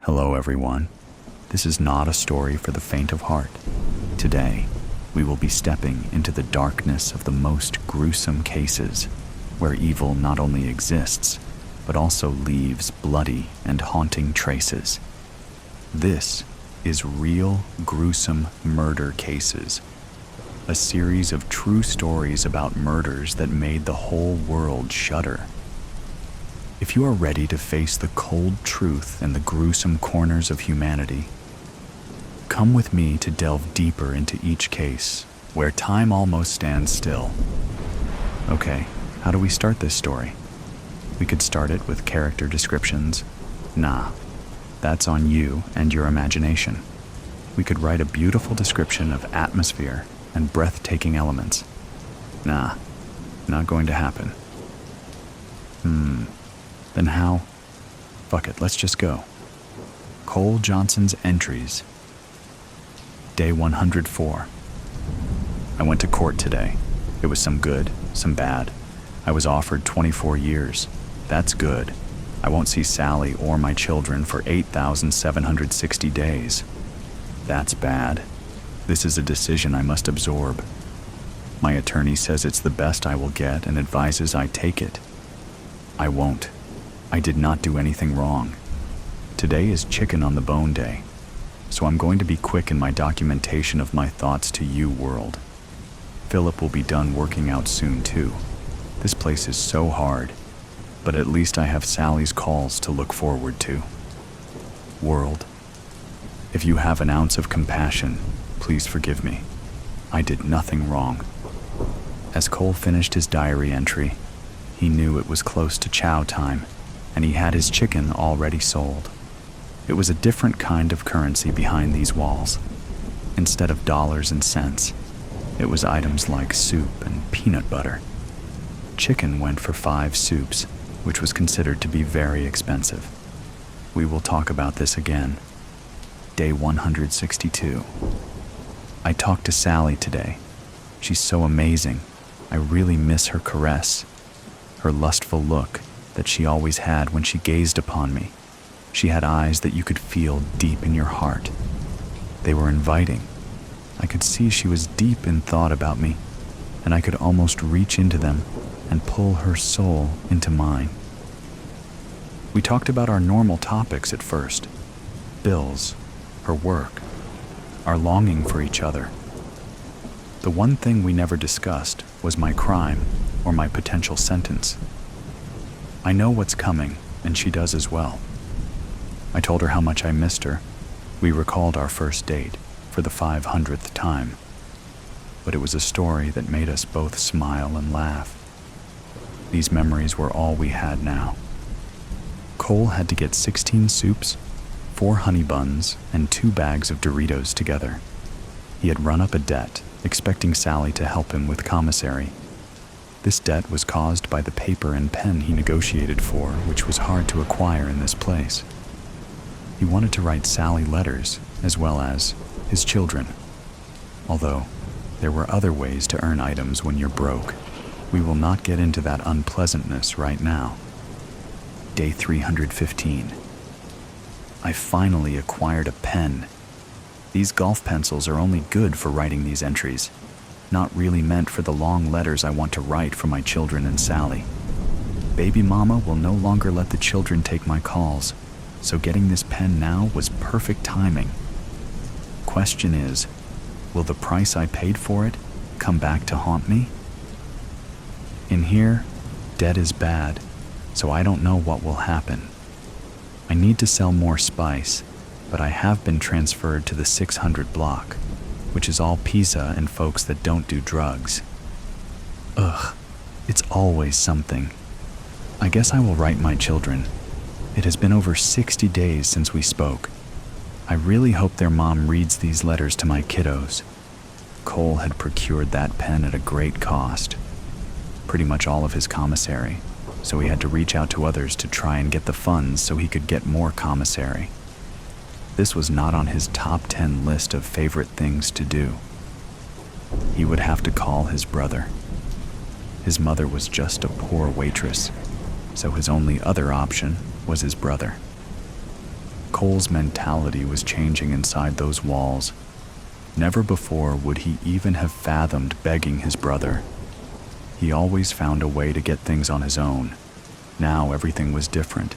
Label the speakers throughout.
Speaker 1: Hello everyone. This is not a story for the faint of heart. Today, we will be stepping into the darkness of the most gruesome cases, where evil not only exists, but also leaves bloody and haunting traces. This is Real Gruesome Murder Cases, a series of true stories about murders that made the whole world shudder. If you are ready to face the cold truth and the gruesome corners of humanity, come with me to delve deeper into each case, where time almost stands still. Okay, how do we start this story? We could start it with character descriptions. Nah, that's on you and your imagination. We could write a beautiful description of atmosphere and breathtaking elements. Nah, not going to happen. Then how? Fuck it, let's just go. Cole Johnson's entries. Day 104. I went to court today. It was some good, some bad. I was offered 24 years. That's good. I won't see Sally or my children for 8,760 days. That's bad. This is a decision I must absorb. My attorney says it's the best I will get and advises I take it. I won't. I did not do anything wrong. Today is chicken on the bone day, so I'm going to be quick in my documentation of my thoughts to you, world. Philip will be done working out soon too. This place is so hard, but at least I have Sally's calls to look forward to. World, if you have an ounce of compassion, please forgive me. I did nothing wrong. As Cole finished his diary entry, he knew it was close to chow time, and he had his chicken already sold. It was a different kind of currency behind these walls. Instead of dollars and cents, it was items like soup and peanut butter. Chicken went for 5 soups, which was considered to be very expensive. We will talk about this again. Day 162. I talked to Sally today. She's so amazing. I really miss her caress, her lustful look that she always had when she gazed upon me. She had eyes that you could feel deep in your heart. They were inviting. I could see she was deep in thought about me, and I could almost reach into them and pull her soul into mine. We talked about our normal topics at first: bills, her work, our longing for each other. The one thing we never discussed was my crime or my potential sentence. I know what's coming, and she does as well. I told her how much I missed her. We recalled our first date for the 500th time. But it was a story that made us both smile and laugh. These memories were all we had now. Cole had to get 16 soups, 4 honey buns, and 2 bags of Doritos together. He had run up a debt, expecting Sally to help him with commissary. This debt was caused by the paper and pen he negotiated for, which was hard to acquire in this place. He wanted to write Sally letters, as well as his children. Although, there were other ways to earn items when you're broke. We will not get into that unpleasantness right now. Day 315. I finally acquired a pen. These golf pencils are only good for writing these entries, not really meant for the long letters I want to write for my children and Sally. Baby mama will no longer let the children take my calls, so getting this pen now was perfect timing. Question is, will the price I paid for it come back to haunt me? In here, debt is bad, so I don't know what will happen. I need to sell more spice, but I have been transferred to the 600 block, which is all pizza and folks that don't do drugs. Ugh, it's always something. I guess I will write my children. It has been over 60 days since we spoke. I really hope their mom reads these letters to my kiddos. Cole had procured that pen at a great cost, pretty much all of his commissary, so he had to reach out to others to try and get the funds so he could get more commissary. This was not on his top 10 list of favorite things to do. He would have to call his brother. His mother was just a poor waitress, so his only other option was his brother. Cole's mentality was changing inside those walls. Never before would he even have fathomed begging his brother. He always found a way to get things on his own. Now everything was different.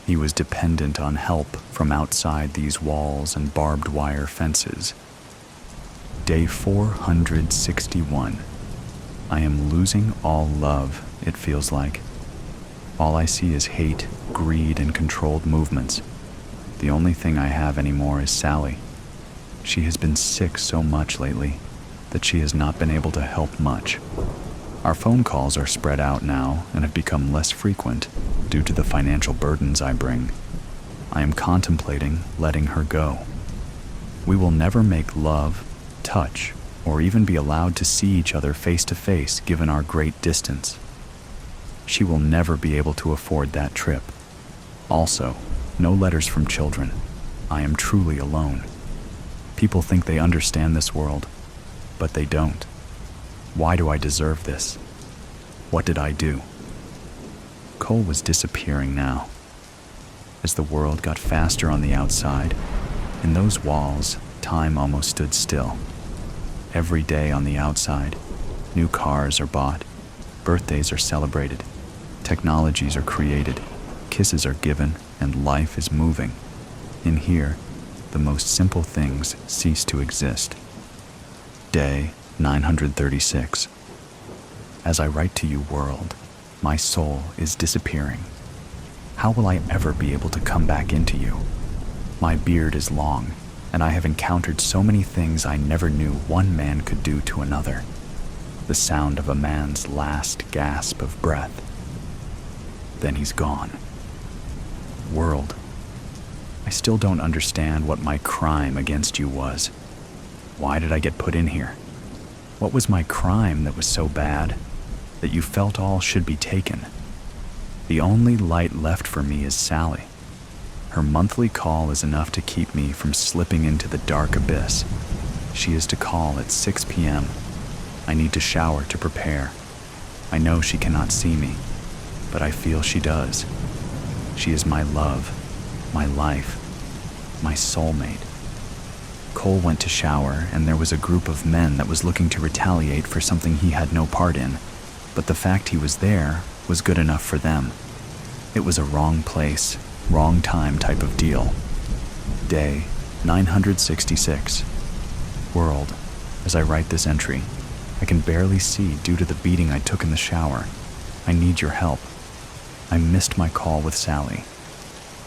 Speaker 1: He was dependent on help from outside these walls and barbed wire fences. Day 461. I am losing all love, it feels like. All I see is hate, greed, and controlled movements. The only thing I have anymore is Sally. She has been sick so much lately that she has not been able to help much. Our phone calls are spread out now and have become less frequent due to the financial burdens I bring. I am contemplating letting her go. We will never make love, touch, or even be allowed to see each other face to face given our great distance. She will never be able to afford that trip. Also, no letters from children. I am truly alone. People think they understand this world, but they don't. Why do I deserve this? What did I do? Cole was disappearing now. As the world got faster on the outside, in those walls, time almost stood still. Every day on the outside, new cars are bought, birthdays are celebrated, technologies are created, kisses are given, and life is moving. In here, the most simple things cease to exist. Day 936. As I write to you, world, my soul is disappearing. How will I ever be able to come back into you? My beard is long, and I have encountered so many things I never knew one man could do to another. The sound of a man's last gasp of breath. Then he's gone. World, I still don't understand what my crime against you was. Why did I get put in here? What was my crime that was so bad that you felt all should be taken? The only light left for me is Sally. Her monthly call is enough to keep me from slipping into the dark abyss. She is to call at 6 p.m. I need to shower to prepare. I know she cannot see me, but I feel she does. She is my love, my life, my soulmate. Cole went to shower, and there was a group of men that was looking to retaliate for something he had no part in, but the fact he was there was good enough for them. It was a wrong place, wrong time type of deal. Day 966. World, as I write this entry, I can barely see due to the beating I took in the shower. I need your help. I missed my call with Sally.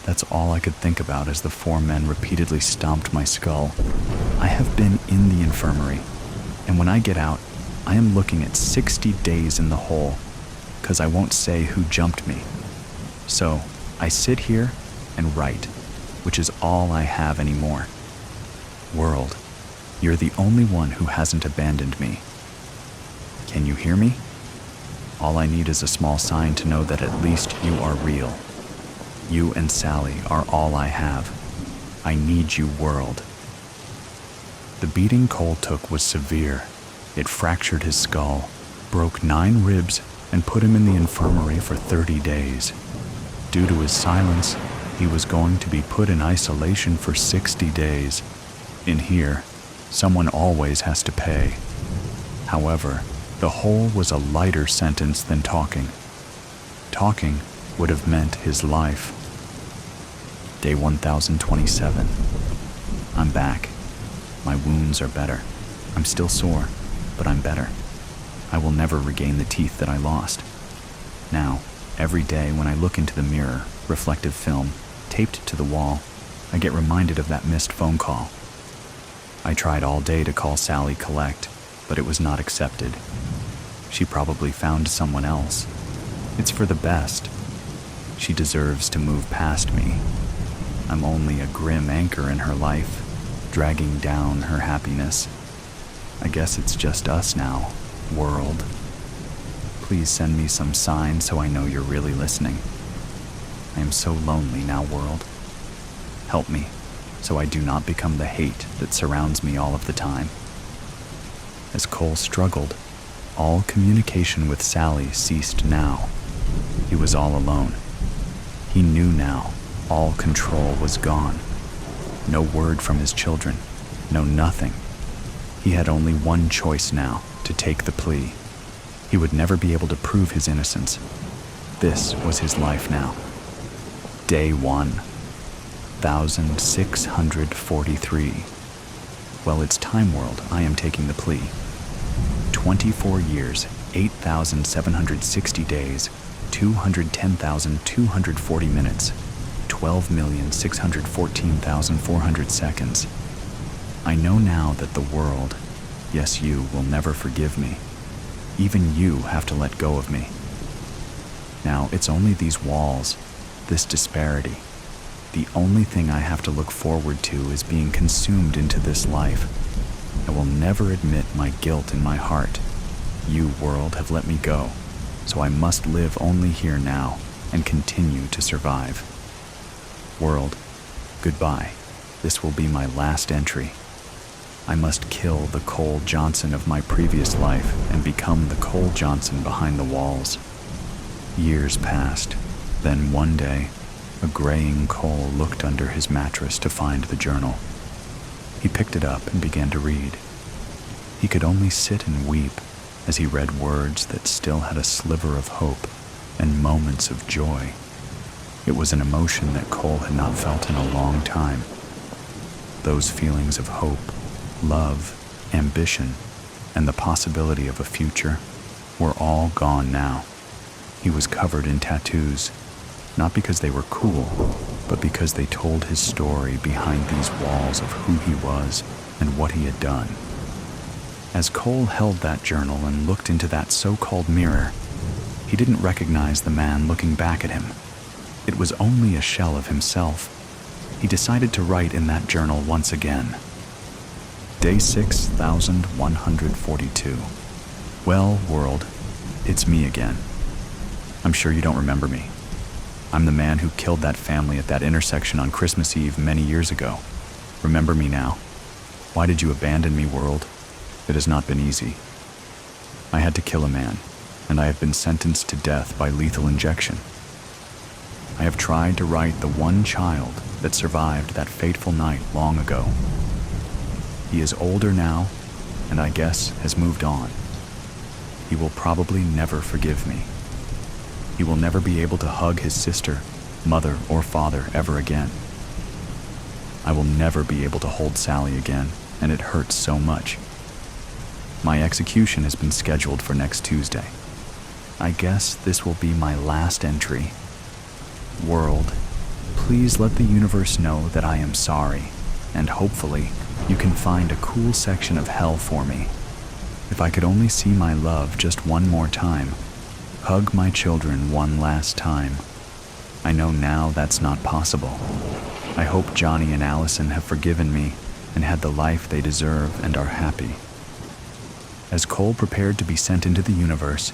Speaker 1: That's all I could think about as the four men repeatedly stomped my skull. I have been in the infirmary, and when I get out, I am looking at 60 days in the hole, 'cause I won't say who jumped me. So, I sit here and write, which is all I have anymore. World, you're the only one who hasn't abandoned me. Can you hear me? All I need is a small sign to know that at least you are real. You and Sally are all I have. I need you, world. The beating Cole took was severe. It fractured his skull, broke 9 ribs, and put him in the infirmary for 30 days. Due to his silence, he was going to be put in isolation for 60 days. In here, someone always has to pay. However, the whole was a lighter sentence than talking. Talking would have meant his life. Day 1027. I'm back. My wounds are better. I'm still sore, but I'm better. I will never regain the teeth that I lost. Now, every day when I look into the mirror, reflective film, taped to the wall, I get reminded of that missed phone call. I tried all day to call Sally collect, but it was not accepted. She probably found someone else. It's for the best. She deserves to move past me. I'm only a grim anchor in her life, dragging down her happiness. I guess it's just us now, world. Please send me some sign so I know you're really listening. I am so lonely now, world. Help me, so I do not become the hate that surrounds me all of the time. As Cole struggled, all communication with Sally ceased now. He was all alone. He knew now All control was gone. No word from his children, no nothing. He had only one choice now, to take the plea. He would never be able to prove his innocence. This was his life now. Day 1, 1643. Well, it's time world, I am taking the plea. 24 years, 8,760 days, 210,240 minutes, 12,614,400 seconds. I know now that the world, yes, you, will never forgive me. Even you have to let go of me. Now, it's only these walls, this disparity. The only thing I have to look forward to is being consumed into this life. I will never admit my guilt in my heart. You, world, have let me go, so I must live only here now and continue to survive. World, goodbye. This will be my last entry. I must kill the Cole Johnson of my previous life and become the Cole Johnson behind the walls. Years passed. Then one day, a graying Cole looked under his mattress to find the journal. He picked it up and began to read. He could only sit and weep as he read words that still had a sliver of hope and moments of joy. It was an emotion that Cole had not felt in a long time. Those feelings of hope, love, ambition, and the possibility of a future were all gone now. He was covered in tattoos, not because they were cool, but because they told his story behind these walls of who he was and what he had done. As Cole held that journal and looked into that so-called mirror, he didn't recognize the man looking back at him. It was only a shell of himself. He decided to write in that journal once again. Day 6142. Well, world, it's me again. I'm sure you don't remember me. I'm the man who killed that family at that intersection on Christmas Eve many years ago. Remember me now? Why did you abandon me, world? It has not been easy. I had to kill a man, and I have been sentenced to death by lethal injection. I have tried to write the one child that survived that fateful night long ago. He is older now, and I guess has moved on. He will probably never forgive me. He will never be able to hug his sister, mother, or father ever again. I will never be able to hold Sally again, and it hurts so much. My execution has been scheduled for next Tuesday. I guess this will be my last entry. World, please let the universe know that I am sorry, and hopefully you can find a cool section of hell for me. If I could only see my love just one more time, hug my children one last time. I know now that's not possible. I hope Johnny and Allison have forgiven me and had the life they deserve and are happy. As Cole prepared to be sent into the universe,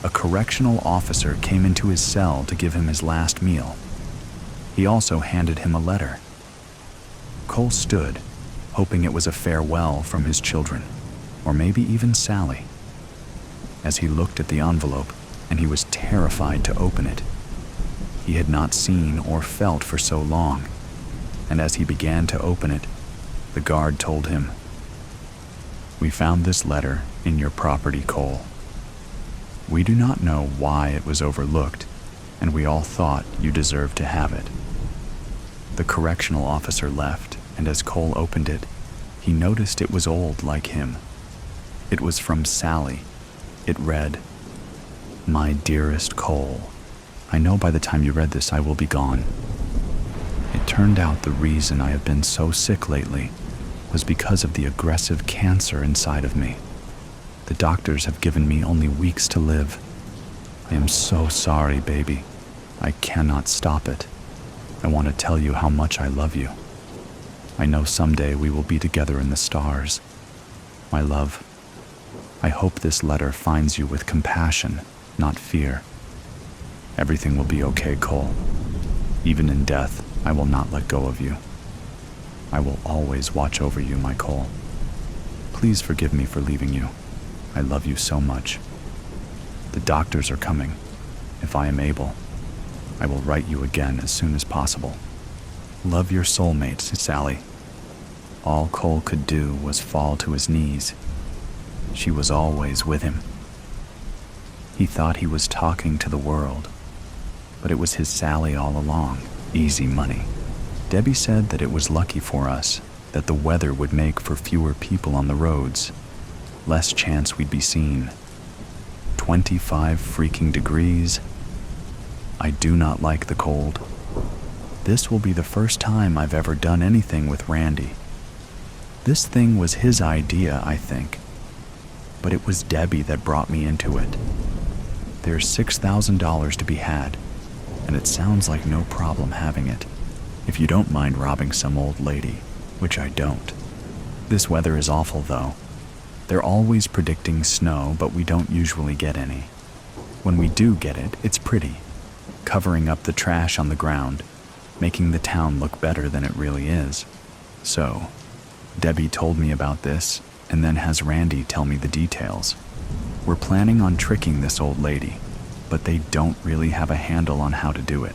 Speaker 1: a correctional officer came into his cell to give him his last meal. He also handed him a letter. Cole stood, hoping it was a farewell from his children, or maybe even Sally. As he looked at the envelope, and he was terrified to open it. He had not seen or felt for so long, and as he began to open it, the guard told him, "We found this letter in your property, Cole. We do not know why it was overlooked, and we all thought you deserved to have it." The correctional officer left, and as Cole opened it, he noticed it was old like him. It was from Sally. It read, "My dearest Cole, I know by the time you read this I will be gone. It turned out the reason I have been so sick lately was because of the aggressive cancer inside of me. The doctors have given me only weeks to live. I am so sorry, baby. I cannot stop it. I want to tell you how much I love you. I know someday we will be together in the stars. My love, I hope this letter finds you with compassion, not fear. Everything will be okay, Cole. Even in death, I will not let go of you. I will always watch over you, my Cole. Please forgive me for leaving you. I love you so much. The doctors are coming, if I am able. I will write you again as soon as possible. Love your soulmate, Sally. All Cole could do was fall to his knees. She was always with him. He thought he was talking to the world, but it was his Sally all along. Easy money. Debbie said that it was lucky for us that the weather would make for fewer people on the roads, less chance we'd be seen. 25 freaking degrees. I do not like the cold. This will be the first time I've ever done anything with Randy. This thing was his idea, I think, but it was Debbie that brought me into it. There's $6,000 to be had, and it sounds like no problem having it, if you don't mind robbing some old lady, which I don't. This weather is awful, though. They're always predicting snow, but we don't usually get any. When we do get it, it's pretty, covering up the trash on the ground, making the town look better than it really is. So, Debbie told me about this, and then has Randy tell me the details. We're planning on tricking this old lady, but they don't really have a handle on how to do it.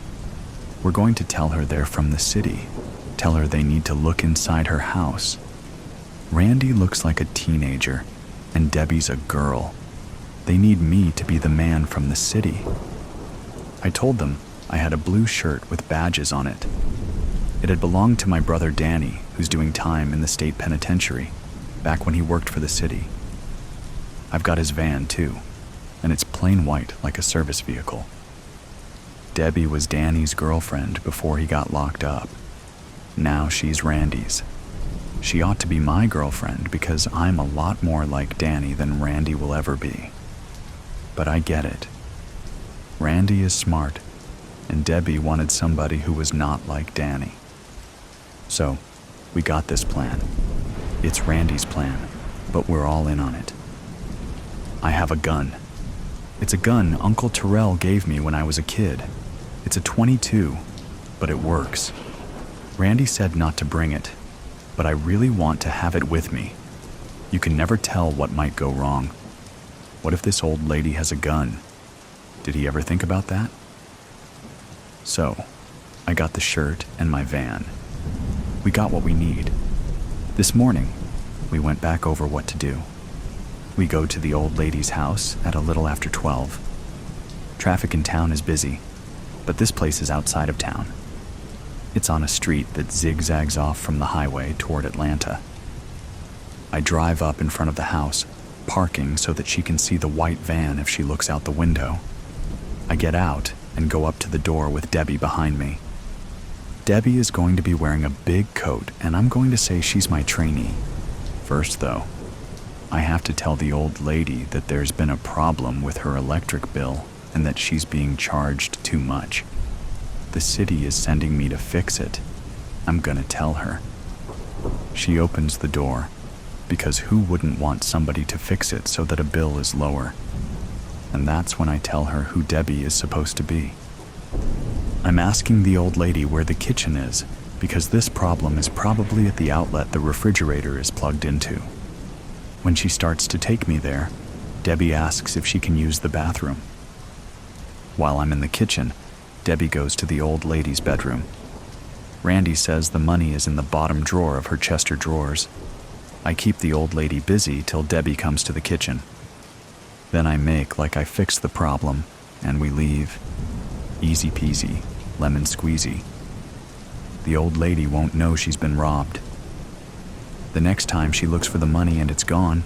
Speaker 1: We're going to tell her they're from the city, tell her they need to look inside her house. Randy looks like a teenager, and Debbie's a girl. They need me to be the man from the city. I told them I had a blue shirt with badges on it. It had belonged to my brother Danny, who's doing time in the state penitentiary, back when he worked for the city. I've got his van, too, and it's plain white like a service vehicle. Debbie was Danny's girlfriend before he got locked up. Now she's Randy's. She ought to be my girlfriend because I'm a lot more like Danny than Randy will ever be. But I get it. Randy is smart, and Debbie wanted somebody who was not like Danny. So, we got this plan. It's Randy's plan, but we're all in on it. I have a gun. It's a gun Uncle Terrell gave me when I was a kid. It's a .22, but it works. Randy said not to bring it, but I really want to have it with me. You can never tell what might go wrong. What if this old lady has a gun? Did he ever think about that? So, I got the shirt and my van. We got what we need. This morning, we went back over what to do. We go to the old lady's house at a little after 12. Traffic in town is busy, but this place is outside of town. It's on a street that zigzags off from the highway toward Atlanta. I drive up in front of the house, parking so that she can see the white van if she looks out the window. I get out and go up to the door with Debbie behind me. Debbie is going to be wearing a big coat, and I'm going to say she's my trainee. First, though, I have to tell the old lady that there's been a problem with her electric bill and that she's being charged too much. The city is sending me to fix it. I'm gonna tell her. She opens the door, because who wouldn't want somebody to fix it so that a bill is lower? And that's when I tell her who Debbie is supposed to be. I'm asking the old lady where the kitchen is, because this problem is probably at the outlet the refrigerator is plugged into. When she starts to take me there, Debbie asks if she can use the bathroom. While I'm in the kitchen, Debbie goes to the old lady's bedroom. Randy says the money is in the bottom drawer of her Chester drawers. I keep the old lady busy till Debbie comes to the kitchen. Then I make like I fixed the problem, and we leave. Easy peasy, lemon squeezy. The old lady won't know she's been robbed. The next time she looks for the money and it's gone,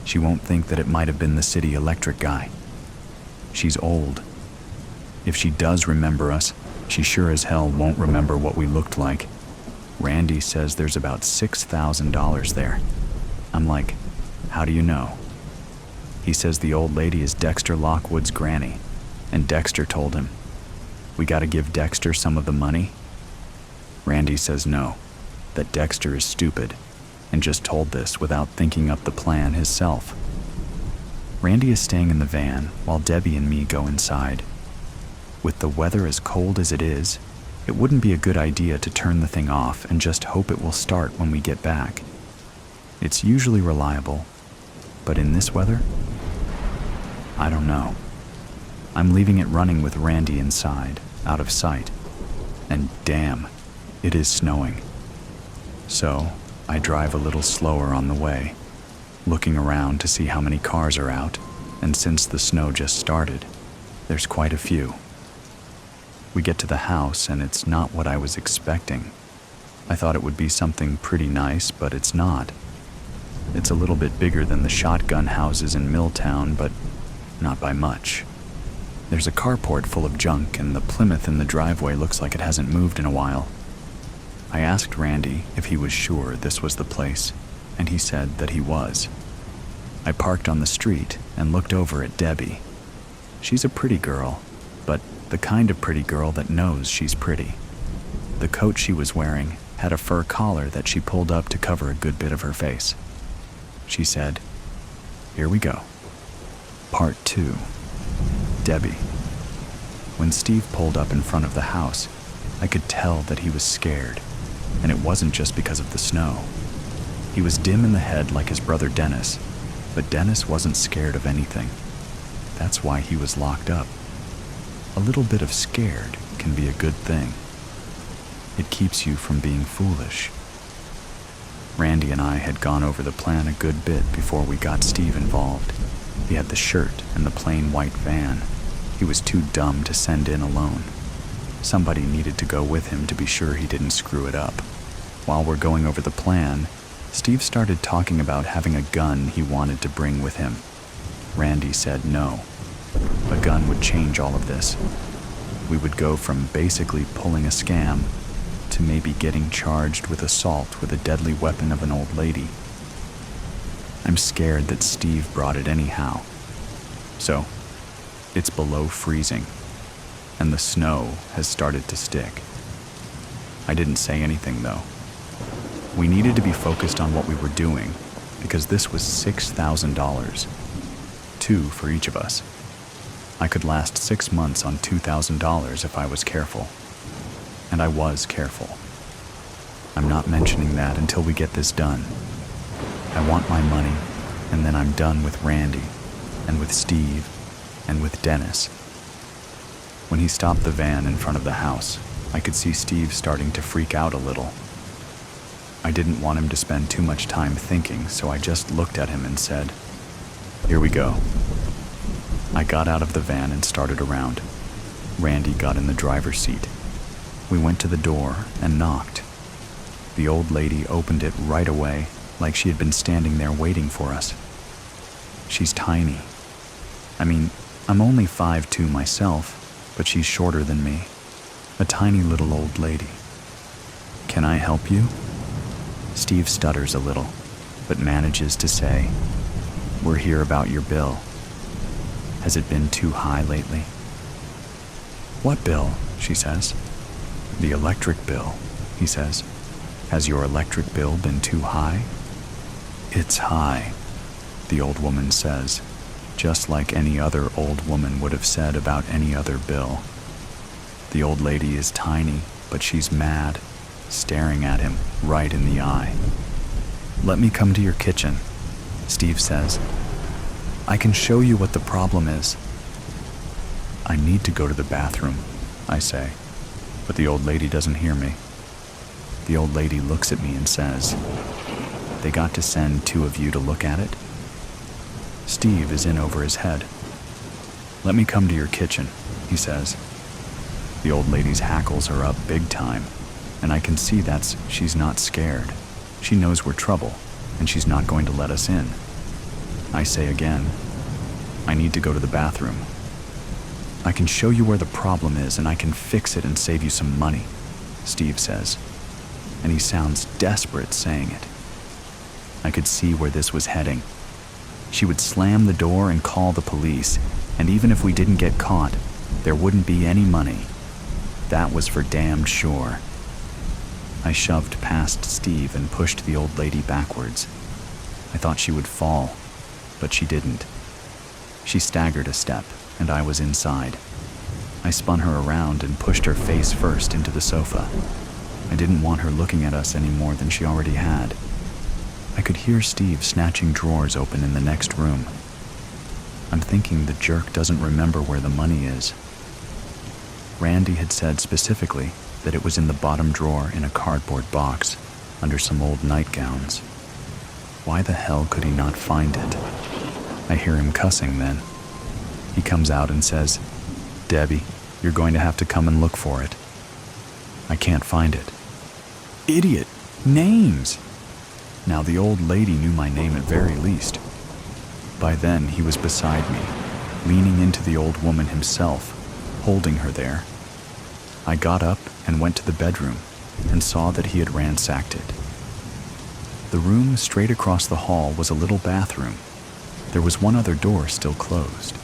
Speaker 1: she won't think that it might have been the city electric guy. She's old. If she does remember us, she sure as hell won't remember what we looked like. Randy says there's about $6,000 there. I'm like, how do you know? He says the old lady is Dexter Lockwood's granny, and Dexter told him. We gotta give Dexter some of the money? Randy says no, that Dexter is stupid, and just told this without thinking up the plan himself. Randy is staying in the van while Debbie and me go inside. With the weather as cold as it is, it wouldn't be a good idea to turn the thing off and just hope it will start when we get back. It's usually reliable, but in this weather, I don't know. I'm leaving it running with Randy inside, out of sight. And damn, it is snowing. So, I drive a little slower on the way, looking around to see how many cars are out, and since the snow just started, there's quite a few. We get to the house and it's not what I was expecting. I thought it would be something pretty nice, but it's not. It's a little bit bigger than the shotgun houses in Milltown, but not by much. There's a carport full of junk and the Plymouth in the driveway looks like it hasn't moved in a while. I asked Randy if he was sure this was the place, and he said that he was. I parked on the street and looked over at Debbie. She's a pretty girl, but the kind of pretty girl that knows she's pretty. The coat she was wearing had a fur collar that she pulled up to cover a good bit of her face. She said, "Here we go." Part 2. Debbie. When Steve pulled up in front of the house, I could tell that he was scared, and it wasn't just because of the snow. He was dim in the head like his brother Dennis, but Dennis wasn't scared of anything. That's why he was locked up. A little bit of scared can be a good thing. It keeps you from being foolish. Randy and I had gone over the plan a good bit before we got Steve involved. He had the shirt and the plain white van. He was too dumb to send in alone. Somebody needed to go with him to be sure he didn't screw it up. While we're going over the plan, Steve started talking about having a gun he wanted to bring with him. Randy said no. A gun would change all of this. We would go from basically pulling a scam to maybe getting charged with assault with a deadly weapon of an old lady. I'm scared that Steve brought it anyhow. So, it's below freezing, and the snow has started to stick. I didn't say anything though. We needed to be focused on what we were doing because this was $6,000. $2,000 for each of us. I could last 6 months on $2,000 if I was careful. And I was careful. I'm not mentioning that until we get this done. I want my money, and then I'm done with Randy, and with Steve, and with Dennis. When he stopped the van in front of the house, I could see Steve starting to freak out a little. I didn't want him to spend too much time thinking, so I just looked at him and said, "Here we go." I got out of the van and started around. Randy got in the driver's seat. We went to the door and knocked. The old lady opened it right away, like she had been standing there waiting for us. She's tiny. I mean, I'm only 5'2" myself, but she's shorter than me. A tiny little old lady. "Can I help you?" Steve stutters a little, but manages to say, "We're here about your bill. Has it been too high lately?" "What bill?" she says. "The electric bill," he says. "Has your electric bill been too high?" "It's high," the old woman says, just like any other old woman would have said about any other bill. The old lady is tiny, but she's mad, staring at him right in the eye. "Let me come to your kitchen," Steve says. "I can show you what the problem is." "I need to go to the bathroom," I say, but the old lady doesn't hear me. The old lady looks at me and says, "They got to send 2 of you to look at it?" Steve is in over his head. "Let me come to your kitchen," he says. The old lady's hackles are up big time, and I can see she's not scared. She knows we're trouble, and she's not going to let us in. I say again, "I need to go to the bathroom." "I can show you where the problem is, and I can fix it and save you some money," Steve says, and he sounds desperate saying it. I could see where this was heading. She would slam the door and call the police, and even if we didn't get caught, there wouldn't be any money. That was for damned sure. I shoved past Steve and pushed the old lady backwards. I thought she would fall, but she didn't. She staggered a step, and I was inside. I spun her around and pushed her face first into the sofa. I didn't want her looking at us any more than she already had. I could hear Steve snatching drawers open in the next room. I'm thinking the jerk doesn't remember where the money is. Randy had said specifically that it was in the bottom drawer in a cardboard box under some old nightgowns. Why the hell could he not find it? I hear him cussing then. He comes out and says, "Debbie, you're going to have to come and look for it." I can't find it. Idiot! Names! Now the old lady knew my name at very least. By then he was beside me, leaning into the old woman himself, holding her there. I got up and went to the bedroom and saw that he had ransacked it. The room straight across the hall was a little bathroom. There was one other door still closed.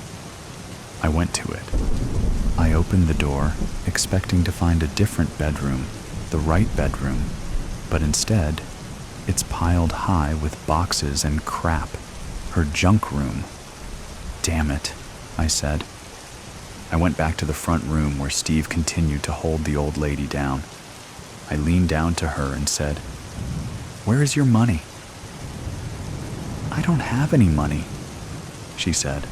Speaker 1: I went to it. I opened the door, expecting to find a different bedroom, the right bedroom, but instead, it's piled high with boxes and crap. Her junk room. Damn it, I said. I went back to the front room where Steve continued to hold the old lady down. I leaned down to her and said, "Where is your money?" "I don't have any money," she said.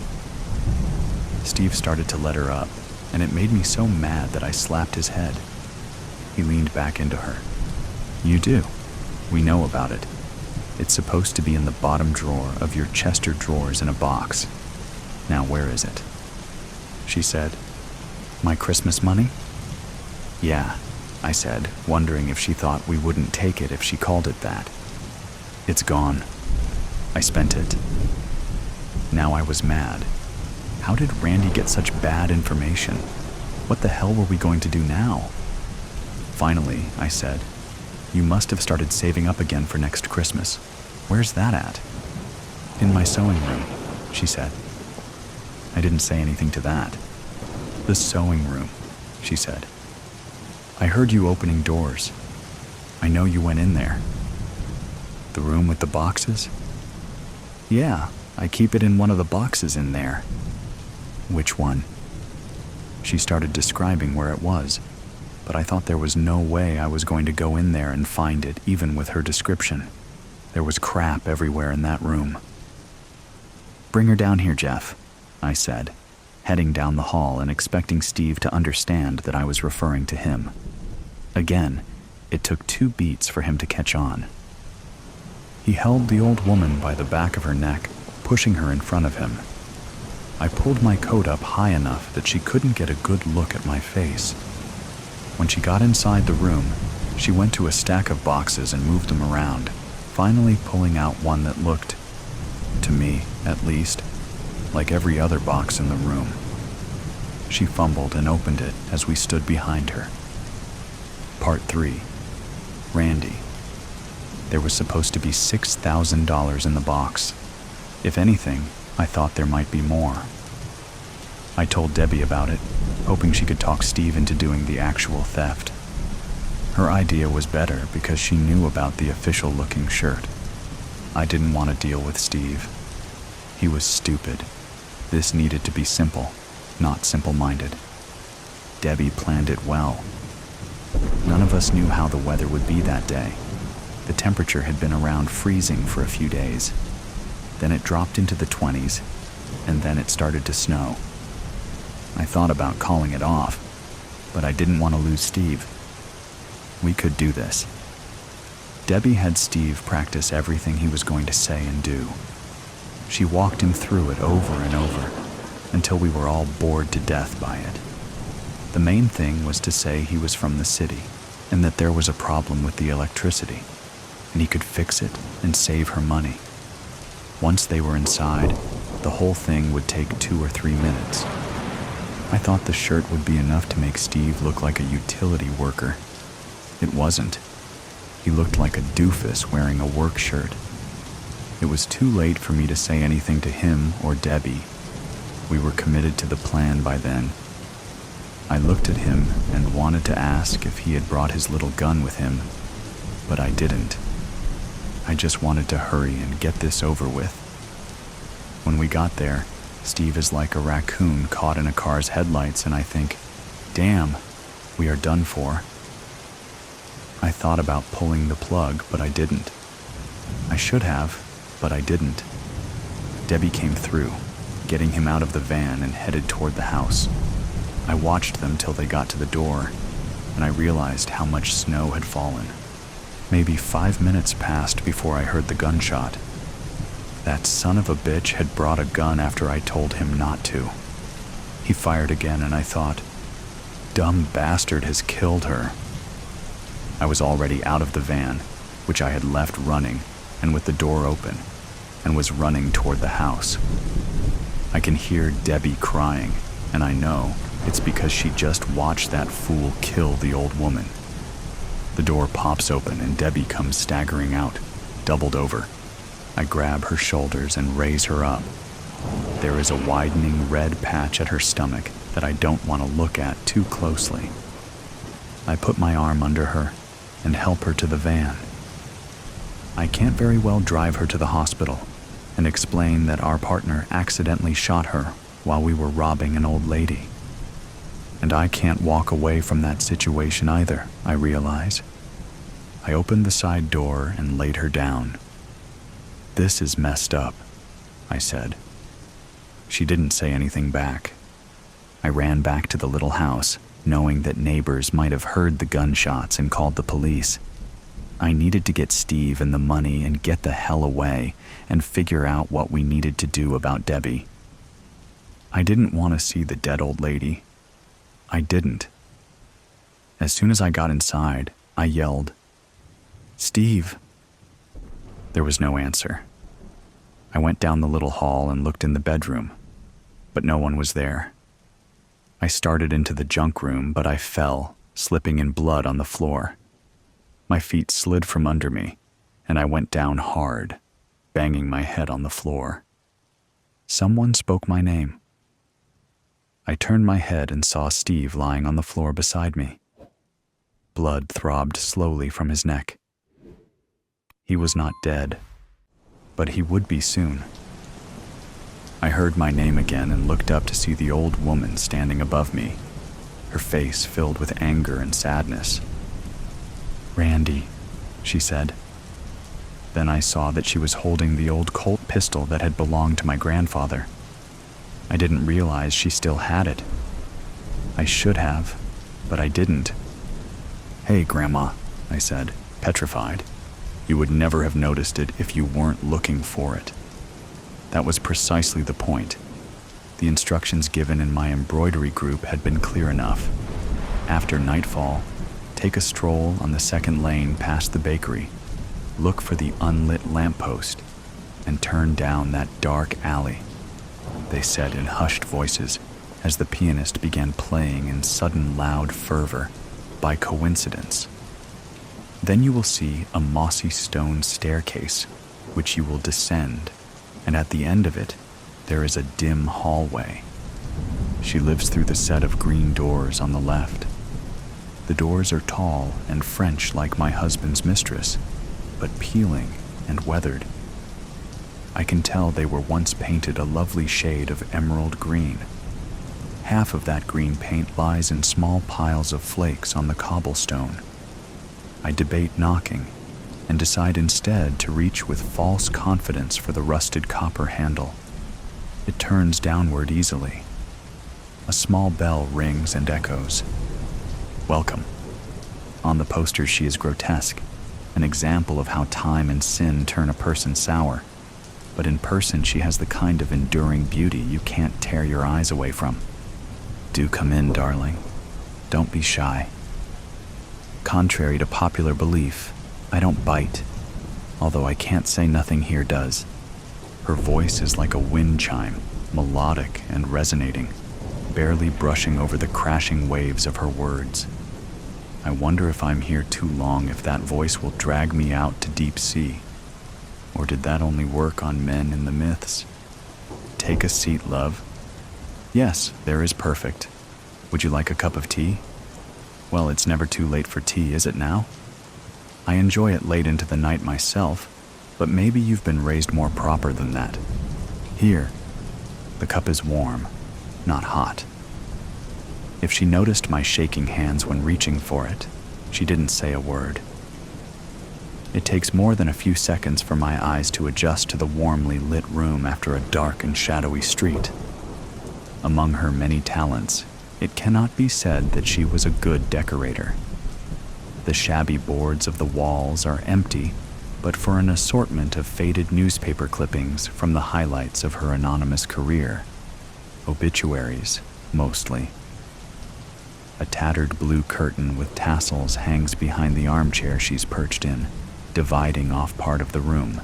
Speaker 1: Steve started to let her up, and it made me so mad that I slapped his head. He leaned back into her. "You do. We know about it. It's supposed to be in the bottom drawer of your Chester drawers in a box. Now where is it?" She said, "My Christmas money?" "Yeah," I said, wondering if she thought we wouldn't take it if she called it that. "It's gone. I spent it." Now I was mad. How did Randy get such bad information? What the hell were we going to do now? Finally, I said, "You must have started saving up again for next Christmas. Where's that at?" "In my sewing room," she said. I didn't say anything to that. "The sewing room," she said. "I heard you opening doors. I know you went in there." "The room with the boxes?" "Yeah, I keep it in one of the boxes in there." "Which one?" She started describing where it was, but I thought there was no way I was going to go in there and find it, even with her description. There was crap everywhere in that room. "Bring her down here, Jeff," I said, heading down the hall and expecting Steve to understand that I was referring to him. Again, it took 2 beats for him to catch on. He held the old woman by the back of her neck, pushing her in front of him. I pulled my coat up high enough that she couldn't get a good look at my face. When she got inside the room, she went to a stack of boxes and moved them around, finally pulling out one that looked, to me at least, like every other box in the room. She fumbled and opened it as we stood behind her. Part 3. Randy. There was supposed to be $6,000 in the box. If anything, I thought there might be more. I told Debbie about it, hoping she could talk Steve into doing the actual theft. Her idea was better because she knew about the official-looking shirt. I didn't want to deal with Steve. He was stupid. This needed to be simple, not simple-minded. Debbie planned it well. None of us knew how the weather would be that day. The temperature had been around freezing for a few days. Then it dropped into the 20s, and then it started to snow. I thought about calling it off, but I didn't want to lose Steve. We could do this. Debbie had Steve practice everything he was going to say and do. She walked him through it over and over, until we were all bored to death by it. The main thing was to say he was from the city, and that there was a problem with the electricity, and he could fix it and save her money. Once they were inside, the whole thing would take 2 or 3 minutes. I thought the shirt would be enough to make Steve look like a utility worker. It wasn't. He looked like a doofus wearing a work shirt. It was too late for me to say anything to him or Debbie. We were committed to the plan by then. I looked at him and wanted to ask if he had brought his little gun with him, but I didn't. I just wanted to hurry and get this over with. When we got there, Steve is like a raccoon caught in a car's headlights, and I think, damn, we are done for. I thought about pulling the plug, but I didn't. I should have, but I didn't. Debbie came through, getting him out of the van and headed toward the house. I watched them till they got to the door, and I realized how much snow had fallen. Maybe 5 minutes passed before I heard the gunshot. That son of a bitch had brought a gun after I told him not to. He fired again, and I thought, dumb bastard has killed her. I was already out of the van, which I had left running and with the door open, and was running toward the house. I can hear Debbie crying, and I know it's because she just watched that fool kill the old woman. The door pops open and Debbie comes staggering out, doubled over. I grab her shoulders and raise her up. There is a widening red patch at her stomach that I don't want to look at too closely. I put my arm under her and help her to the van. I can't very well drive her to the hospital and explain that our partner accidentally shot her while we were robbing an old lady. And I can't walk away from that situation either, I realize. I opened the side door and laid her down. "This is messed up," I said. She didn't say anything back. I ran back to the little house, knowing that neighbors might have heard the gunshots and called the police. I needed to get Steve and the money and get the hell away and figure out what we needed to do about Debbie. I didn't want to see the dead old lady. I didn't. As soon as I got inside, I yelled, "Steve!" There was no answer. I went down the little hall and looked in the bedroom, but no one was there. I started into the junk room, but I fell, slipping in blood on the floor. My feet slid from under me, and I went down hard, banging my head on the floor. Someone spoke my name. I turned my head and saw Steve lying on the floor beside me. Blood throbbed slowly from his neck. He was not dead, but he would be soon. I heard my name again and looked up to see the old woman standing above me, her face filled with anger and sadness. "Randy," she said. Then I saw that she was holding the old Colt pistol that had belonged to my grandfather. I didn't realize she still had it. I should have, but I didn't. "Hey, Grandma," I said, petrified. "You would never have noticed it if you weren't looking for it." That was precisely the point. The instructions given in my embroidery group had been clear enough. After nightfall, take a stroll on the second lane past the bakery, look for the unlit lamppost, and turn down that dark alley, they said in hushed voices as the pianist began playing in sudden loud fervor, by coincidence. Then you will see a mossy stone staircase, which you will descend, and at the end of it, there is a dim hallway. She lives through the set of green doors on the left. The doors are tall and French like my husband's mistress, but peeling and weathered. I can tell they were once painted a lovely shade of emerald green. Half of that green paint lies in small piles of flakes on the cobblestone. I debate knocking, and decide instead to reach with false confidence for the rusted copper handle. It turns downward easily. A small bell rings and echoes. "Welcome." On the poster she is grotesque, an example of how time and sin turn a person sour. But in person she has the kind of enduring beauty you can't tear your eyes away from. "Do come in, darling. Don't be shy." Contrary to popular belief, I don't bite, although I can't say nothing here does. Her voice is like a wind chime, melodic and resonating, barely brushing over the crashing waves of her words. I wonder if I'm here too long if that voice will drag me out to deep sea. Or did that only work on men in the myths? "Take a seat, love." "Yes, there is perfect. Would you like a cup of tea?" "Well, it's never too late for tea, is it now?" "I enjoy it late into the night myself, but maybe you've been raised more proper than that. Here." The cup is warm, not hot. If she noticed my shaking hands when reaching for it, she didn't say a word. It takes more than a few seconds for my eyes to adjust to the warmly lit room after a dark and shadowy street. Among her many talents, It cannot be said that she was a good decorator. The shabby boards of the walls are empty, but for an assortment of faded newspaper clippings from the highlights of her anonymous career. Obituaries, mostly. A tattered blue curtain with tassels hangs behind the armchair she's perched in, dividing off part of the room.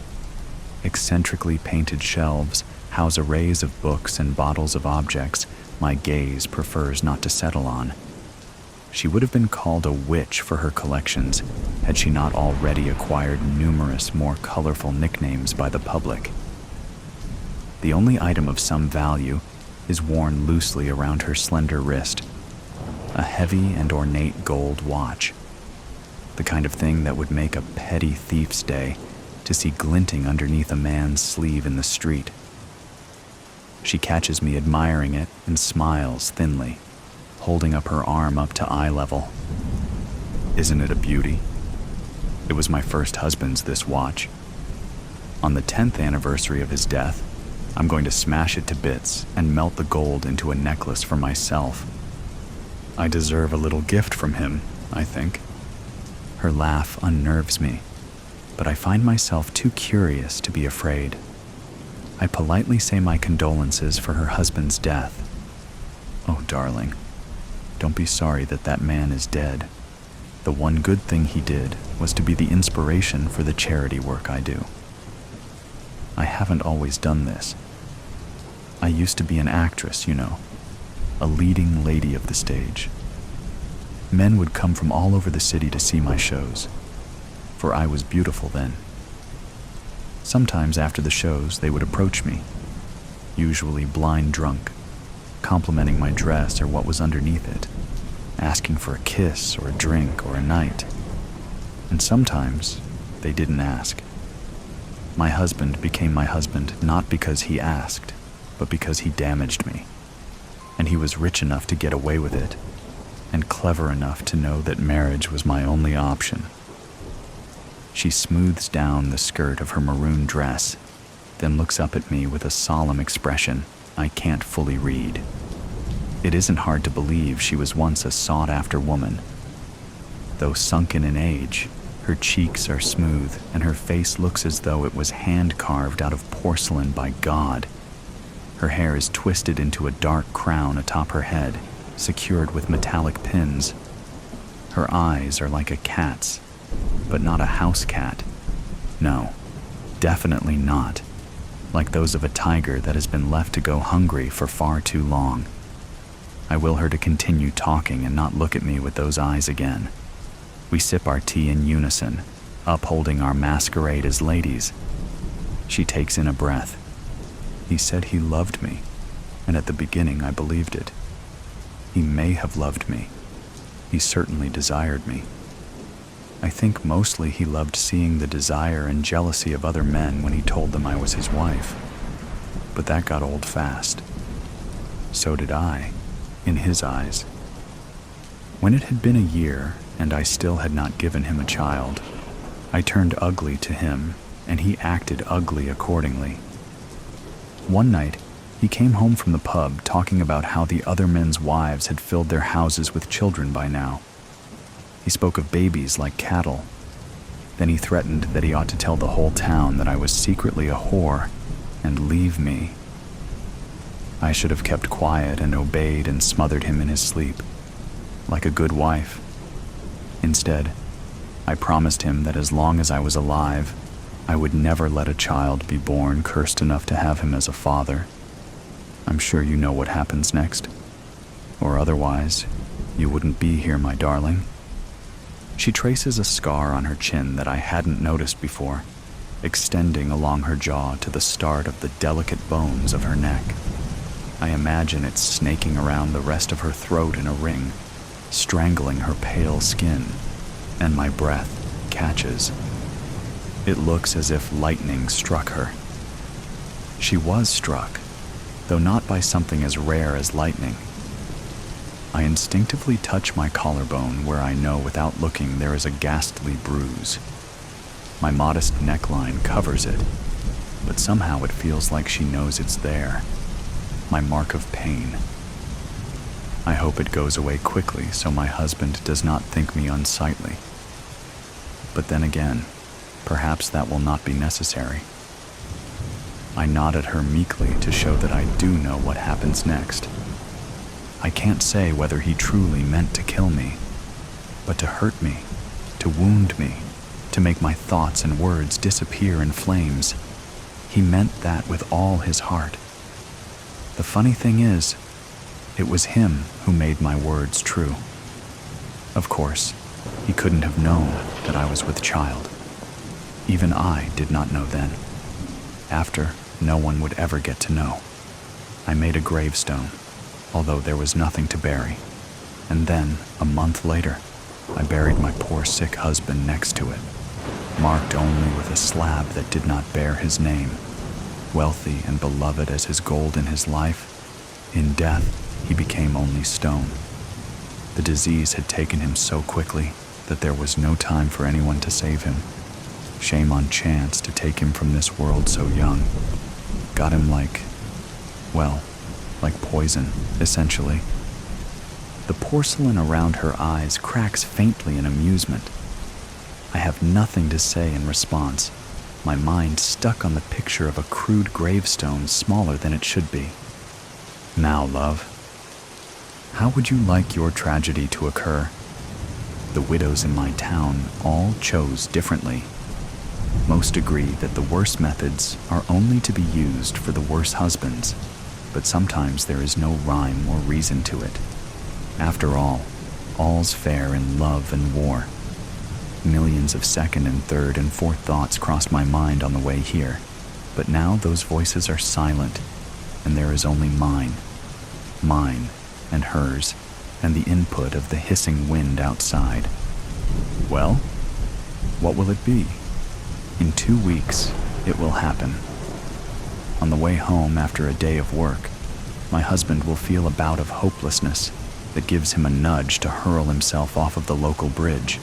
Speaker 1: Eccentrically painted shelves house arrays of books and bottles of objects my gaze prefers not to settle on. She would have been called a witch for her collections had she not already acquired numerous more colorful nicknames by the public. The only item of some value is worn loosely around her slender wrist, a heavy and ornate gold watch, the kind of thing that would make a petty thief's day to see glinting underneath a man's sleeve in the street. She catches me admiring it and smiles thinly, holding up her arm up to eye level. Isn't it a beauty? It was my first husband's, this watch. On the 10th anniversary of his death, I'm going to smash it to bits and melt the gold into a necklace for myself. I deserve a little gift from him, I think. Her laugh unnerves me, but I find myself too curious to be afraid. I politely say my condolences for her husband's death. Oh, darling, don't be sorry that that man is dead. The one good thing he did was to be the inspiration for the charity work I do. I haven't always done this. I used to be an actress, you know, a leading lady of the stage. Men would come from all over the city to see my shows, for I was beautiful then. Sometimes after the shows, they would approach me, usually blind drunk, complimenting my dress or what was underneath it, asking for a kiss or a drink or a night. And sometimes they didn't ask. My husband became my husband not because he asked, but because he damaged me. And he was rich enough to get away with it, and clever enough to know that marriage was my only option. She smooths down the skirt of her maroon dress, then looks up at me with a solemn expression I can't fully read. It isn't hard to believe she was once a sought-after woman. Though sunken in age, her cheeks are smooth and her face looks as though it was hand-carved out of porcelain by God. Her hair is twisted into a dark crown atop her head, secured with metallic pins. Her eyes are like a cat's, but not a house cat. No, definitely not. Like those of a tiger that has been left to go hungry for far too long. I will her to continue talking and not look at me with those eyes again. We sip our tea in unison, upholding our masquerade as ladies. She takes in a breath. He said he loved me, and at the beginning I believed it. He may have loved me. He certainly desired me. I think mostly he loved seeing the desire and jealousy of other men when he told them I was his wife. But that got old fast. So did I, in his eyes. When it had been a year and I still had not given him a child, I turned ugly to him, and he acted ugly accordingly. One night, he came home from the pub talking about how the other men's wives had filled their houses with children by now. He spoke of babies like cattle. Then he threatened that he ought to tell the whole town that I was secretly a whore and leave me. I should have kept quiet and obeyed and smothered him in his sleep, like a good wife. Instead, I promised him that as long as I was alive, I would never let a child be born cursed enough to have him as a father. I'm sure you know what happens next. Or otherwise, you wouldn't be here, my darling. She traces a scar on her chin that I hadn't noticed before, extending along her jaw to the start of the delicate bones of her neck. I imagine it snaking around the rest of her throat in a ring, strangling her pale skin, and my breath catches. It looks as if lightning struck her. She was struck, though not by something as rare as lightning. I instinctively touch my collarbone where I know without looking there is a ghastly bruise. My modest neckline covers it, but somehow it feels like she knows it's there. My mark of pain. I hope it goes away quickly so my husband does not think me unsightly. But then again, perhaps that will not be necessary. I nod at her meekly to show that I do know what happens next. I can't say whether he truly meant to kill me, but to hurt me, to wound me, to make my thoughts and words disappear in flames. He meant that with all his heart. The funny thing is, it was him who made my words true. Of course, he couldn't have known that I was with child. Even I did not know then. After, no one would ever get to know. I made a gravestone, although there was nothing to bury. And then, a month later, I buried my poor sick husband next to it, marked only with a slab that did not bear his name. Wealthy and beloved as his gold in his life, in death he became only stone. The disease had taken him so quickly that there was no time for anyone to save him. Shame on chance to take him from this world so young. Got him like poison, essentially. The porcelain around her eyes cracks faintly in amusement. I have nothing to say in response, my mind stuck on the picture of a crude gravestone smaller than it should be. Now, love, how would you like your tragedy to occur? The widows in my town all chose differently. Most agree that the worst methods are only to be used for the worse husbands, but sometimes there is no rhyme or reason to it. After all, all's fair in love and war. Millions of second and third and fourth thoughts crossed my mind on the way here, but now those voices are silent, and there is only mine and hers, and the input of the hissing wind outside. Well, what will it be? In 2 weeks, it will happen. On the way home after a day of work, my husband will feel a bout of hopelessness that gives him a nudge to hurl himself off of the local bridge.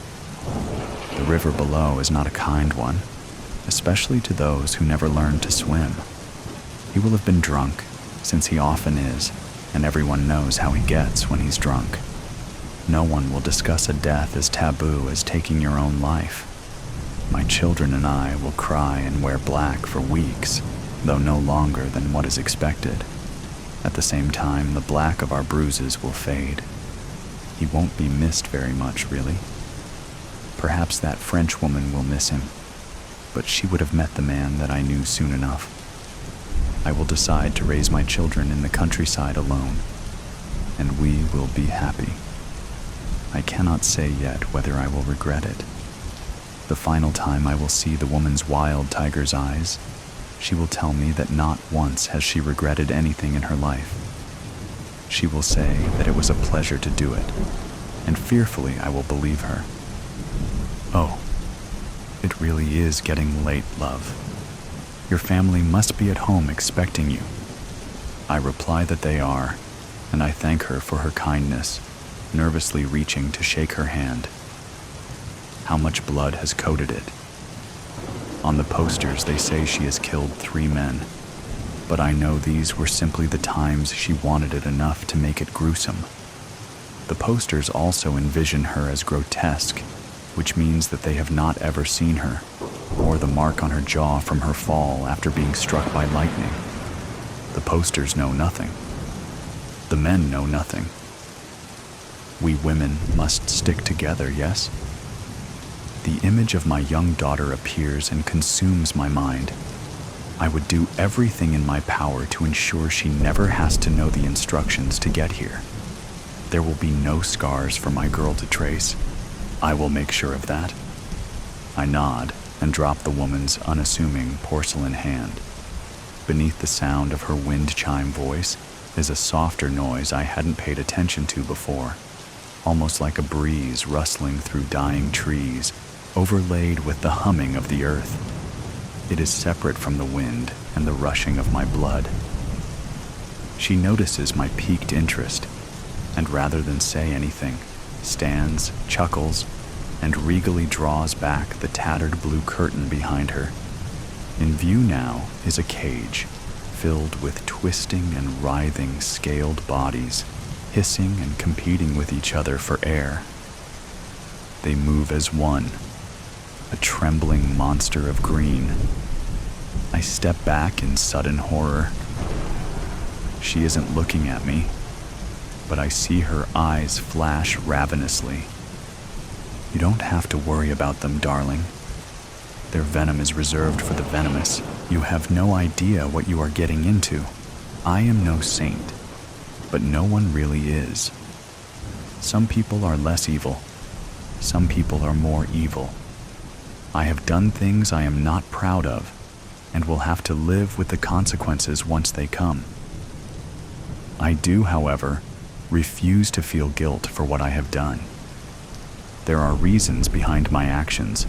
Speaker 1: The river below is not a kind one, especially to those who never learned to swim. He will have been drunk, since he often is, and everyone knows how he gets when he's drunk. No one will discuss a death as taboo as taking your own life. My children and I will cry and wear black for weeks, though no longer than what is expected. At the same time, the black of our bruises will fade. He won't be missed very much, really. Perhaps that French woman will miss him, but she would have met the man that I knew soon enough. I will decide to raise my children in the countryside alone, and we will be happy. I cannot say yet whether I will regret it. The final time I will see the woman's wild tiger's eyes, she will tell me that not once has she regretted anything in her life. She will say that it was a pleasure to do it, and fearfully I will believe her. Oh, it really is getting late, love. Your family must be at home expecting you. I reply that they are, and I thank her for her kindness, nervously reaching to shake her hand. How much blood has coated it? On the posters, they say she has killed 3 men, but I know these were simply the times she wanted it enough to make it gruesome. The posters also envision her as grotesque, which means that they have not ever seen her, or the mark on her jaw from her fall after being struck by lightning. The posters know nothing. The men know nothing. We women must stick together, yes? The image of my young daughter appears and consumes my mind. I would do everything in my power to ensure she never has to know the instructions to get here. There will be no scars for my girl to trace. I will make sure of that. I nod and drop the woman's unassuming porcelain hand. Beneath the sound of her wind chime voice is a softer noise I hadn't paid attention to before, almost like a breeze rustling through dying trees, overlaid with the humming of the earth. It is separate from the wind and the rushing of my blood. She notices my piqued interest, and rather than say anything, stands, chuckles, and regally draws back the tattered blue curtain behind her. In view now is a cage filled with twisting and writhing scaled bodies. hissing and competing with each other for air. They move as one, a trembling monster of green. I step back in sudden horror. She isn't looking at me, but I see her eyes flash ravenously. You don't have to worry about them, darling. Their venom is reserved for the venomous. You have no idea what you are getting into. I am no saint, but no one really is. Some people are less evil. Some people are more evil. I have done things I am not proud of, and will have to live with the consequences once they come. I do, however, refuse to feel guilt for what I have done. There are reasons behind my actions,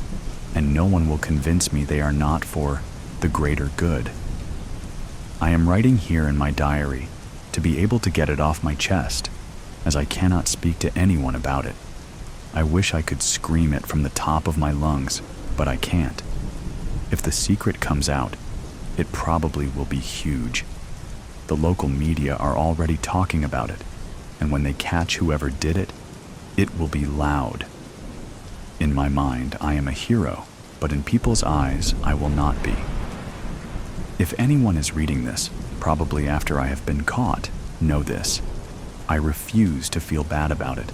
Speaker 1: and no one will convince me they are not for the greater good. I am writing here in my diary to be able to get it off my chest, as I cannot speak to anyone about it. I wish I could scream it from the top of my lungs, but I can't. If the secret comes out, it probably will be huge. The local media are already talking about it, and when they catch whoever did it, it will be loud. In my mind, I am a hero, but in people's eyes, I will not be. If anyone is reading this, probably after I have been caught, know this. I refuse to feel bad about it.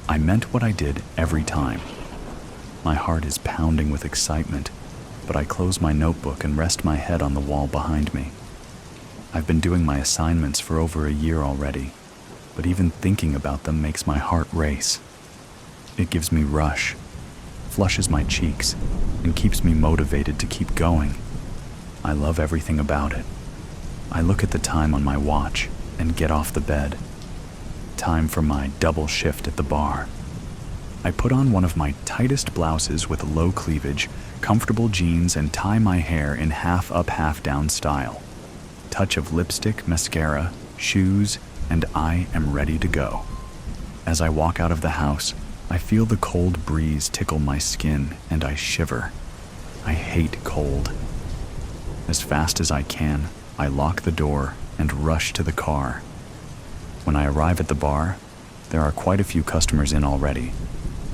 Speaker 1: I meant what I did every time. My heart is pounding with excitement, but I close my notebook and rest my head on the wall behind me. I've been doing my assignments for over a year already, but even thinking about them makes my heart race. It gives me rush, flushes my cheeks, and keeps me motivated to keep going. I love everything about it. I look at the time on my watch and get off the bed. Time for my double shift at the bar. I put on one of my tightest blouses with low cleavage, comfortable jeans, and tie my hair in half up, half down style. Touch of lipstick, mascara, shoes, and I am ready to go. As I walk out of the house, I feel the cold breeze tickle my skin and I shiver. I hate cold. As fast as I can, I lock the door and rush to the car. When I arrive at the bar, there are quite a few customers in already,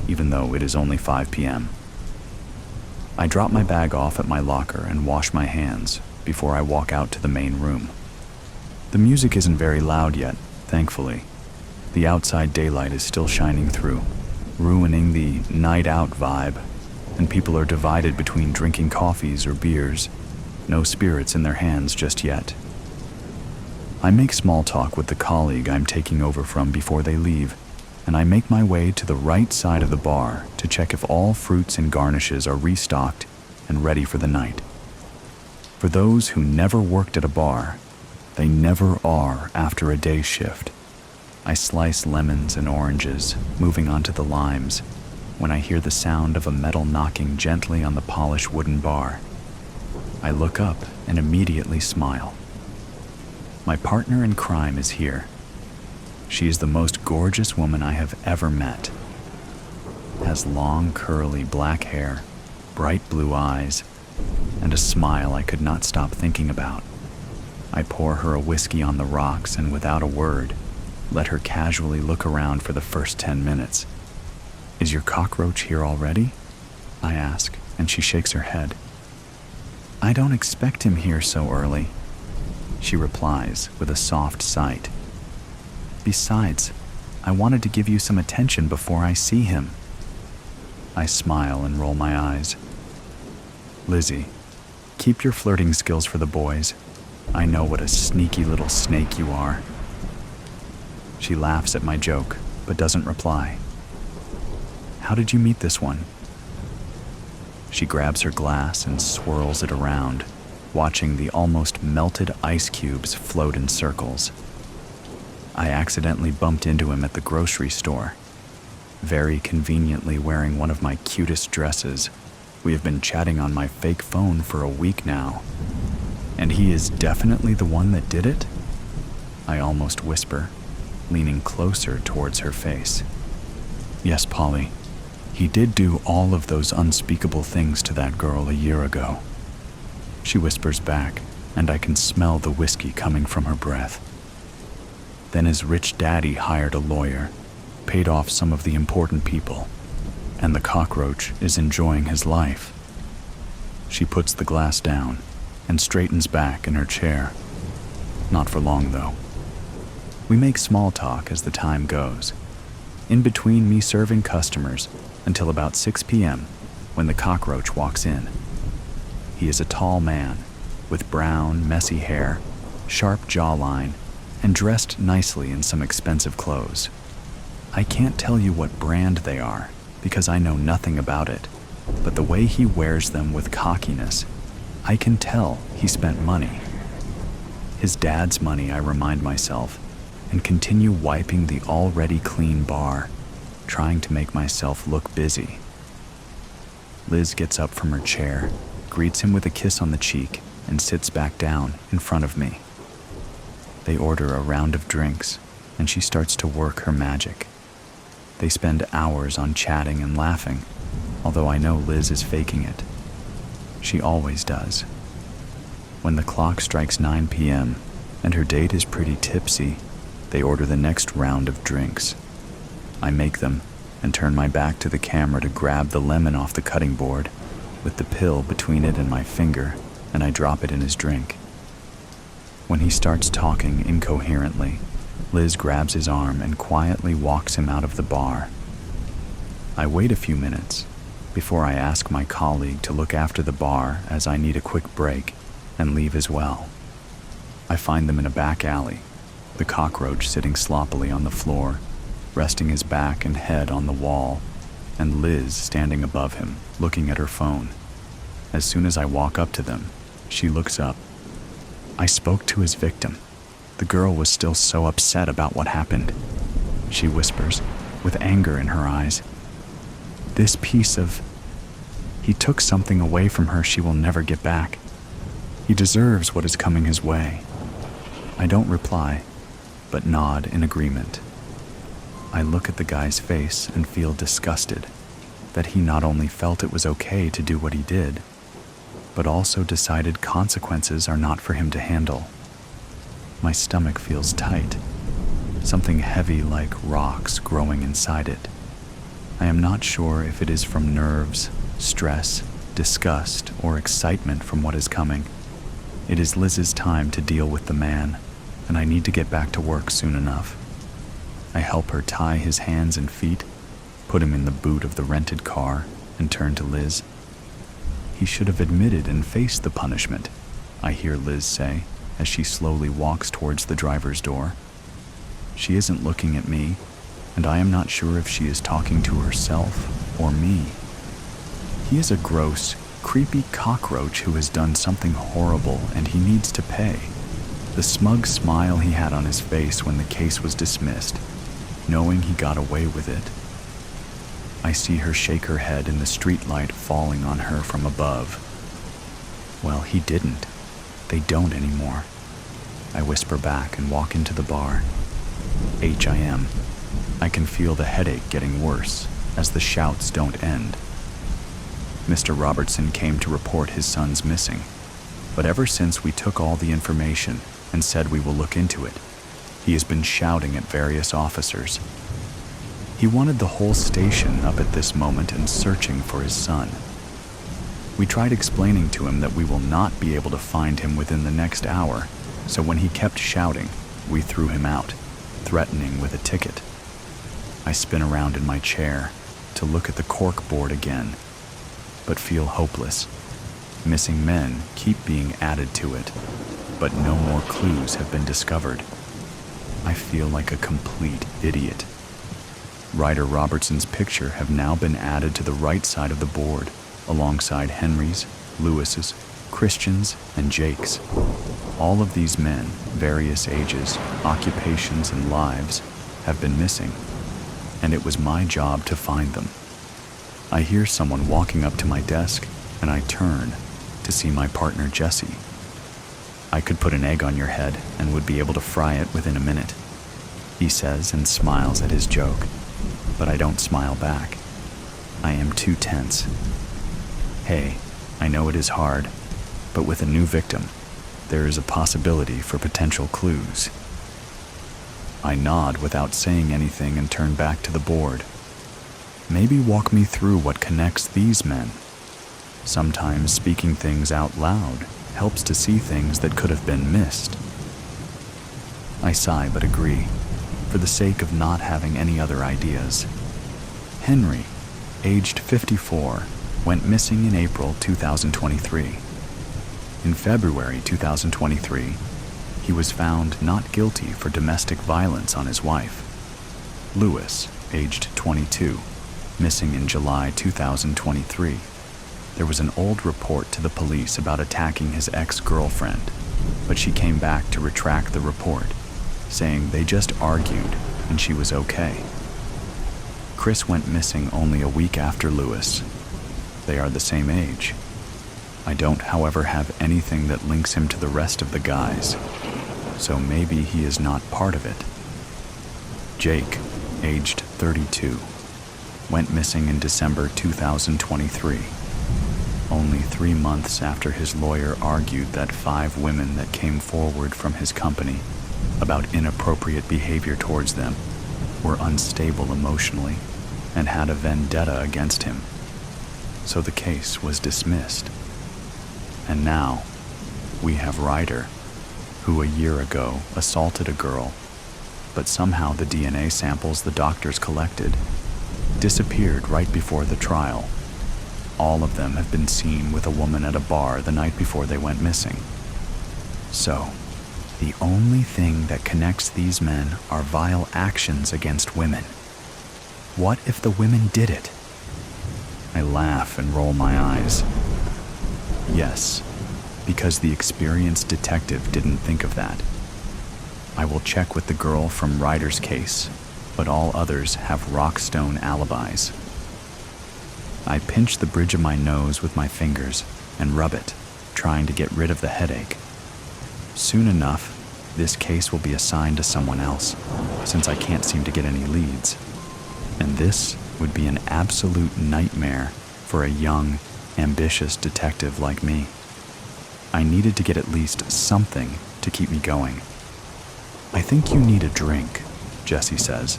Speaker 1: even though it is only 5 p.m. I drop my bag off at my locker and wash my hands before I walk out to the main room. The music isn't very loud yet, thankfully. The outside daylight is still shining through, ruining the night out vibe, and people are divided between drinking coffees or beers. No spirits in their hands just yet. I make small talk with the colleague I'm taking over from before they leave, and I make my way to the right side of the bar to check if all fruits and garnishes are restocked and ready for the night. For those who never worked at a bar, they never are after a day shift. I slice lemons and oranges, moving on to the limes, when I hear the sound of a metal knocking gently on the polished wooden bar. I look up and immediately smile. My partner in crime is here. She is the most gorgeous woman I have ever met. Has long, curly black hair, bright blue eyes, and a smile I could not stop thinking about. I pour her a whiskey on the rocks and without a word, let her casually look around for the first 10 minutes. "Is your cockroach here already?" I ask, and she shakes her head. "I don't expect him here so early," she replies with a soft sight. "Besides, I wanted to give you some attention before I see him." I smile and roll my eyes. "Lizzie, keep your flirting skills for the boys. I know what a sneaky little snake you are." She laughs at my joke, but doesn't reply. "How did you meet this one?" She grabs her glass and swirls it around, watching the almost melted ice cubes float in circles. "I accidentally bumped into him at the grocery store, very conveniently wearing one of my cutest dresses. We have been chatting on my fake phone for a week now. And he is definitely the one that did it?" I almost whisper, leaning closer towards her face. "Yes, Polly. He did do all of those unspeakable things to that girl a year ago." She whispers back, and I can smell the whiskey coming from her breath. Then his rich daddy hired a lawyer, paid off some of the important people, and the cockroach is enjoying his life. She puts the glass down and straightens back in her chair. Not for long, though. We make small talk as the time goes, in between me serving customers until about 6 p.m. when the cockroach walks in. He is a tall man with brown, messy hair, sharp jawline, and dressed nicely in some expensive clothes. I can't tell you what brand they are because I know nothing about it, but the way he wears them with cockiness, I can tell he spent money. His dad's money, I remind myself, and continue wiping the already clean bar, trying to make myself look busy. Liz gets up from her chair, greets him with a kiss on the cheek, and sits back down in front of me. They order a round of drinks, and she starts to work her magic. They spend hours on chatting and laughing, although I know Liz is faking it. She always does. When the clock strikes 9 p.m. and her date is pretty tipsy, they order the next round of drinks. I make them and turn my back to the camera to grab the lemon off the cutting board with the pill between it and my finger, and I drop it in his drink. When he starts talking incoherently, Liz grabs his arm and quietly walks him out of the bar. I wait a few minutes before I ask my colleague to look after the bar as I need a quick break and leave as well. I find them in a back alley, the cockroach sitting sloppily on the floor, resting his back and head on the wall, and Liz standing above him, looking at her phone. As soon as I walk up to them, she looks up. I spoke to his victim. The girl was still so upset about what happened. She whispers, with anger in her eyes. This piece of... He took something away from her she will never get back. He deserves what is coming his way. I don't reply, but nod in agreement. I look at the guy's face and feel disgusted that he not only felt it was okay to do what he did, but also decided consequences are not for him to handle. My stomach feels tight, something heavy like rocks growing inside it. I am not sure if it is from nerves, stress, disgust, or excitement from what is coming. It is Liz's time to deal with the man, and I need to get back to work soon enough. I help her tie his hands and feet, put him in the boot of the rented car, and turn to Liz. He should have admitted and faced the punishment, I hear Liz say as she slowly walks towards the driver's door. She isn't looking at me, and I am not sure if she is talking to herself or me. He is a gross, creepy cockroach who has done something horrible and he needs to pay. The smug smile he had on his face when the case was dismissed, knowing he got away with it. I see her shake her head in the streetlight falling on her from above. Well, he didn't. They don't anymore. I whisper back and walk into the bar. HIM. I can feel the headache getting worse as the shouts don't end. Mr. Robertson came to report his son's missing, but ever since we took all the information and said we will look into it, he has been shouting at various officers. He wanted the whole station up at this moment and searching for his son. We tried explaining to him that we will not be able to find him within the next hour, so when he kept shouting, we threw him out, threatening with a ticket. I spin around in my chair to look at the cork board again, but feel hopeless. Missing men keep being added to it, but no more clues have been discovered. I feel like a complete idiot. Ryder Robertson's picture have now been added to the right side of the board, alongside Henry's, Lewis's, Christian's, and Jake's. All of these men, various ages, occupations, and lives, have been missing, and it was my job to find them. I hear someone walking up to my desk, and I turn to see my partner Jesse. I could put an egg on your head and would be able to fry it within a minute, he says and smiles at his joke, but I don't smile back. I am too tense. Hey, I know it is hard, but with a new victim, there is a possibility for potential clues. I nod without saying anything and turn back to the board. Maybe walk me through what connects these men. Sometimes speaking things out loud helps to see things that could have been missed. I sigh but agree, for the sake of not having any other ideas. Henry, aged 54, went missing in April 2023. In February 2023, he was found not guilty for domestic violence on his wife. Lewis, aged 22, missing in July 2023. There was an old report to the police about attacking his ex-girlfriend, but she came back to retract the report, saying they just argued and she was okay. Chris went missing only a week after Lewis. They are the same age. I don't, however, have anything that links him to the rest of the guys, so maybe he is not part of it. Jake, aged 32, went missing in December 2023. Only 3 months after his lawyer argued that 5 women that came forward from his company about inappropriate behavior towards them were unstable emotionally and had a vendetta against him. So the case was dismissed. And now, we have Ryder, who a year ago assaulted a girl, but somehow the DNA samples the doctors collected disappeared right before the trial. All of them have been seen with a woman at a bar the night before they went missing. So, the only thing that connects these men are vile actions against women. What if the women did it? I laugh and roll my eyes. Yes, because the experienced detective didn't think of that. I will check with the girl from Ryder's case, but all others have rock-stone alibis. I pinch the bridge of my nose with my fingers and rub it, trying to get rid of the headache. Soon enough, this case will be assigned to someone else, since I can't seem to get any leads. And this would be an absolute nightmare for a young, ambitious detective like me. I needed to get at least something to keep me going. "I think you need a drink," Jesse says,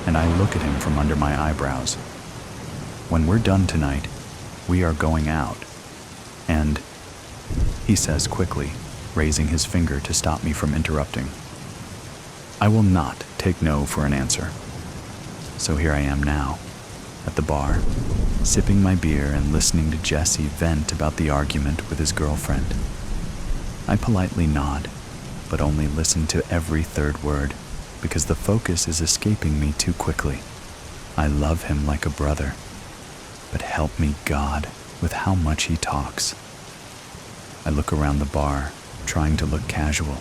Speaker 1: and I look at him from under my eyebrows. "When we're done tonight, we are going out. And," he says quickly, raising his finger to stop me from interrupting. I will not take no for an answer. So here I am now, at the bar, sipping my beer and listening to Jesse vent about the argument with his girlfriend. I politely nod, but only listen to every third word, because the focus is escaping me too quickly. I love him like a brother, but help me God with how much he talks. I look around the bar, trying to look casual,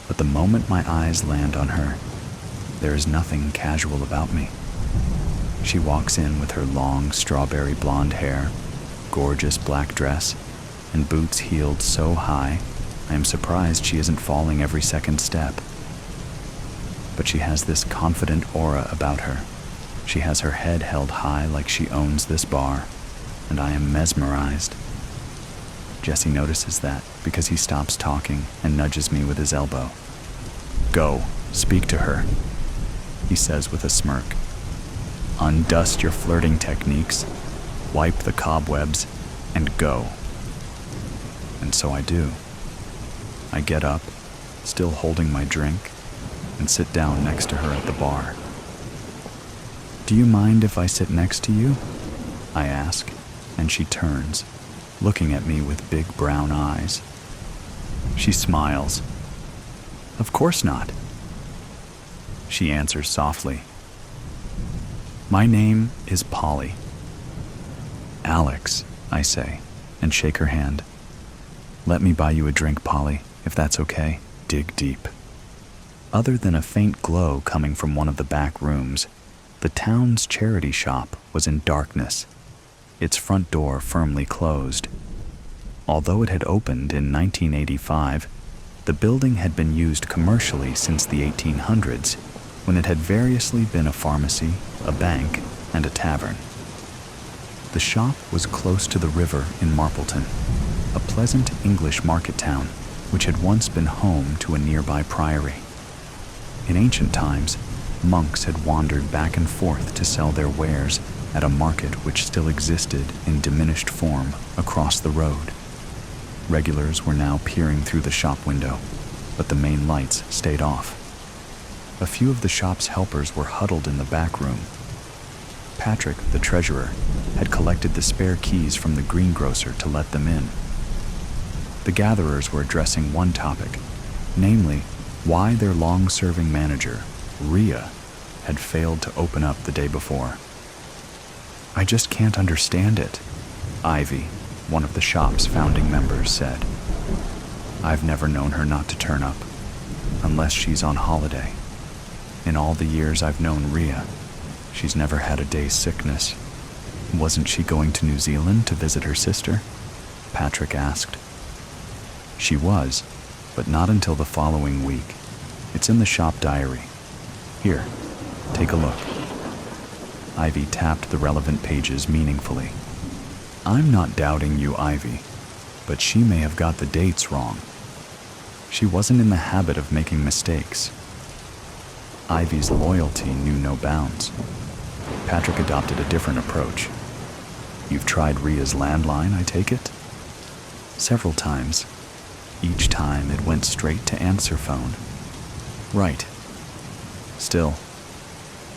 Speaker 1: but the moment my eyes land on her, there is nothing casual about me. She walks in with her long strawberry blonde hair, gorgeous black dress, and boots heeled so high, I am surprised she isn't falling every second step. But she has this confident aura about her. She has her head held high like she owns this bar, and I am mesmerized. Jesse notices that because he stops talking and nudges me with his elbow. "Go, speak to her," he says with a smirk. "Undust your flirting techniques, wipe the cobwebs, and go." And so I do. I get up, still holding my drink, and sit down next to her at the bar. "Do you mind if I sit next to you?" I ask, and she turns, looking at me with big brown eyes. She smiles. "Of course not." She answers softly. "My name is Polly." "Alex," I say, and shake her hand. "Let me buy you a drink, Polly, if that's okay." Dig deep. Other than a faint glow coming from one of the back rooms, the town's charity shop was in darkness, its front door firmly closed. Although it had opened in 1985, the building had been used commercially since the 1800s, when it had variously been a pharmacy, a bank, and a tavern. The shop was close to the river in Marpleton, a pleasant English market town which had once been home to a nearby priory. In ancient times, monks had wandered back and forth to sell their wares at a market which still existed in diminished form across the road. Regulars were now peering through the shop window, but the main lights stayed off. A few of the shop's helpers were huddled in the back room. Patrick, the treasurer, had collected the spare keys from the greengrocer to let them in. The gatherers were addressing one topic, namely, why their long-serving manager, Rhea, had failed to open up the day before. "I just can't understand it," Ivy, one of the shop's founding members, said. "I've never known her not to turn up, unless she's on holiday. In all the years I've known Rhea, she's never had a day's sickness." "Wasn't she going to New Zealand to visit her sister?" Patrick asked. "She was, but not until the following week. It's in the shop diary. Here, take a look." Ivy tapped the relevant pages meaningfully. "I'm not doubting you, Ivy, but she may have got the dates wrong. She wasn't in the habit of making mistakes." Ivy's loyalty knew no bounds. Patrick adopted a different approach. "You've tried Rhea's landline, I take it?" "Several times. Each time it went straight to answer phone." "Right. Still,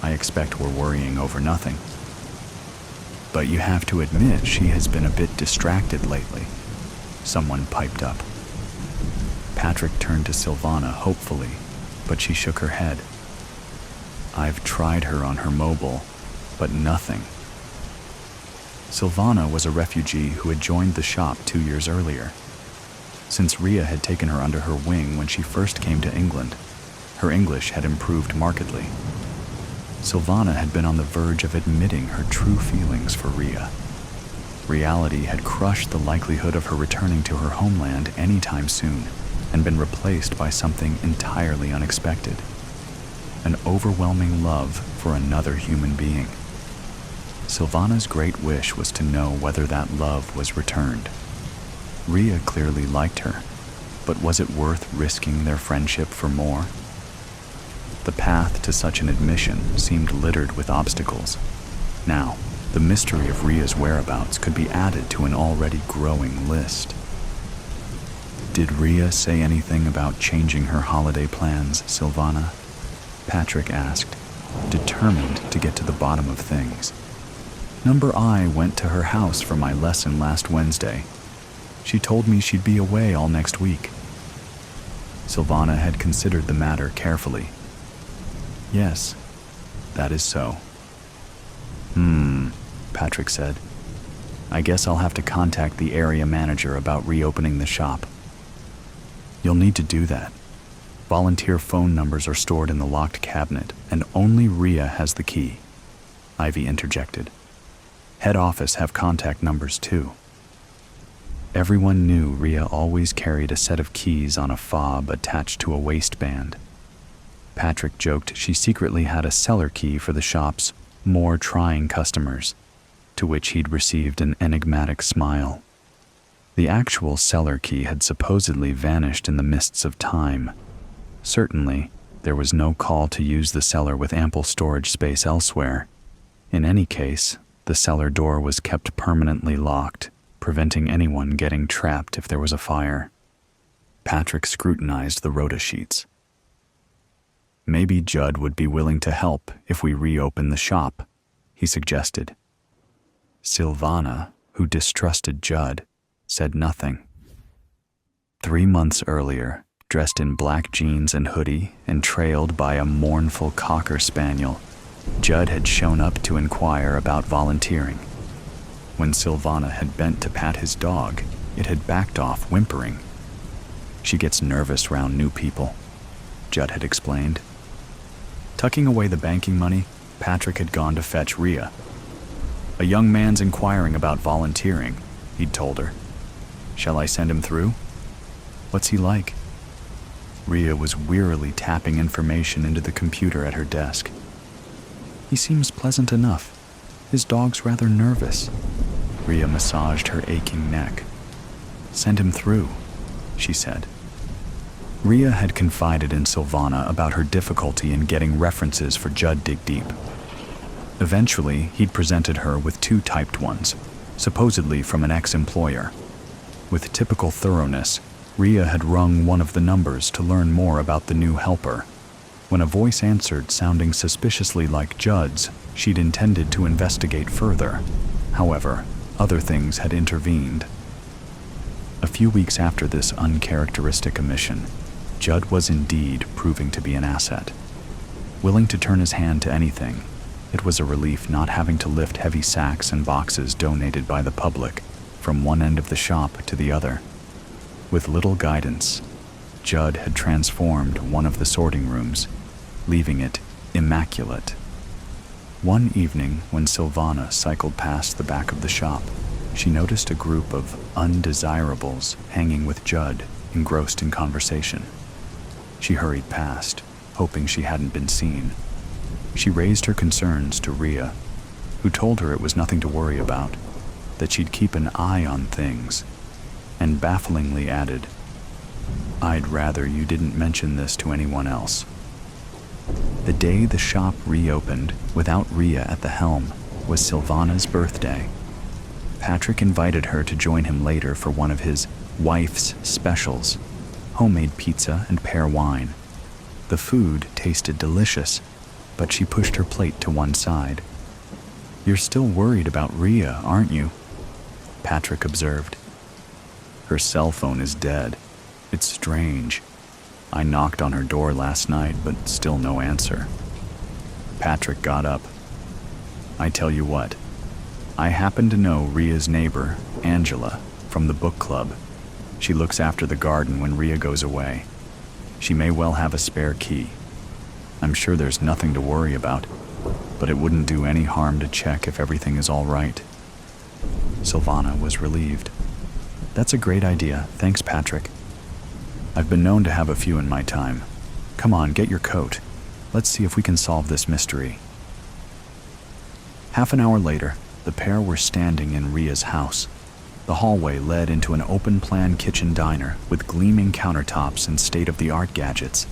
Speaker 1: I expect we're worrying over nothing." "But you have to admit she has been a bit distracted lately," someone piped up. Patrick turned to Silvana hopefully, but she shook her head. "I've tried her on her mobile, but nothing." Silvana was a refugee who had joined the shop 2 years earlier. Since Rhea had taken her under her wing when she first came to England, her English had improved markedly. Silvana had been on the verge of admitting her true feelings for Rhea. Reality had crushed the likelihood of her returning to her homeland anytime soon and been replaced by something entirely unexpected. An overwhelming love for another human being. Silvana's great wish was to know whether that love was returned. Rhea clearly liked her, but was it worth risking their friendship for more? The path to such an admission seemed littered with obstacles. Now, the mystery of Rhea's whereabouts could be added to an already growing list. "Did Rhea say anything about changing her holiday plans, Silvana?" Patrick asked, determined to get to the bottom of things. "Number I went to her house for my lesson last Wednesday. She told me she'd be away all next week." Silvana had considered the matter carefully. "Yes, that is so." Patrick said. "I guess I'll have to contact the area manager about reopening the shop." "You'll need to do that. Volunteer phone numbers are stored in the locked cabinet, and only Rhea has the key," Ivy interjected. "Head office have contact numbers too." Everyone knew Rhea always carried a set of keys on a fob attached to a waistband. Patrick joked she secretly had a cellar key for the shop's more trying customers, to which he'd received an enigmatic smile. The actual cellar key had supposedly vanished in the mists of time. Certainly, there was no call to use the cellar with ample storage space elsewhere. In any case, the cellar door was kept permanently locked, preventing anyone getting trapped if there was a fire. Patrick scrutinized the rota sheets. "Maybe Judd would be willing to help if we reopen the shop," he suggested. Silvana, who distrusted Judd, said nothing. 3 months earlier, dressed in black jeans and hoodie and trailed by a mournful cocker spaniel, Judd had shown up to inquire about volunteering. When Silvana had bent to pat his dog, it had backed off, whimpering. "She gets nervous round new people," Judd had explained. Tucking away the banking money, Patrick had gone to fetch Rhea. "A young man's inquiring about volunteering," he'd told her. "Shall I send him through?" "What's he like?" Rhea was wearily tapping information into the computer at her desk. "He seems pleasant enough. His dog's rather nervous." Rhea massaged her aching neck. "Send him through," she said. Rhea had confided in Silvana about her difficulty in getting references for Judd Dig Deep. Eventually, he'd presented her with 2 typed ones, supposedly from an ex-employer. With typical thoroughness, Rhea had rung one of the numbers to learn more about the new helper. When a voice answered sounding suspiciously like Judd's, she'd intended to investigate further. However, other things had intervened. A few weeks after this uncharacteristic omission, Judd was indeed proving to be an asset. Willing to turn his hand to anything, it was a relief not having to lift heavy sacks and boxes donated by the public from one end of the shop to the other. With little guidance, Judd had transformed one of the sorting rooms, leaving it immaculate. One evening, when Silvana cycled past the back of the shop, she noticed a group of undesirables hanging with Judd, engrossed in conversation. She hurried past, hoping she hadn't been seen. She raised her concerns to Rhea, who told her it was nothing to worry about, that she'd keep an eye on things, and bafflingly added, "I'd rather you didn't mention this to anyone else." The day the shop reopened, without Rhea at the helm, was Silvana's birthday. Patrick invited her to join him later for one of his wife's specials, homemade pizza and pear wine. The food tasted delicious, but she pushed her plate to one side. "You're still worried about Rhea, aren't you?" Patrick observed. "Her cell phone is dead. It's strange. I knocked on her door last night, but still no answer." Patrick got up. "I tell you what, I happen to know Rhea's neighbor, Angela, from the book club. She looks after the garden when Rhea goes away. She may well have a spare key. I'm sure there's nothing to worry about, but it wouldn't do any harm to check if everything is all right." Silvana was relieved. "That's a great idea, thanks, Patrick. I've been known to have a few in my time. Come on, get your coat. Let's see if we can solve this mystery." Half an hour later, the pair were standing in Rhea's house. The hallway led into an open-plan kitchen diner with gleaming countertops and state-of-the-art gadgets.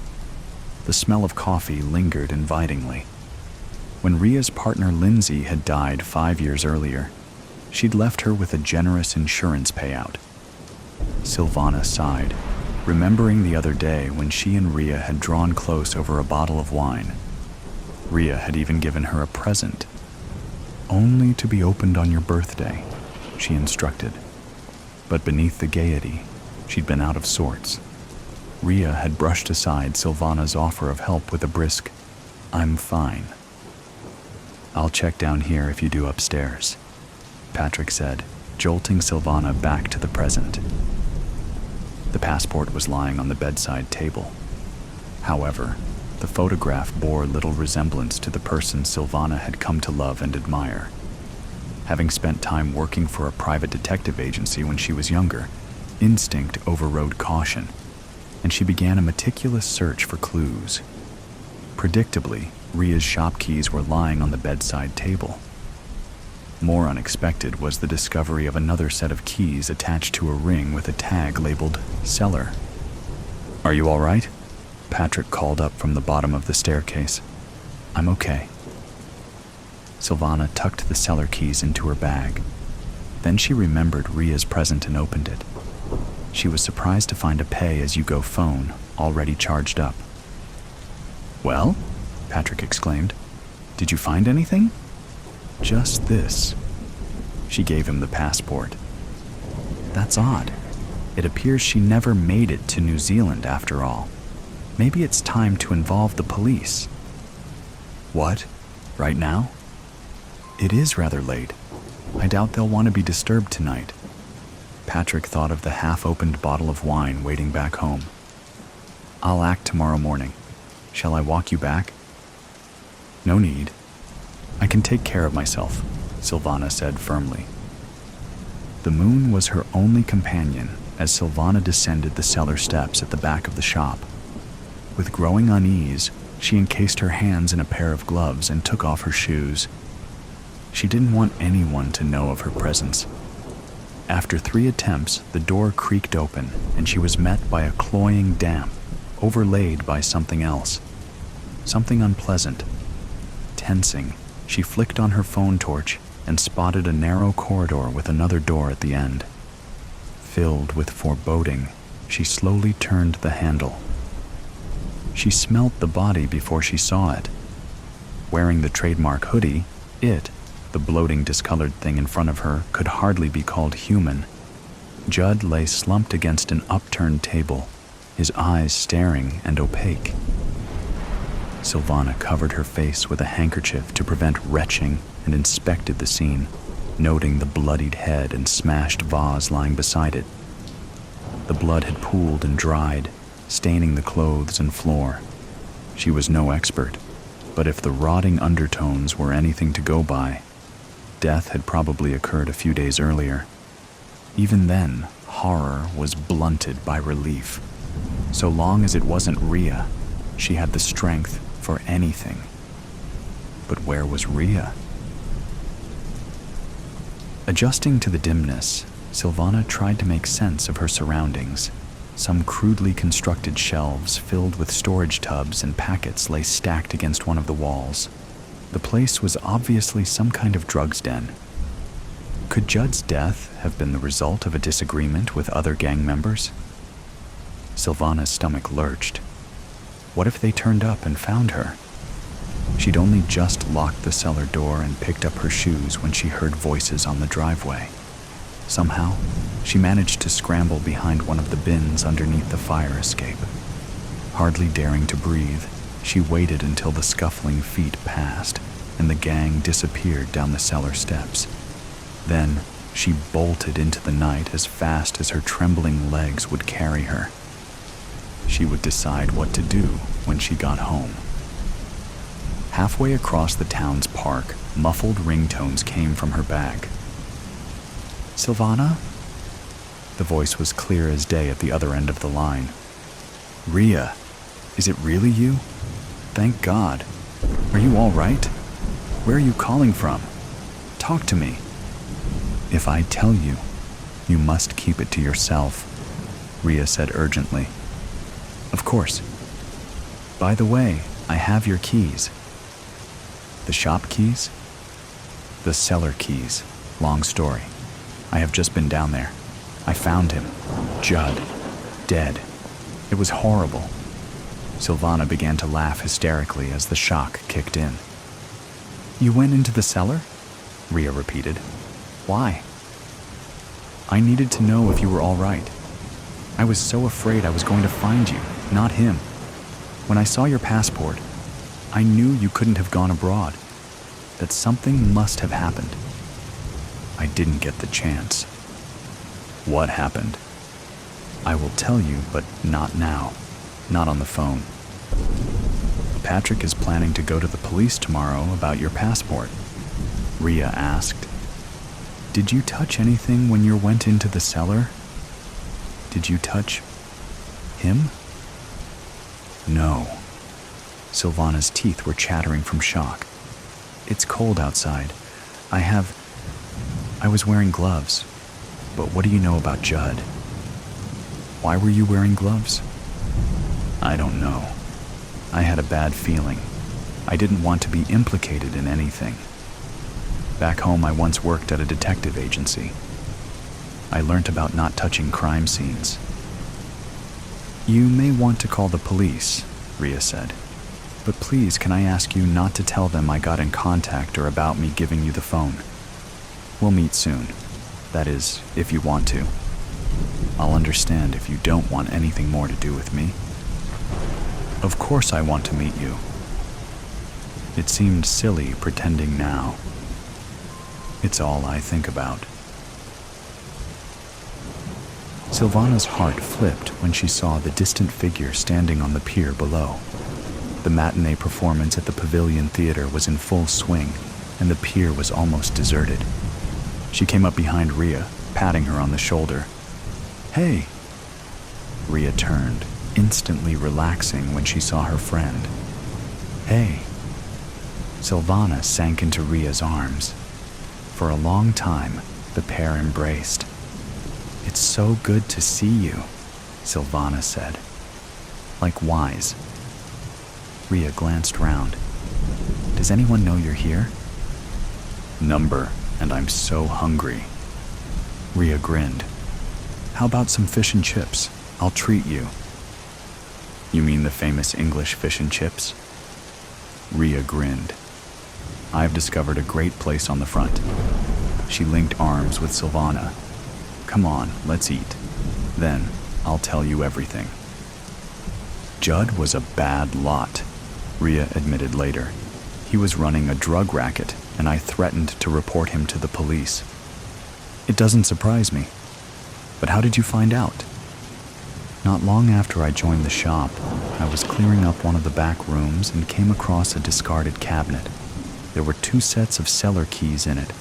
Speaker 1: The smell of coffee lingered invitingly. When Rhea's partner Lindsay had died 5 years earlier, she'd left her with a generous insurance payout. Silvana sighed, remembering the other day when she and Rhea had drawn close over a bottle of wine. Rhea had even given her a present. "Only to be opened on your birthday," she instructed. But beneath the gaiety, she'd been out of sorts. Rhea had brushed aside Silvana's offer of help with a brisk, "I'm fine." "I'll check down here if you do upstairs," Patrick said, jolting Silvana back to the present. The passport was lying on the bedside table. However, the photograph bore little resemblance to the person Silvana had come to love and admire. Having spent time working for a private detective agency when she was younger, instinct overrode caution, and she began a meticulous search for clues. Predictably, Rhea's shop keys were lying on the bedside table. More unexpected was the discovery of another set of keys attached to a ring with a tag labeled cellar. "Are you all right?" Patrick called up from the bottom of the staircase. "I'm okay." Silvana tucked the cellar keys into her bag. Then she remembered Rhea's present and opened it. She was surprised to find a pay-as-you-go phone already charged up. "Well?" Patrick exclaimed. "Did you find anything?" "Just this." She gave him the passport. "That's odd. It appears she never made it to New Zealand after all. Maybe it's time to involve the police." "What? Right now?" "It is rather late. I doubt they'll want to be disturbed tonight." Patrick thought of the half-opened bottle of wine waiting back home. "I'll act tomorrow morning. Shall I walk you back?" "No need. I can take care of myself," Silvana said firmly. The moon was her only companion as Silvana descended the cellar steps at the back of the shop. With growing unease, she encased her hands in a pair of gloves and took off her shoes. She didn't want anyone to know of her presence. After 3 attempts, the door creaked open and she was met by a cloying damp overlaid by something else, something unpleasant. Tensing, she flicked on her phone torch and spotted a narrow corridor with another door at the end. Filled with foreboding, she slowly turned the handle. She smelt the body before she saw it. Wearing the trademark hoodie, the bloating, discolored thing in front of her, could hardly be called human. Judd lay slumped against an upturned table, his eyes staring and opaque. Silvana covered her face with a handkerchief to prevent retching and inspected the scene, noting the bloodied head and smashed vase lying beside it. The blood had pooled and dried, staining the clothes and floor. She was no expert, but if the rotting undertones were anything to go by, death had probably occurred a few days earlier. Even then, horror was blunted by relief. So long as it wasn't Rhea, she had the strength for anything. But where was Rhea? Adjusting to the dimness, Silvana tried to make sense of her surroundings. Some crudely constructed shelves filled with storage tubs and packets lay stacked against one of the walls. The place was obviously some kind of drugs den. Could Judd's death have been the result of a disagreement with other gang members? Silvana's stomach lurched. What if they turned up and found her? She'd only just locked the cellar door and picked up her shoes when she heard voices on the driveway. Somehow, she managed to scramble behind one of the bins underneath the fire escape. Hardly daring to breathe, she waited until the scuffling feet passed and the gang disappeared down the cellar steps. Then, she bolted into the night as fast as her trembling legs would carry her. She would decide what to do when she got home. Halfway across the town's park, muffled ringtones came from her bag. "Silvana?" The voice was clear as day at the other end of the line. "Rhea, is it really you? Thank God. Are you all right? Where are you calling from? Talk to me." "If I tell you, you must keep it to yourself," Rhea said urgently. "Of course. By the way, I have your keys." "The shop keys?" "The cellar keys. Long story. I have just been down there. I found him. Judd. Dead. It was horrible." Silvana began to laugh hysterically as the shock kicked in. "You went into the cellar?" Rhea repeated. "Why?" "I needed to know if you were all right. I was so afraid I was going to find you, not him. When I saw your passport, I knew you couldn't have gone abroad, that something must have happened. I didn't get the chance." "What happened?" "I will tell you, but not now. Not on the phone. Patrick is planning to go to the police tomorrow about your passport." Rhea asked. "Did you touch anything when you went into the cellar? Did you touch him?" "No." Silvana's teeth were chattering from shock. "It's cold outside. I was wearing gloves. But what do you know about Judd?" "Why were you wearing gloves?" "I don't know. I had a bad feeling. I didn't want to be implicated in anything. Back home, I once worked at a detective agency. I learned about not touching crime scenes." "You may want to call the police," Rhea said. "But please, can I ask you not to tell them I got in contact or about me giving you the phone? We'll meet soon. That is, if you want to. I'll understand if you don't want anything more to do with me." "Of course I want to meet you." It seemed silly pretending now. "It's all I think about." Silvana's heart flipped when she saw the distant figure standing on the pier below. The matinee performance at the Pavilion Theater was in full swing, and the pier was almost deserted. She came up behind Rhea, patting her on the shoulder. "Hey!" Rhea turned, instantly relaxing when she saw her friend. "Hey!" Silvana sank into Rhea's arms. For a long time, the pair embraced. "It's so good to see you," Silvana said. like wise. Rhea glanced round. Does anyone know you're here? Number, and I'm so hungry. Rhea grinned. How about some fish and chips? I'll treat you. You mean the famous English fish and chips? Rhea grinned. I've discovered a great place on the front. She linked arms with Silvana. Come on, let's eat. Then, I'll tell you everything. Judd was a bad lot, Rhea admitted later. He was running a drug racket, and I threatened to report him to the police. It doesn't surprise me. But how did you find out? Not long after I joined the shop, I was clearing up one of the back rooms and came across a discarded cabinet. There were 2 sets of cellar keys in it.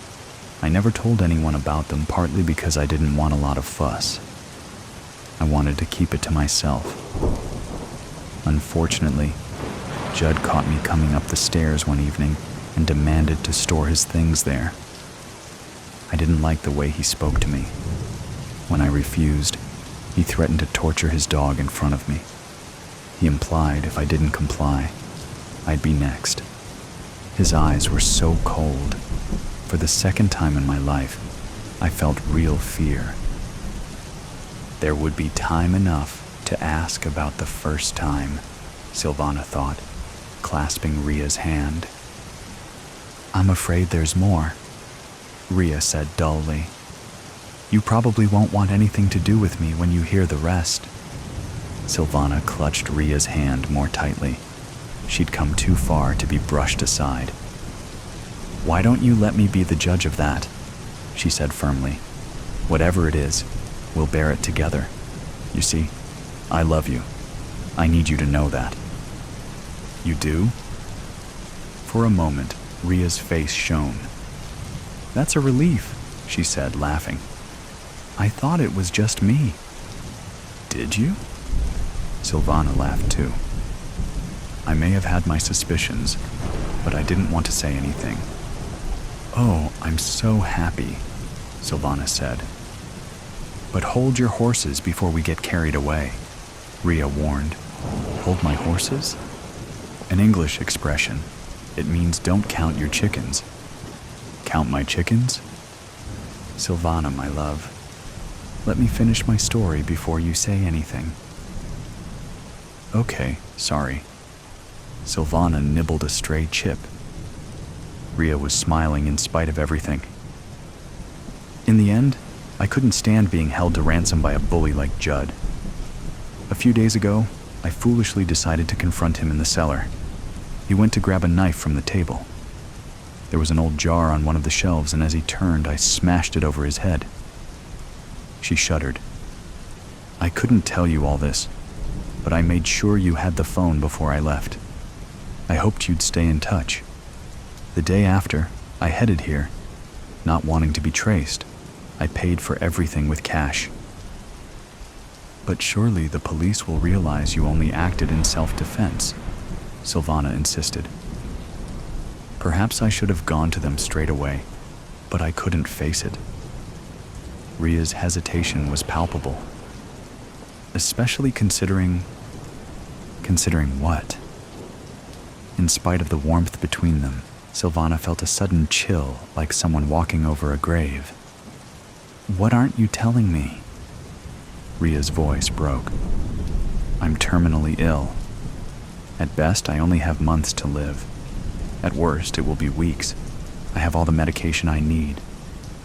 Speaker 1: I never told anyone about them, partly because I didn't want a lot of fuss. I wanted to keep it to myself. Unfortunately, Judd caught me coming up the stairs one evening and demanded to store his things there. I didn't like the way he spoke to me. When I refused, he threatened to torture his dog in front of me. He implied if I didn't comply, I'd be next. His eyes were so cold. For the second time in my life, I felt real fear. There would be time enough to ask about the first time, Silvana thought, clasping Rhea's hand. I'm afraid there's more, Rhea said dully. You probably won't want anything to do with me when you hear the rest. Silvana clutched Rhea's hand more tightly. She'd come too far to be brushed aside. Why don't you let me be the judge of that? She said firmly. Whatever it is, we'll bear it together. You see, I love you. I need you to know that. You do? For a moment, Rhea's face shone. That's a relief, she said, laughing. I thought it was just me. Did you? Silvana laughed too. I may have had my suspicions, but I didn't want to say anything. Oh, I'm so happy, Silvana said. But hold your horses before we get carried away, Rhea warned. Hold my horses? An English expression. It means don't count your chickens. Count my chickens? Silvana, my love, let me finish my story before you say anything. Okay, sorry. Silvana nibbled a stray chip. Rhea was smiling in spite of everything. In the end, I couldn't stand being held to ransom by a bully like Judd. A few days ago, I foolishly decided to confront him in the cellar. He went to grab a knife from the table. There was an old jar on one of the shelves, and as he turned, I smashed it over his head. She shuddered. I couldn't tell you all this, but I made sure you had the phone before I left. I hoped you'd stay in touch. The day after, I headed here, not wanting to be traced. I paid for everything with cash. But surely the police will realize you only acted in self-defense, Silvana insisted. Perhaps I should have gone to them straight away, but I couldn't face it. Rhea's hesitation was palpable, especially considering what? In spite of the warmth between them, Silvana felt a sudden chill, like someone walking over a grave. What aren't you telling me? Rhea's voice broke. I'm terminally ill. At best, I only have months to live. At worst, it will be weeks. I have all the medication I need.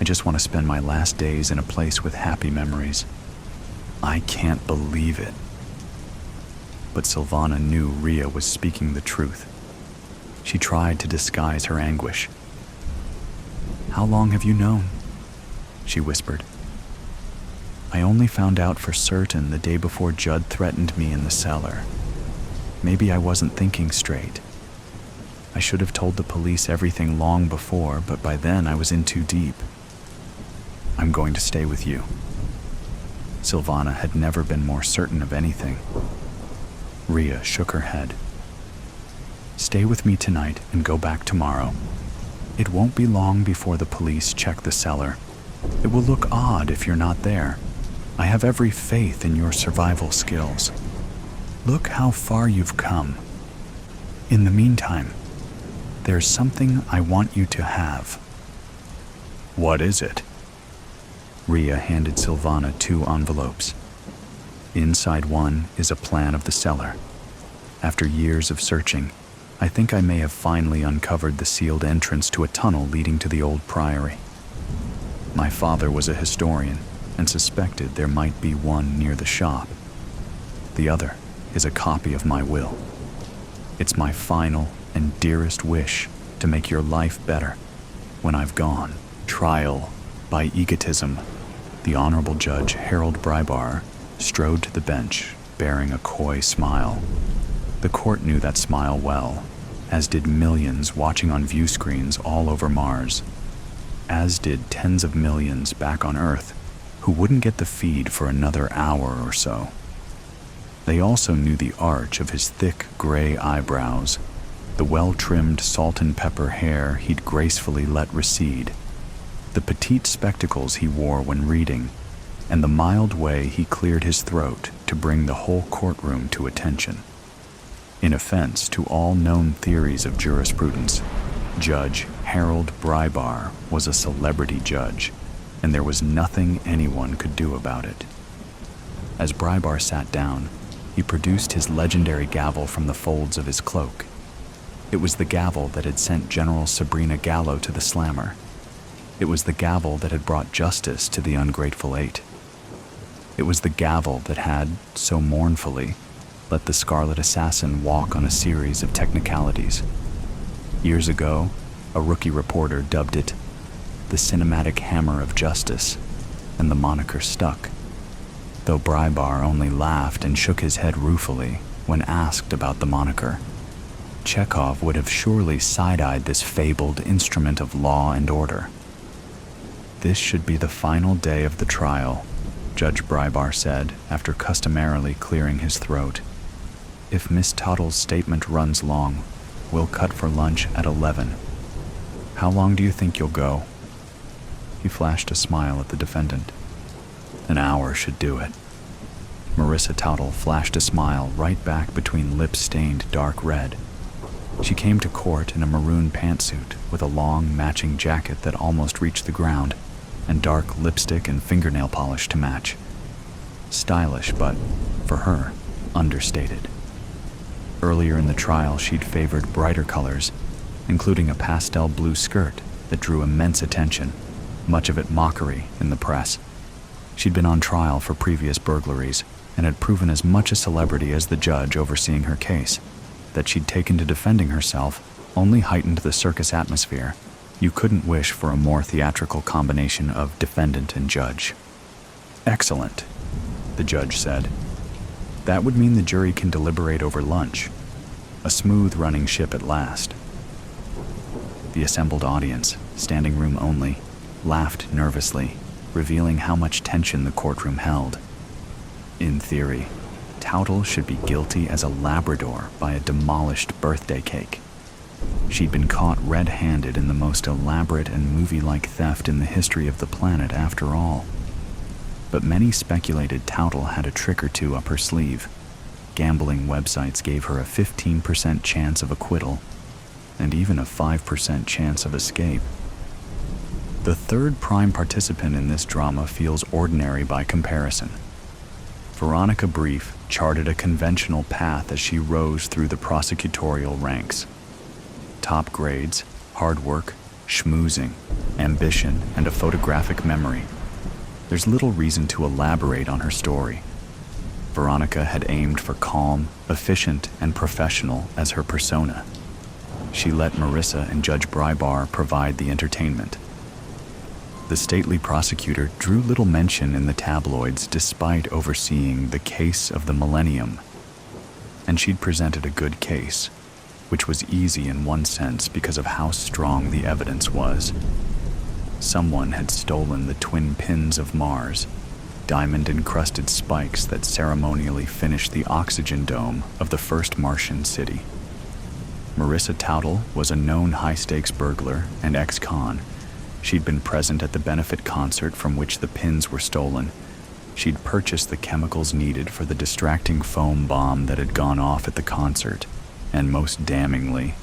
Speaker 1: I just want to spend my last days in a place with happy memories. I can't believe it. But Silvana knew Rhea was speaking the truth. She tried to disguise her anguish. How long have you known? She whispered. I only found out for certain the day before Judd threatened me in the cellar. Maybe I wasn't thinking straight. I should have told the police everything long before, but by then I was in too deep. I'm going to stay with you. Silvana had never been more certain of anything. Rhea shook her head. Stay with me tonight and go back tomorrow. It won't be long before the police check the cellar. It will look odd if you're not there. I have every faith in your survival skills. Look how far you've come. In the meantime, there's something I want you to have." "What is it?" Ria handed Silvana 2 envelopes. Inside one is a plan of the cellar. After years of searching, I think I may have finally uncovered the sealed entrance to a tunnel leading to the old priory. My father was a historian and suspected there might be one near the shop. The other is a copy of my will. It's my final and dearest wish to make your life better when I've gone. Trial by Egotism. The Honorable Judge Harold Brybar strode to the bench, bearing a coy smile. The court knew that smile well, as did millions watching on view screens all over Mars, as did tens of millions back on Earth who wouldn't get the feed for another hour or so. They also knew the arch of his thick gray eyebrows, the well-trimmed salt and pepper hair he'd gracefully let recede, the petite spectacles he wore when reading, and the mild way he cleared his throat to bring the whole courtroom to attention. In offense to all known theories of jurisprudence, Judge Harold Brybar was a celebrity judge, and there was nothing anyone could do about it. As Brybar sat down, he produced his legendary gavel from the folds of his cloak. It was the gavel that had sent General Sabrina Gallo to the slammer. It was the gavel that had brought justice to the ungrateful 8. It was the gavel that had, so mournfully, let the Scarlet Assassin walk on a series of technicalities. Years ago, a rookie reporter dubbed it the cinematic hammer of justice, and the moniker stuck, though Brybar only laughed and shook his head ruefully when asked about the moniker. Chekhov would have surely side-eyed this fabled instrument of law and order. "This should be the final day of the trial," Judge Brybar said after customarily clearing his throat. "If Miss Tottle's statement runs long, we'll cut for lunch at 11. How long do you think you'll go?" He flashed a smile at the defendant. "An hour should do it." Marissa Tottle flashed a smile right back between lips stained dark red. She came to court in a maroon pantsuit with a long matching jacket that almost reached the ground, and dark lipstick and fingernail polish to match. Stylish, but, for her, understated. Earlier in the trial, she'd favored brighter colors, including a pastel blue skirt that drew immense attention, much of it mockery in the press. She'd been on trial for previous burglaries and had proven as much a celebrity as the judge overseeing her case. That she'd taken to defending herself only heightened the circus atmosphere. You couldn't wish for a more theatrical combination of defendant and judge. "Excellent," the judge said. "That would mean the jury can deliberate over lunch. A smooth-running ship at last." The assembled audience, standing room only, laughed nervously, revealing how much tension the courtroom held. In theory, Towtle should be guilty as a Labrador by a demolished birthday cake. She'd been caught red-handed in the most elaborate and movie-like theft in the history of the planet after all. But many speculated Towtle had a trick or two up her sleeve. Gambling websites gave her a 15% chance of acquittal, and even a 5% chance of escape. The third prime participant in this drama feels ordinary by comparison. Veronica Brief charted a conventional path as she rose through the prosecutorial ranks. Top grades, hard work, schmoozing, ambition, and a photographic memory. There's little reason to elaborate on her story. Veronica had aimed for calm, efficient, and professional as her persona. She let Marissa and Judge Brybar provide the entertainment. The stately prosecutor drew little mention in the tabloids despite overseeing the case of the millennium. And she'd presented a good case, which was easy in one sense because of how strong the evidence was. Someone had stolen the twin pins of Mars, diamond-encrusted spikes that ceremonially finished the oxygen dome of the first Martian city. Marissa Towtle was a known high-stakes burglar and ex-con. She'd been present at the benefit concert from which the pins were stolen, She'd purchased the chemicals needed for the distracting foam bomb that had gone off at the concert, and most damningly,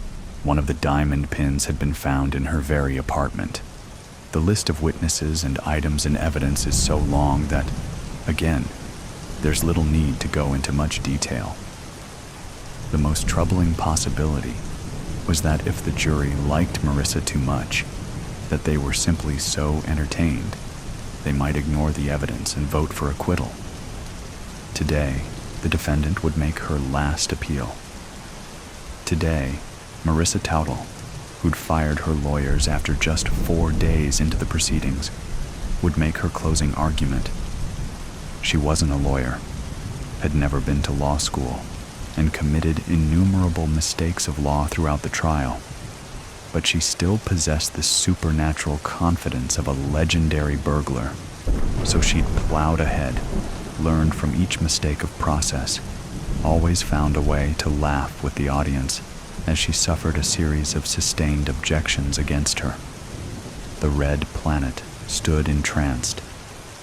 Speaker 1: one of the diamond pins had been found in her very apartment. The list of witnesses and items in evidence is so long that, again, there's little need to go into much detail. The most troubling possibility was that if the jury liked Marissa too much, that they were simply so entertained, they might ignore the evidence and vote for acquittal. Today, the defendant would make her last appeal. Today, Marissa Towdle, who'd fired her lawyers after just 4 days into the proceedings, would make her closing argument. She wasn't a lawyer, had never been to law school, and committed innumerable mistakes of law throughout the trial, but she still possessed the supernatural confidence of a legendary burglar. So she'd plowed ahead, learned from each mistake of process, always found a way to laugh with the audience as she suffered a series of sustained objections against her. The Red Planet stood entranced,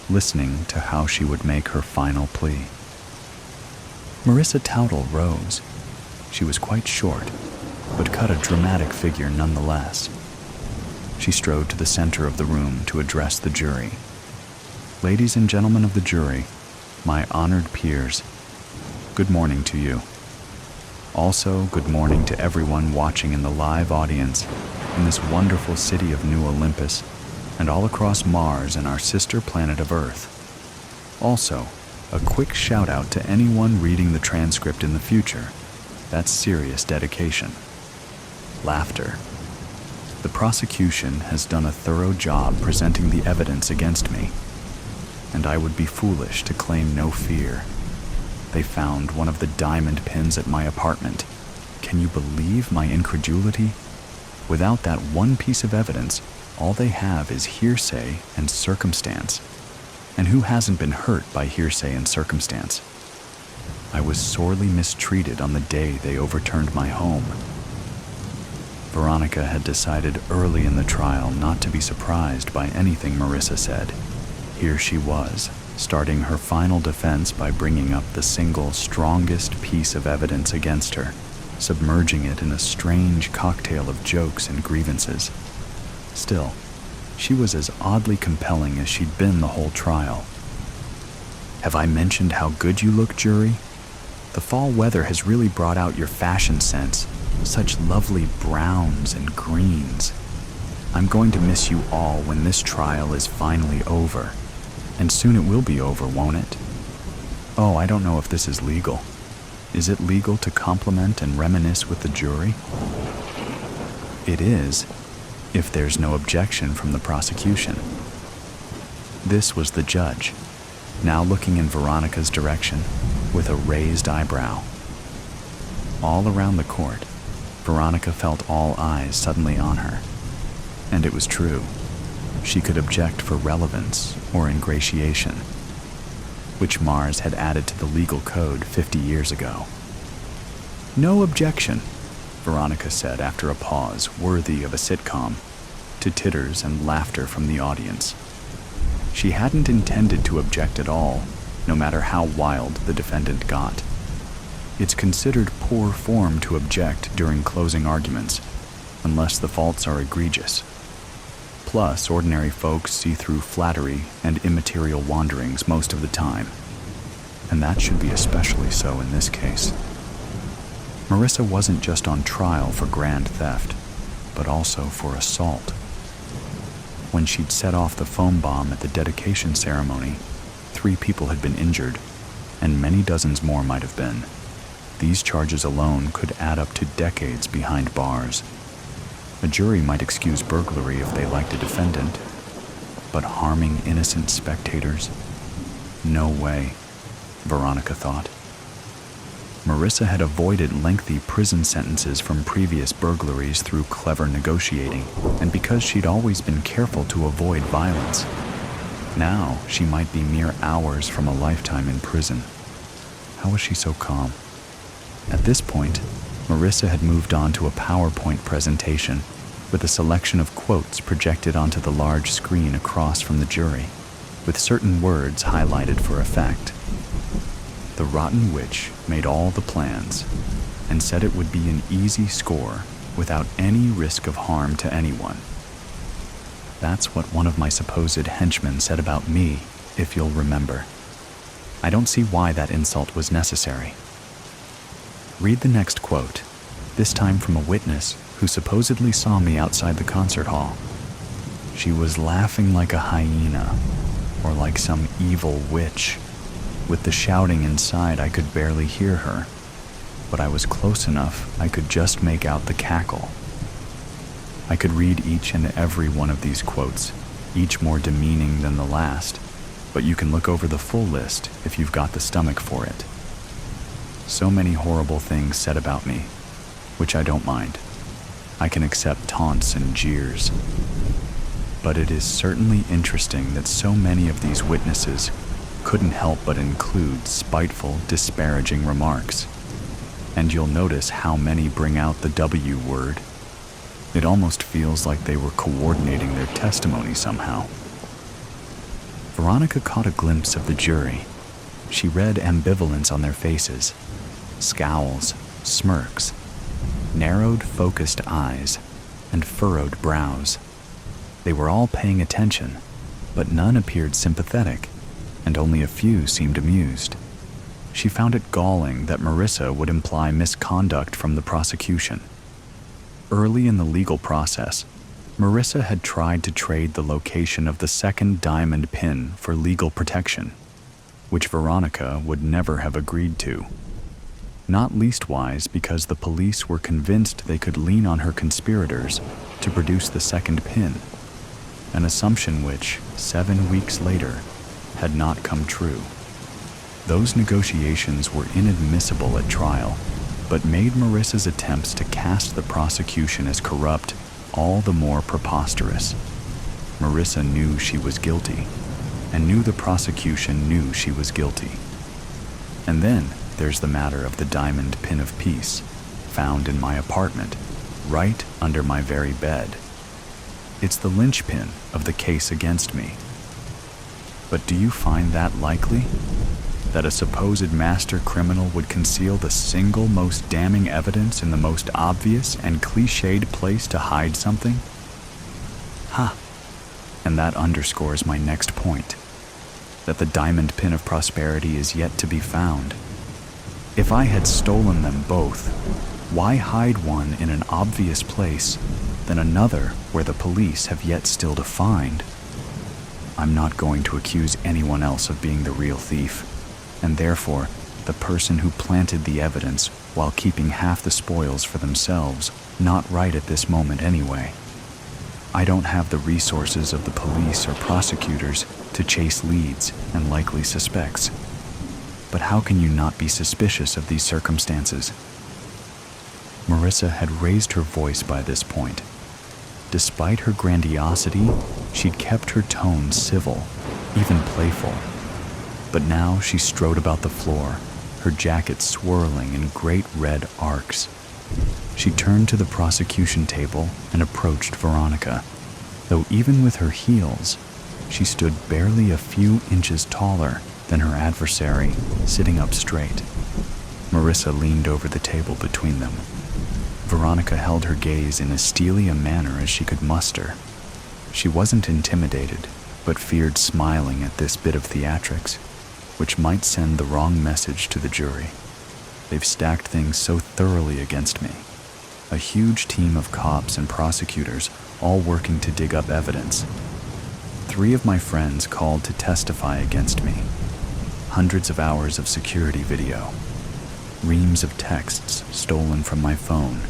Speaker 1: listening to how she would make her final plea. Marissa Towdle rose. She was quite short, but cut a dramatic figure nonetheless. She strode to the center of the room to address the jury. Ladies and gentlemen of the jury, my honored peers, good morning to you. Also, good morning to everyone watching in the live audience in this wonderful city of New Olympus and all across Mars and our sister planet of Earth. Also, a quick shout out to anyone reading the transcript in the future. That's serious dedication. Laughter. The prosecution has done a thorough job presenting the evidence against me, and I would be foolish to claim no fear. They found one of the diamond pins at my apartment. Can you believe my incredulity? Without that one piece of evidence, all they have is hearsay and circumstance. And who hasn't been hurt by hearsay and circumstance? I was sorely mistreated on the day they overturned my home. Veronica had decided early in the trial not to be surprised by anything Marissa said. Here she was, starting her final defense by bringing up the single strongest piece of evidence against her, submerging it in a strange cocktail of jokes and grievances. Still, she was as oddly compelling as she'd been the whole trial. Have I mentioned how good you look, jury? The fall weather has really brought out your fashion sense. Such lovely browns and greens. I'm going to miss you all when this trial is finally over. And soon it will be over, won't it? Oh, I don't know if this is legal. Is it legal to compliment and reminisce with the jury? It is, if there's no objection from the prosecution. This was the judge, now looking in Veronica's direction with a raised eyebrow. All around the court, Veronica felt all eyes suddenly on her. And it was true. She could object for relevance or ingratiation, which Mars had added to the legal code 50 years ago. No objection, Veronica said after a pause worthy of a sitcom, to titters and laughter from the audience. She hadn't intended to object at all, no matter how wild the defendant got. It's considered poor form to object during closing arguments, unless the faults are egregious. Plus, ordinary folks see through flattery and immaterial wanderings most of the time, and that should be especially so in this case. Marissa wasn't just on trial for grand theft, but also for assault. When she'd set off the foam bomb at the dedication ceremony, 3 people had been injured, and many dozens more might have been. These charges alone could add up to decades behind bars. A jury might excuse burglary if they liked a defendant, but harming innocent spectators? No way, Veronica thought. Marissa had avoided lengthy prison sentences from previous burglaries through clever negotiating, and because she'd always been careful to avoid violence. Now she might be mere hours from a lifetime in prison. How was she so calm? At this point, Marissa had moved on to a PowerPoint presentation with a selection of quotes projected onto the large screen across from the jury. with certain words highlighted for effect. The rotten witch made all the plans and said it would be an easy score without any risk of harm to anyone. That's what one of my supposed henchmen said about me, if you'll remember. I don't see why that insult was necessary. Read the next quote, this time from a witness who supposedly saw me outside the concert hall. She was laughing like a hyena, or like some evil witch. With the shouting inside, I could barely hear her, but I was close enough I could just make out the cackle. I could read each and every one of these quotes, each more demeaning than the last, but you can look over the full list if you've got the stomach for it. So many horrible things said about me, which I don't mind. I can accept taunts and jeers. But it is certainly interesting that so many of these witnesses couldn't help but include spiteful, disparaging remarks. And you'll notice how many bring out the W word. It almost feels like they were coordinating their testimony somehow. Veronica caught a glimpse of the jury. She read ambivalence on their faces, scowls, smirks, narrowed, focused eyes, and furrowed brows. They were all paying attention, but none appeared sympathetic, and only a few seemed amused. She found it galling that Marissa would imply misconduct from the prosecution. Early in the legal process, Marissa had tried to trade the location of the second diamond pin for legal protection, which Veronica would never have agreed to. Not leastwise because the police were convinced they could lean on her conspirators to produce the second pin, an assumption which, 7 weeks later, had not come true. Those negotiations were inadmissible at trial, but made Marissa's attempts to cast the prosecution as corrupt all the more preposterous. Marissa knew she was guilty, and knew the prosecution knew she was guilty. And then there's the matter of the diamond pin of peace, found in my apartment, right under my very bed. It's the linchpin of the case against me. But do you find that likely? That a supposed master criminal would conceal the single most damning evidence in the most obvious and cliched place to hide something? Ha! And that underscores my next point, that the diamond pin of prosperity is yet to be found. If I had stolen them both, why hide one in an obvious place than another where the police have yet still to find? I'm not going to accuse anyone else of being the real thief, and therefore the person who planted the evidence while keeping half the spoils for themselves, not right at this moment anyway. I don't have the resources of the police or prosecutors to chase leads and likely suspects. But how can you not be suspicious of these circumstances? Marissa had raised her voice by this point. Despite her grandiosity, she'd kept her tone civil, even playful. But now she strode about the floor, her jacket swirling in great red arcs. She turned to the prosecution table and approached Veronica, though even with her heels, she stood barely a few inches taller than her adversary, sitting up straight. Marissa leaned over the table between them. Veronica held her gaze in as steely a manner as she could muster. She wasn't intimidated, but feared smiling at this bit of theatrics, which might send the wrong message to the jury. They've stacked things so thoroughly against me. A huge team of cops and prosecutors all working to dig up evidence. 3 of my friends called to testify against me. Hundreds of hours of security video. Reams of texts stolen from my phone.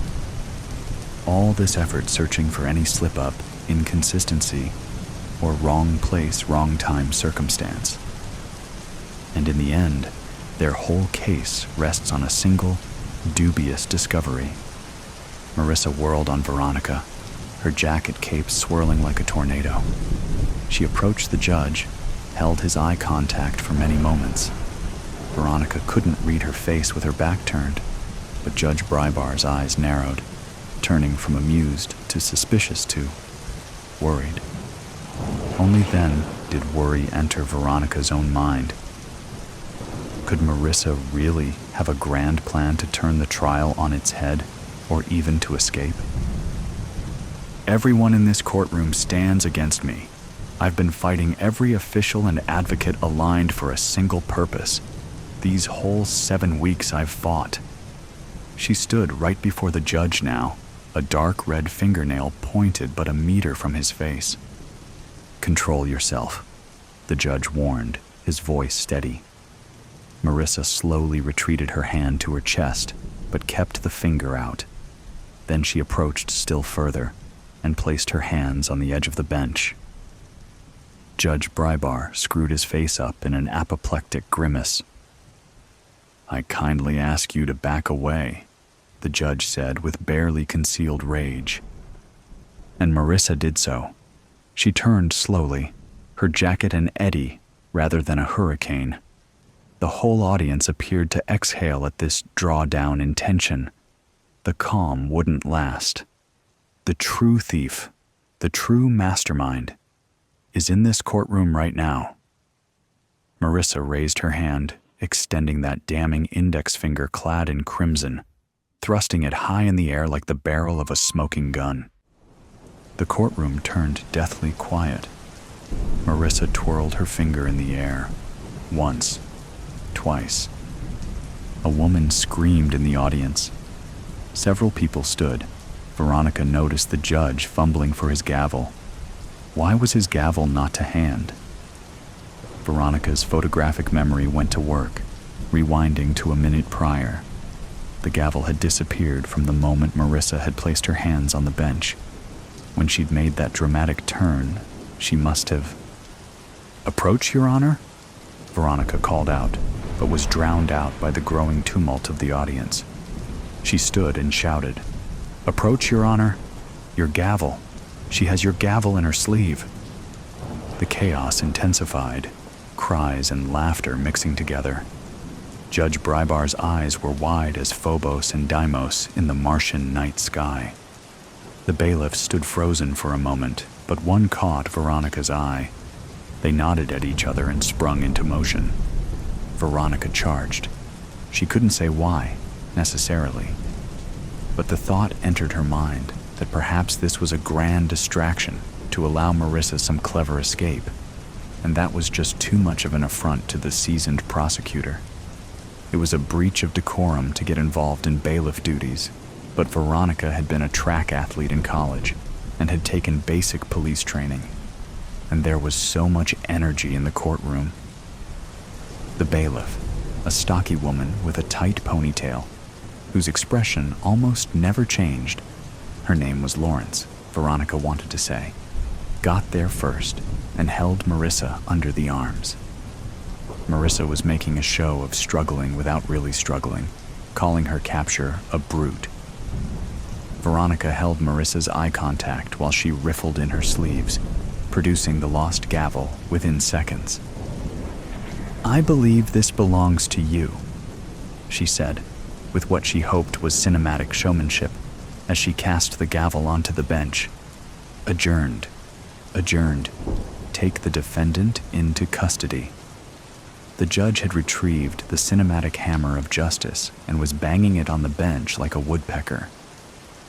Speaker 1: All this effort searching for any slip-up, inconsistency, or wrong place, wrong time circumstance. And in the end, their whole case rests on a single, dubious discovery. Marissa whirled on Veronica, her jacket cape swirling like a tornado. She approached the judge, held his eye contact for many moments. Veronica couldn't read her face with her back turned, but Judge Brybar's eyes narrowed, turning from amused to suspicious to worried. Only then did worry enter Veronica's own mind. Could Marissa really have a grand plan to turn the trial on its head, or even to escape? Everyone in this courtroom stands against me. I've been fighting every official and advocate aligned for a single purpose. These whole 7 weeks I've fought. She stood right before the judge now, a dark red fingernail pointed but a meter from his face. "Control yourself," the judge warned, his voice steady. Marissa slowly retreated her hand to her chest, but kept the finger out. Then she approached still further and placed her hands on the edge of the bench. Judge Brybar screwed his face up in an apoplectic grimace. "I kindly ask you to back away," the judge said with barely concealed rage. And Marissa did so. She turned slowly, her jacket an eddy rather than a hurricane. The whole audience appeared to exhale at this drawdown in tension. The calm wouldn't last. The true thief, the true mastermind, is in this courtroom right now. Marissa raised her hand, extending that damning index finger clad in crimson, thrusting it high in the air like the barrel of a smoking gun. The courtroom turned deathly quiet. Marissa twirled her finger in the air, once, twice. A woman screamed in the audience. Several people stood. Veronica noticed the judge fumbling for his gavel. Why was his gavel not to hand? Veronica's photographic memory went to work, rewinding to a minute prior. The gavel had disappeared from the moment Marissa had placed her hands on the bench. When she'd made that dramatic turn, she must have... "Approach, Your Honor?" Veronica called out, but was drowned out by the growing tumult of the audience. She stood and shouted, "Approach, Your Honor! Your gavel! She has your gavel in her sleeve!" The chaos intensified, cries and laughter mixing together. Judge Brybar's eyes were wide as Phobos and Deimos in the Martian night sky. The bailiffs stood frozen for a moment, but one caught Veronica's eye. They nodded at each other and sprung into motion. Veronica charged. She couldn't say why, necessarily. But the thought entered her mind that perhaps this was a grand distraction to allow Marissa some clever escape, and that was just too much of an affront to the seasoned prosecutor. It was a breach of decorum to get involved in bailiff duties, but Veronica had been a track athlete in college and had taken basic police training, and there was so much energy in the courtroom. The bailiff, a stocky woman with a tight ponytail, whose expression almost never changed, her name was Lawrence, Veronica wanted to say, got there first and held Marissa under the arms. Marissa was making a show of struggling without really struggling, calling her capture a brute. Veronica held Marissa's eye contact while she riffled in her sleeves, producing the lost gavel within seconds. "I believe this belongs to you," she said, with what she hoped was cinematic showmanship, as she cast the gavel onto the bench. Adjourned. Adjourned. Take the defendant into custody. The judge had retrieved the cinematic hammer of justice and was banging it on the bench like a woodpecker.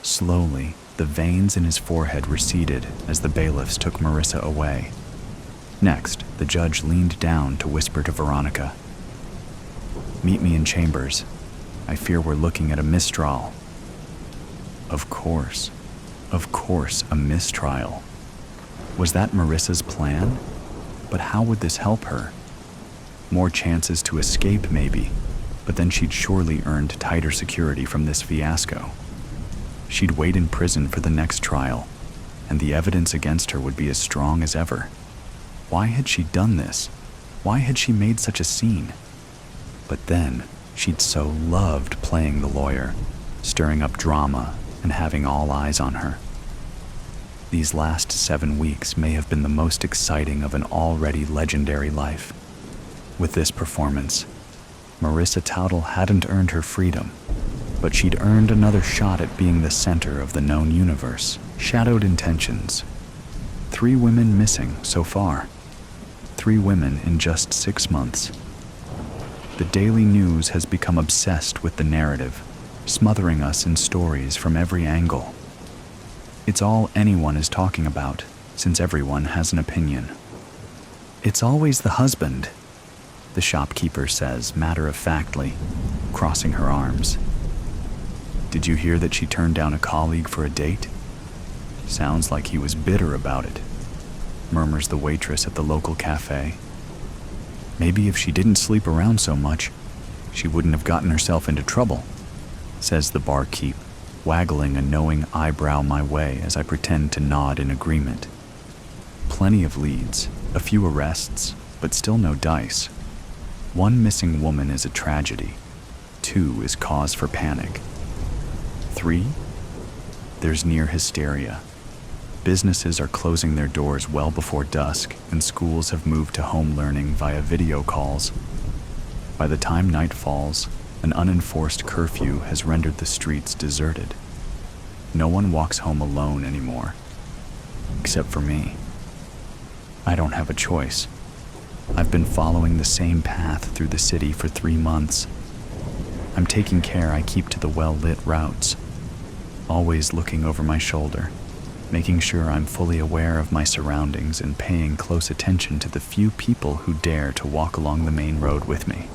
Speaker 1: Slowly, the veins in his forehead receded as the bailiffs took Marissa away. Next, the judge leaned down to whisper to Veronica, "Meet me in chambers. I fear we're looking at a mistrial." Of course, a mistrial. Was that Marissa's plan? But how would this help her? More chances to escape, maybe, but then she'd surely earned tighter security from this fiasco. She'd wait in prison for the next trial, and the evidence against her would be as strong as ever. Why had she done this? Why had she made such a scene? But then, she'd so loved playing the lawyer, stirring up drama and having all eyes on her. These last 7 weeks may have been the most exciting of an already legendary life. With this performance, Marissa Towdle hadn't earned her freedom, but she'd earned another shot at being the center of the known universe. Shadowed intentions. 3 women missing so far. 3 women in just 6 months. The daily news has become obsessed with the narrative, smothering us in stories from every angle. It's all anyone is talking about, since everyone has an opinion. "It's always the husband," the shopkeeper says matter-of-factly, crossing her arms. "Did you hear that she turned down a colleague for a date? Sounds like he was bitter about it," murmurs the waitress at the local cafe. "Maybe if she didn't sleep around so much, she wouldn't have gotten herself into trouble," says the barkeep, waggling a knowing eyebrow my way as I pretend to nod in agreement. Plenty of leads, a few arrests, but still no dice. 1 missing woman is a tragedy. 2 is cause for panic. 3, there's near hysteria. Businesses are closing their doors well before dusk, and schools have moved to home learning via video calls. By the time night falls, an unenforced curfew has rendered the streets deserted. No one walks home alone anymore, except for me. I don't have a choice. I've been following the same path through the city for 3 months. I'm taking care I keep to the well-lit routes, always looking over my shoulder, making sure I'm fully aware of my surroundings and paying close attention to the few people who dare to walk along the main road with me.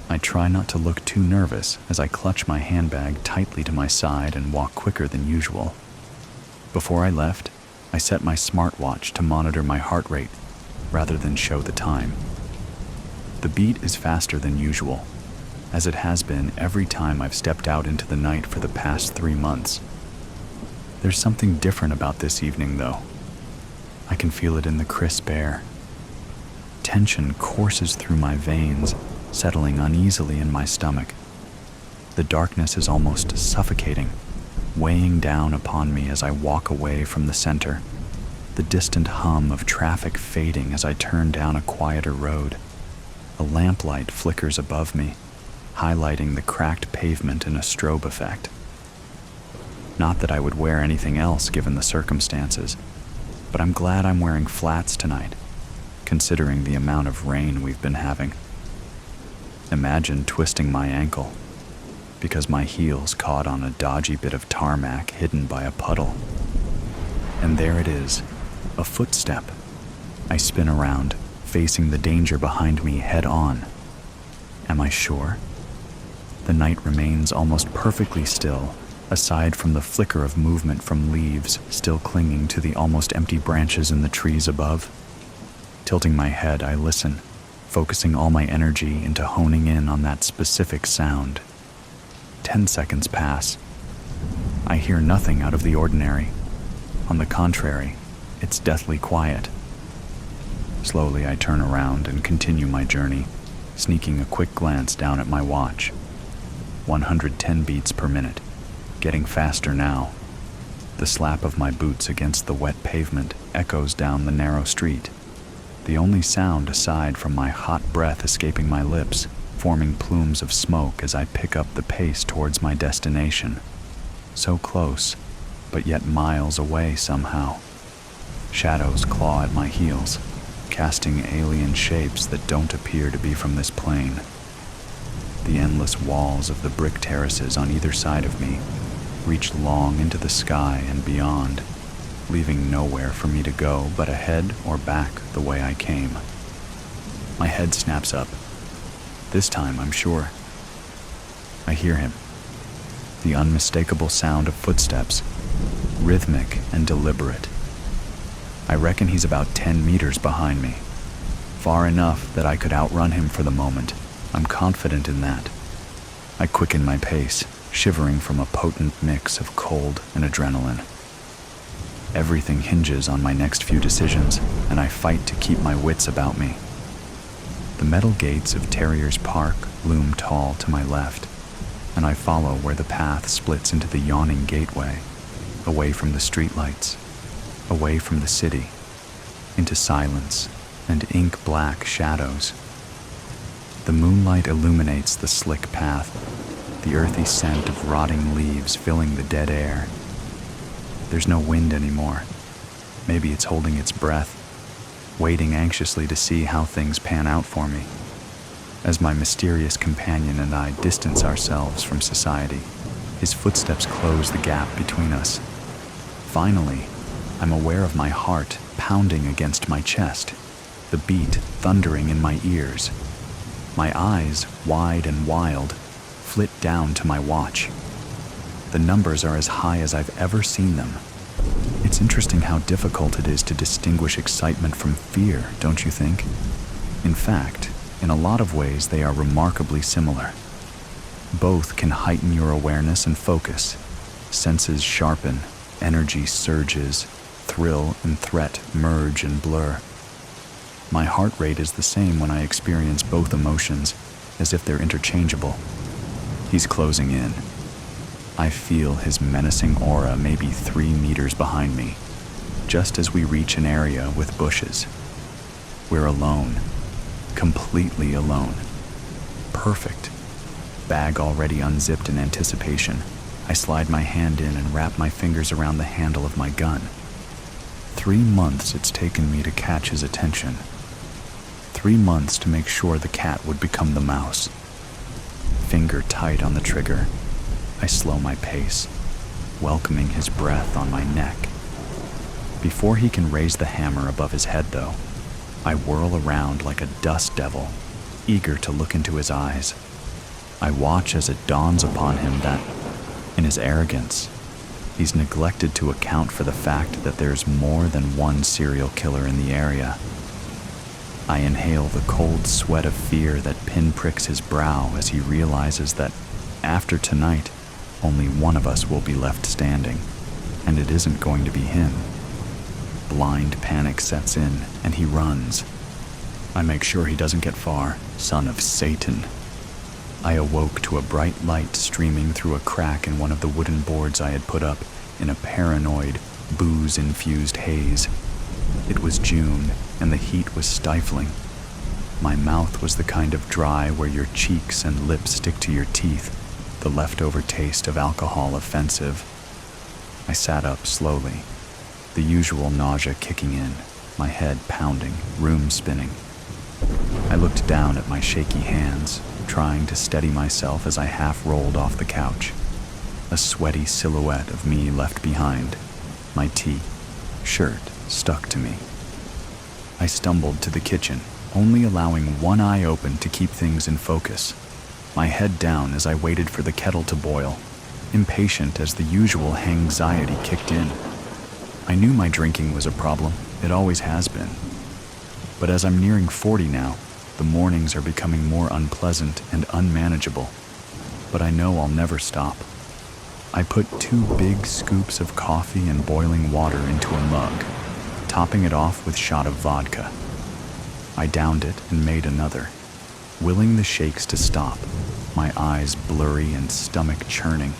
Speaker 1: I try not to look too nervous as I clutch my handbag tightly to my side and walk quicker than usual. Before I left, I set my smartwatch to monitor my heart rate rather than show the time. The beat is faster than usual, as it has been every time I've stepped out into the night for the past 3 months. There's something different about this evening, though. I can feel it in the crisp air. Tension courses through my veins, settling uneasily in my stomach. The darkness is almost suffocating, weighing down upon me as I walk away from the center, the distant hum of traffic fading as I turn down a quieter road. A lamplight flickers above me, highlighting the cracked pavement in a strobe effect. Not that I would wear anything else given the circumstances, but I'm glad I'm wearing flats tonight, considering the amount of rain we've been having. Imagine twisting my ankle because my heels caught on a dodgy bit of tarmac hidden by a puddle. And there it is, a footstep. I spin around, facing the danger behind me head on. Am I sure? The night remains almost perfectly still, aside from the flicker of movement from leaves still clinging to the almost empty branches in the trees above. Tilting my head, I listen, focusing all my energy into honing in on that specific sound. 10 seconds pass. I hear nothing out of the ordinary. On the contrary, it's deathly quiet. Slowly, I turn around and continue my journey, sneaking a quick glance down at my watch. 110 beats per minute, getting faster now. The slap of my boots against the wet pavement echoes down the narrow street, the only sound aside from my hot breath escaping my lips, forming plumes of smoke as I pick up the pace towards my destination. So close, but yet miles away somehow. Shadows claw at my heels, casting alien shapes that don't appear to be from this plane. The endless walls of the brick terraces on either side of me reach long into the sky and beyond, leaving nowhere for me to go but ahead or back the way I came. My head snaps up. This time, I'm sure. I hear him. The unmistakable sound of footsteps, rhythmic and deliberate. I reckon he's about 10 meters behind me. Far enough that I could outrun him for the moment. I'm confident in that. I quicken my pace, shivering from a potent mix of cold and adrenaline. Everything hinges on my next few decisions, and I fight to keep my wits about me. The metal gates of Terrier's Park loom tall to my left, and I follow where the path splits into the yawning gateway, away from the streetlights, away from the city, into silence and ink-black shadows. The moonlight illuminates the slick path, the earthy scent of rotting leaves filling the dead air. There's no wind anymore. Maybe it's holding its breath. waiting anxiously to see how things pan out for me. As my mysterious companion and I distance ourselves from society, his footsteps close the gap between us. Finally, I'm aware of my heart pounding against my chest, the beat thundering in my ears. My eyes, wide and wild, flit down to my watch. The numbers are as high as I've ever seen them. It's interesting how difficult it is to distinguish excitement from fear, don't you think? In fact, in a lot of ways they are remarkably similar. Both can heighten your awareness and focus. Senses sharpen, energy surges, thrill and threat merge and blur. My heart rate is the same when I experience both emotions, as if they're interchangeable. He's closing in. I feel his menacing aura maybe 3 meters behind me, just as we reach an area with bushes. We're alone, completely alone. Perfect. Bag already unzipped in anticipation. I slide my hand in and wrap my fingers around the handle of my gun. 3 months it's taken me to catch his attention. 3 months to make sure the cat would become the mouse. Finger tight on the trigger, I slow my pace, welcoming his breath on my neck. Before he can raise the hammer above his head, though, I whirl around like a dust devil, eager to look into his eyes. I watch as it dawns upon him that, in his arrogance, he's neglected to account for the fact that there's more than one serial killer in the area. I inhale the cold sweat of fear that pinpricks his brow as he realizes that, after tonight, only one of us will be left standing, and it isn't going to be him. Blind panic sets in, and he runs. I make sure he doesn't get far, son of Satan. I awoke to a bright light streaming through a crack in one of the wooden boards I had put up in a paranoid, booze-infused haze. It was June, and the heat was stifling. My mouth was the kind of dry where your cheeks and lips stick to your teeth, the leftover taste of alcohol offensive. I sat up slowly, the usual nausea kicking in, my head pounding, room spinning. I looked down at my shaky hands, trying to steady myself as I half rolled off the couch. A sweaty silhouette of me left behind, my tee, shirt stuck to me. I stumbled to the kitchen, only allowing one eye open to keep things in focus, my head down as I waited for the kettle to boil, impatient as the usual anxiety kicked in. I knew my drinking was a problem, it always has been. But as I'm nearing 40 now, the mornings are becoming more unpleasant and unmanageable. But I know I'll never stop. I put 2 big scoops of coffee and boiling water into a mug, topping it off with a shot of vodka. I downed it and made another, willing the shakes to stop, my eyes blurry and stomach churning.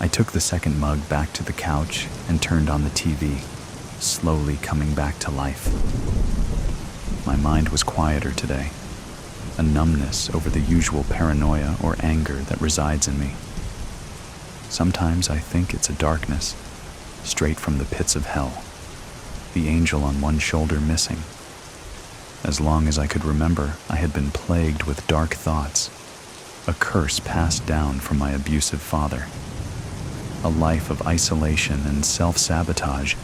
Speaker 1: I took the second mug back to the couch and turned on the TV, slowly coming back to life. My mind was quieter today, a numbness over the usual paranoia or anger that resides in me. Sometimes I think it's a darkness, straight from the pits of hell, the angel on one shoulder missing. As long as I could remember, I had been plagued with dark thoughts, a curse passed down from my abusive father. A life of isolation and self-sabotage,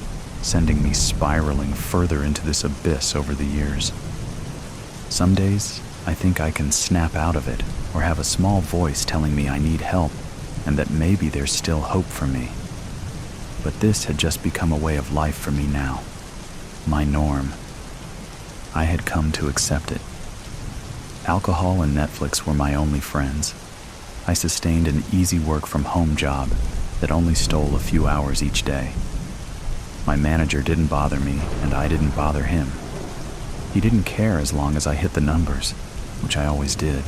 Speaker 1: sending me spiraling further into this abyss over the years. Some days, I think I can snap out of it, or have a small voice telling me I need help, and that maybe there's still hope for me. But this had just become a way of life for me now, my norm. I had come to accept it. Alcohol and Netflix were my only friends. I sustained an easy work-from-home job that only stole a few hours each day. My manager didn't bother me, and I didn't bother him. He didn't care as long as I hit the numbers, which I always did.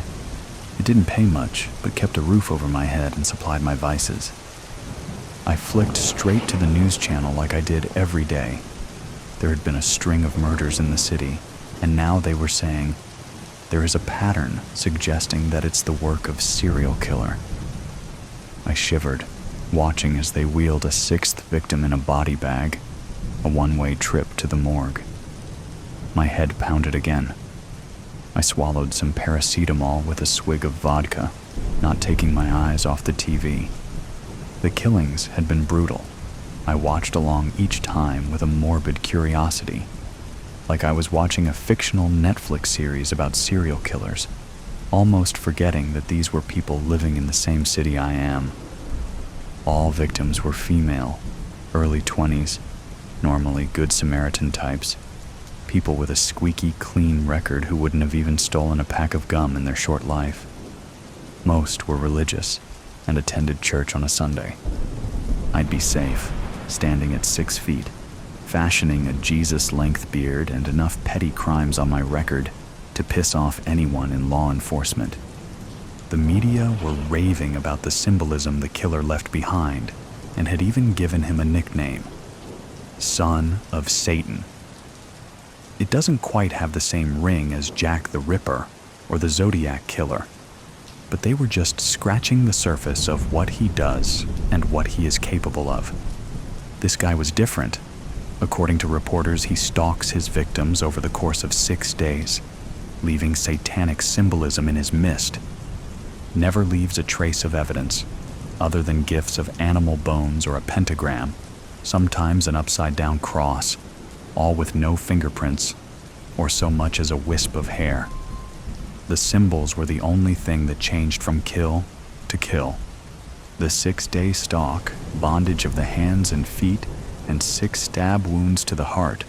Speaker 1: It didn't pay much, but kept a roof over my head and supplied my vices. I flicked straight to the news channel like I did every day. There had been a string of murders in the city, and now they were saying, there is a pattern suggesting that it's the work of serial killer. I shivered, watching as they wheeled a 6th victim in a body bag, a one-way trip to the morgue. My head pounded again. I swallowed some paracetamol with a swig of vodka, not taking my eyes off the TV. The killings had been brutal. I watched along each time with a morbid curiosity, like I was watching a fictional Netflix series about serial killers, almost forgetting that these were people living in the same city I am. All victims were female, early 20s, normally Good Samaritan types, people with a squeaky clean record who wouldn't have even stolen a pack of gum in their short life. Most were religious and attended church on a Sunday. I'd be safe, standing at 6 feet, fashioning a Jesus-length beard and enough petty crimes on my record to piss off anyone in law enforcement. The media were raving about the symbolism the killer left behind and had even given him a nickname, Son of Satan. It doesn't quite have the same ring as Jack the Ripper or the Zodiac Killer, but they were just scratching the surface of what he does and what he is capable of. This guy was different. According to reporters, he stalks his victims over the course of 6 days, leaving satanic symbolism in his midst. Never leaves a trace of evidence, other than gifts of animal bones or a pentagram, sometimes an upside-down cross, all with no fingerprints or so much as a wisp of hair. The symbols were the only thing that changed from kill to kill. The 6-day stalk, bondage of the hands and feet, and 6 stab wounds to the heart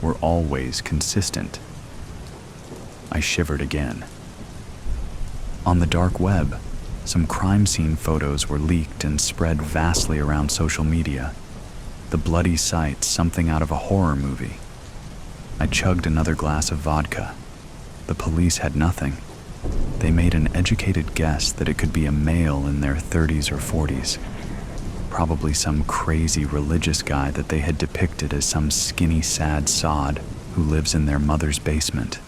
Speaker 1: were always consistent. I shivered again. On the dark web, some crime scene photos were leaked and spread vastly around social media. The bloody sight, something out of a horror movie. I chugged another glass of vodka. The police had nothing. They made an educated guess that it could be a male in their 30s or 40s. Probably some crazy religious guy that they had depicted as some skinny, sad sod who lives in their mother's basement.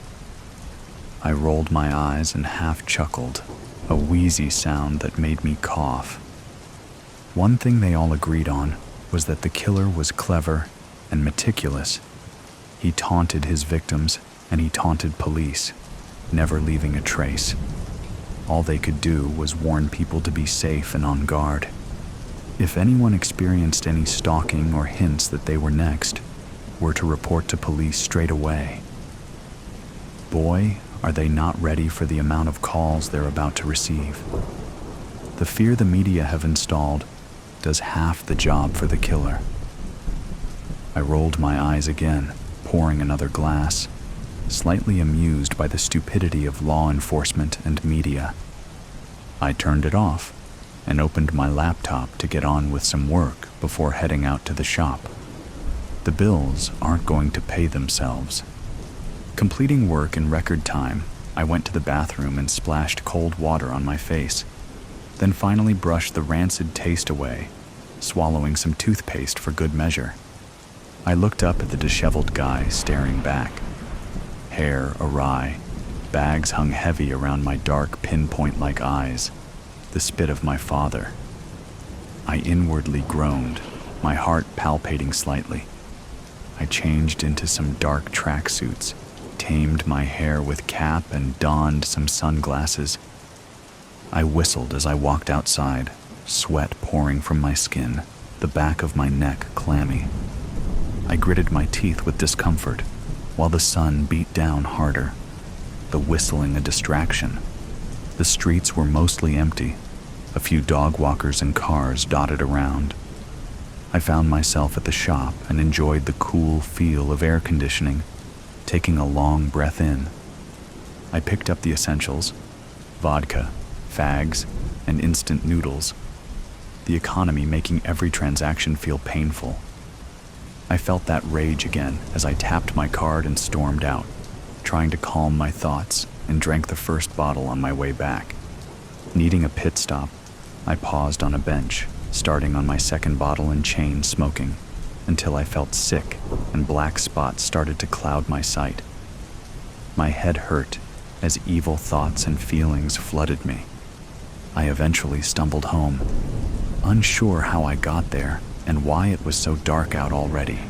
Speaker 1: I rolled my eyes and half chuckled, a wheezy sound that made me cough. One thing they all agreed on was that the killer was clever and meticulous. He taunted his victims and he taunted police, never leaving a trace. All they could do was warn people to be safe and on guard. If anyone experienced any stalking or hints that they were next, were to report to police straight away. Boy, are they not ready for the amount of calls they're about to receive. The fear the media have installed does half the job for the killer. I rolled my eyes again, pouring another glass, slightly amused by the stupidity of law enforcement and media. I turned it off and opened my laptop to get on with some work before heading out to the shop. The bills aren't going to pay themselves. Completing work in record time, I went to the bathroom and splashed cold water on my face, then finally brushed the rancid taste away, swallowing some toothpaste for good measure. I looked up at the disheveled guy staring back. Hair awry, bags hung heavy around my dark pinpoint-like eyes, the spit of my father. I inwardly groaned, my heart palpitating slightly. I changed into some dark tracksuits, tamed my hair with cap and donned some sunglasses. I whistled as I walked outside, sweat pouring from my skin, the back of my neck clammy. I gritted my teeth with discomfort, while the sun beat down harder, the whistling a distraction. The streets were mostly empty, a few dog walkers and cars dotted around. I found myself at the shop and enjoyed the cool feel of air conditioning, taking a long breath in. I picked up the essentials: vodka, fags, and instant noodles, the economy making every transaction feel painful. I felt that rage again as I tapped my card and stormed out, trying to calm my thoughts, and drank the first bottle on my way back. Needing a pit stop, I paused on a bench, starting on my second bottle and chain smoking, until I felt sick and black spots started to cloud my sight. My head hurt as evil thoughts and feelings flooded me. I eventually stumbled home, unsure how I got there and why it was so dark out already.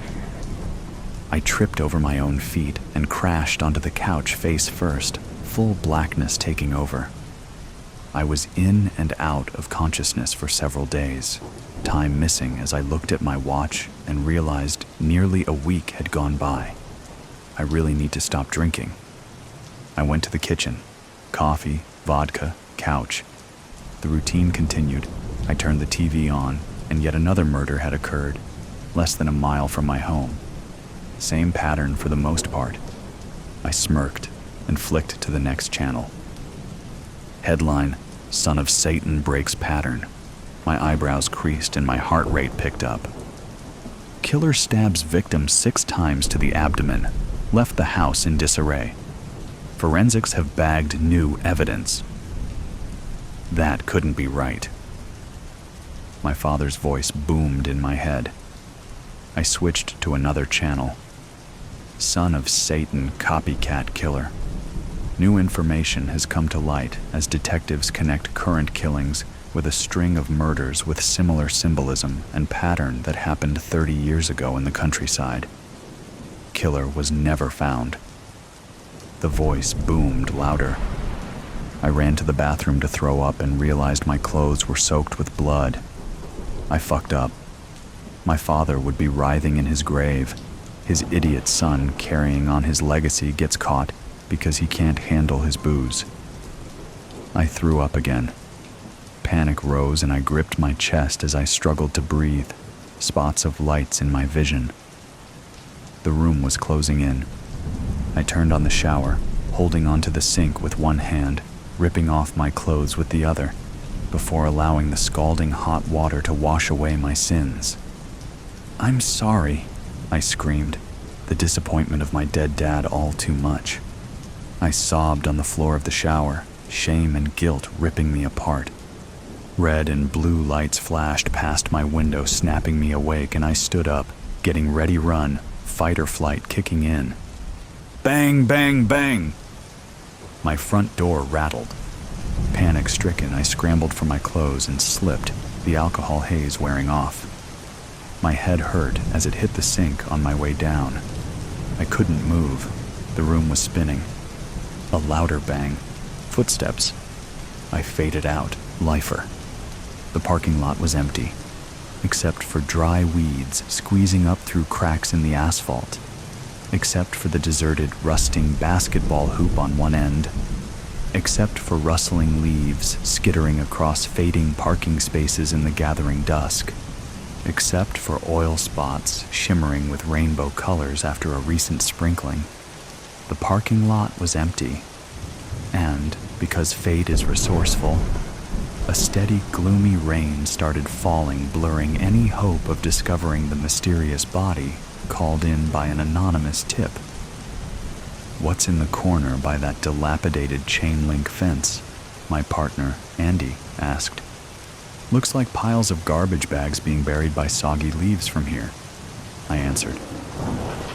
Speaker 1: I tripped over my own feet and crashed onto the couch face first, full blackness taking over. I was in and out of consciousness for several days, time missing as I looked at my watch and realized nearly a week had gone by. I really need to stop drinking. I went to the kitchen. Coffee, vodka, couch. The routine continued. I turned the TV on, and yet another murder had occurred, less than a mile from my home. Same pattern for the most part. I smirked and flicked to the next channel. Headline, Son of Satan breaks pattern. My eyebrows creased and my heart rate picked up. Killer stabs victim 6 times to the abdomen, left the house in disarray. Forensics have bagged new evidence. That couldn't be right. My father's voice boomed in my head. I switched to another channel. Son of Satan copycat killer. New information has come to light as detectives connect current killings with a string of murders with similar symbolism and pattern that happened 30 years ago in the countryside. Killer was never found. The voice boomed louder. I ran to the bathroom to throw up and realized my clothes were soaked with blood. I fucked up. My father would be writhing in his grave. His idiot son carrying on his legacy gets caught because he can't handle his booze. I threw up again. Panic rose and I gripped my chest as I struggled to breathe, spots of lights in my vision. The room was closing in. I turned on the shower, holding onto the sink with one hand, ripping off my clothes with the other, before allowing the scalding hot water to wash away my sins. "I'm sorry," I screamed, the disappointment of my dead dad all too much. I sobbed on the floor of the shower, shame and guilt ripping me apart. Red and blue lights flashed past my window, snapping me awake, and I stood up, getting ready run, fight or flight kicking in. Bang, bang, bang! My front door rattled. Panic-stricken, I scrambled for my clothes and slipped, the alcohol haze wearing off. My head hurt as it hit the sink on my way down. I couldn't move. The room was spinning. A louder bang. Footsteps. I faded out, lifer. The parking lot was empty, except for dry weeds squeezing up through cracks in the asphalt, except for the deserted, rusting basketball hoop on one end, except for rustling leaves skittering across fading parking spaces in the gathering dusk, except for oil spots shimmering with rainbow colors after a recent sprinkling. The parking lot was empty, and, because fate is resourceful, a steady, gloomy rain started falling, blurring any hope of discovering the mysterious body called in by an anonymous tip. "What's in the corner by that dilapidated chain-link fence?" my partner, Andy, asked. "Looks like piles of garbage bags being buried by soggy leaves from here," I answered.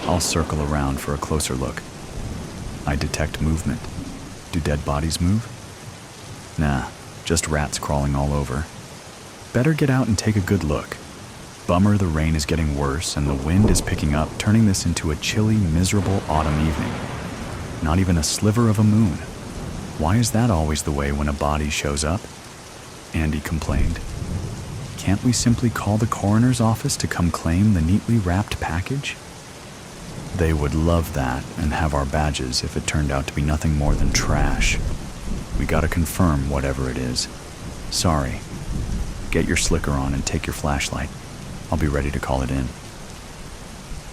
Speaker 1: "I'll circle around for a closer look." I detect movement. Do dead bodies move? Nah, just rats crawling all over. Better get out and take a good look. Bummer the rain is getting worse and the wind is picking up, turning this into a chilly, miserable autumn evening. Not even a sliver of a moon. Why is that always the way when a body shows up? Andy complained. Can't we simply call the coroner's office to come claim the neatly wrapped package? They would love that and have our badges if it turned out to be nothing more than trash. We gotta confirm whatever it is. Sorry. Get your slicker on and take your flashlight. I'll be ready to call it in.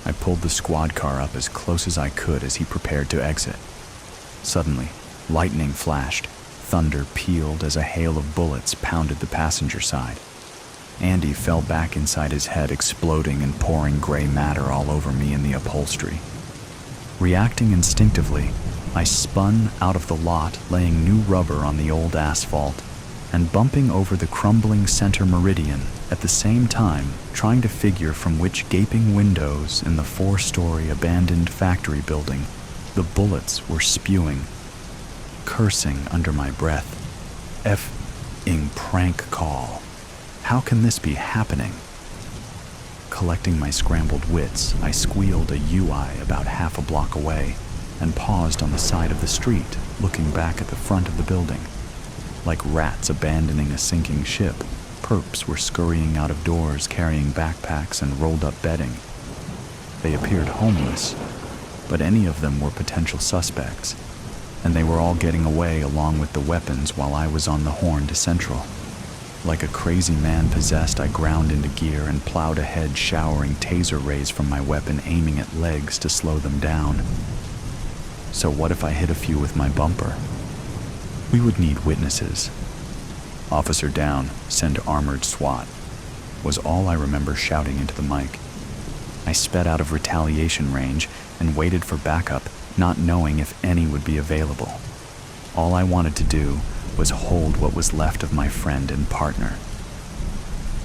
Speaker 1: I pulled the squad car up as close as I could as he prepared to exit. Suddenly, lightning flashed. Thunder pealed as a hail of bullets pounded the passenger side. Andy fell back inside his head, exploding and pouring gray matter all over me in the upholstery. Reacting instinctively, I spun out of the lot, laying new rubber on the old asphalt, and bumping over the crumbling center meridian, at the same time trying to figure from which gaping windows in the 4-story abandoned factory building the bullets were spewing. Cursing under my breath. F-ing prank call. How can this be happening? collecting my scrambled wits, I squealed a UI about half a block away and paused on the side of the street, looking back at the front of the building. Like rats abandoning a sinking ship, perps were scurrying out of doors carrying backpacks and rolled-up bedding. They appeared homeless, but any of them were potential suspects, and they were all getting away along with the weapons while I was on the horn to Central. Like a crazy man possessed, I ground into gear and plowed ahead, showering taser rays from my weapon, aiming at legs to slow them down. So what if I hit a few with my bumper? We would need witnesses. "Officer down, send armored SWAT," was all I remember shouting into the mic. I sped out of retaliation range and waited for backup, not knowing if any would be available. All I wanted to do was hold what was left of my friend and partner.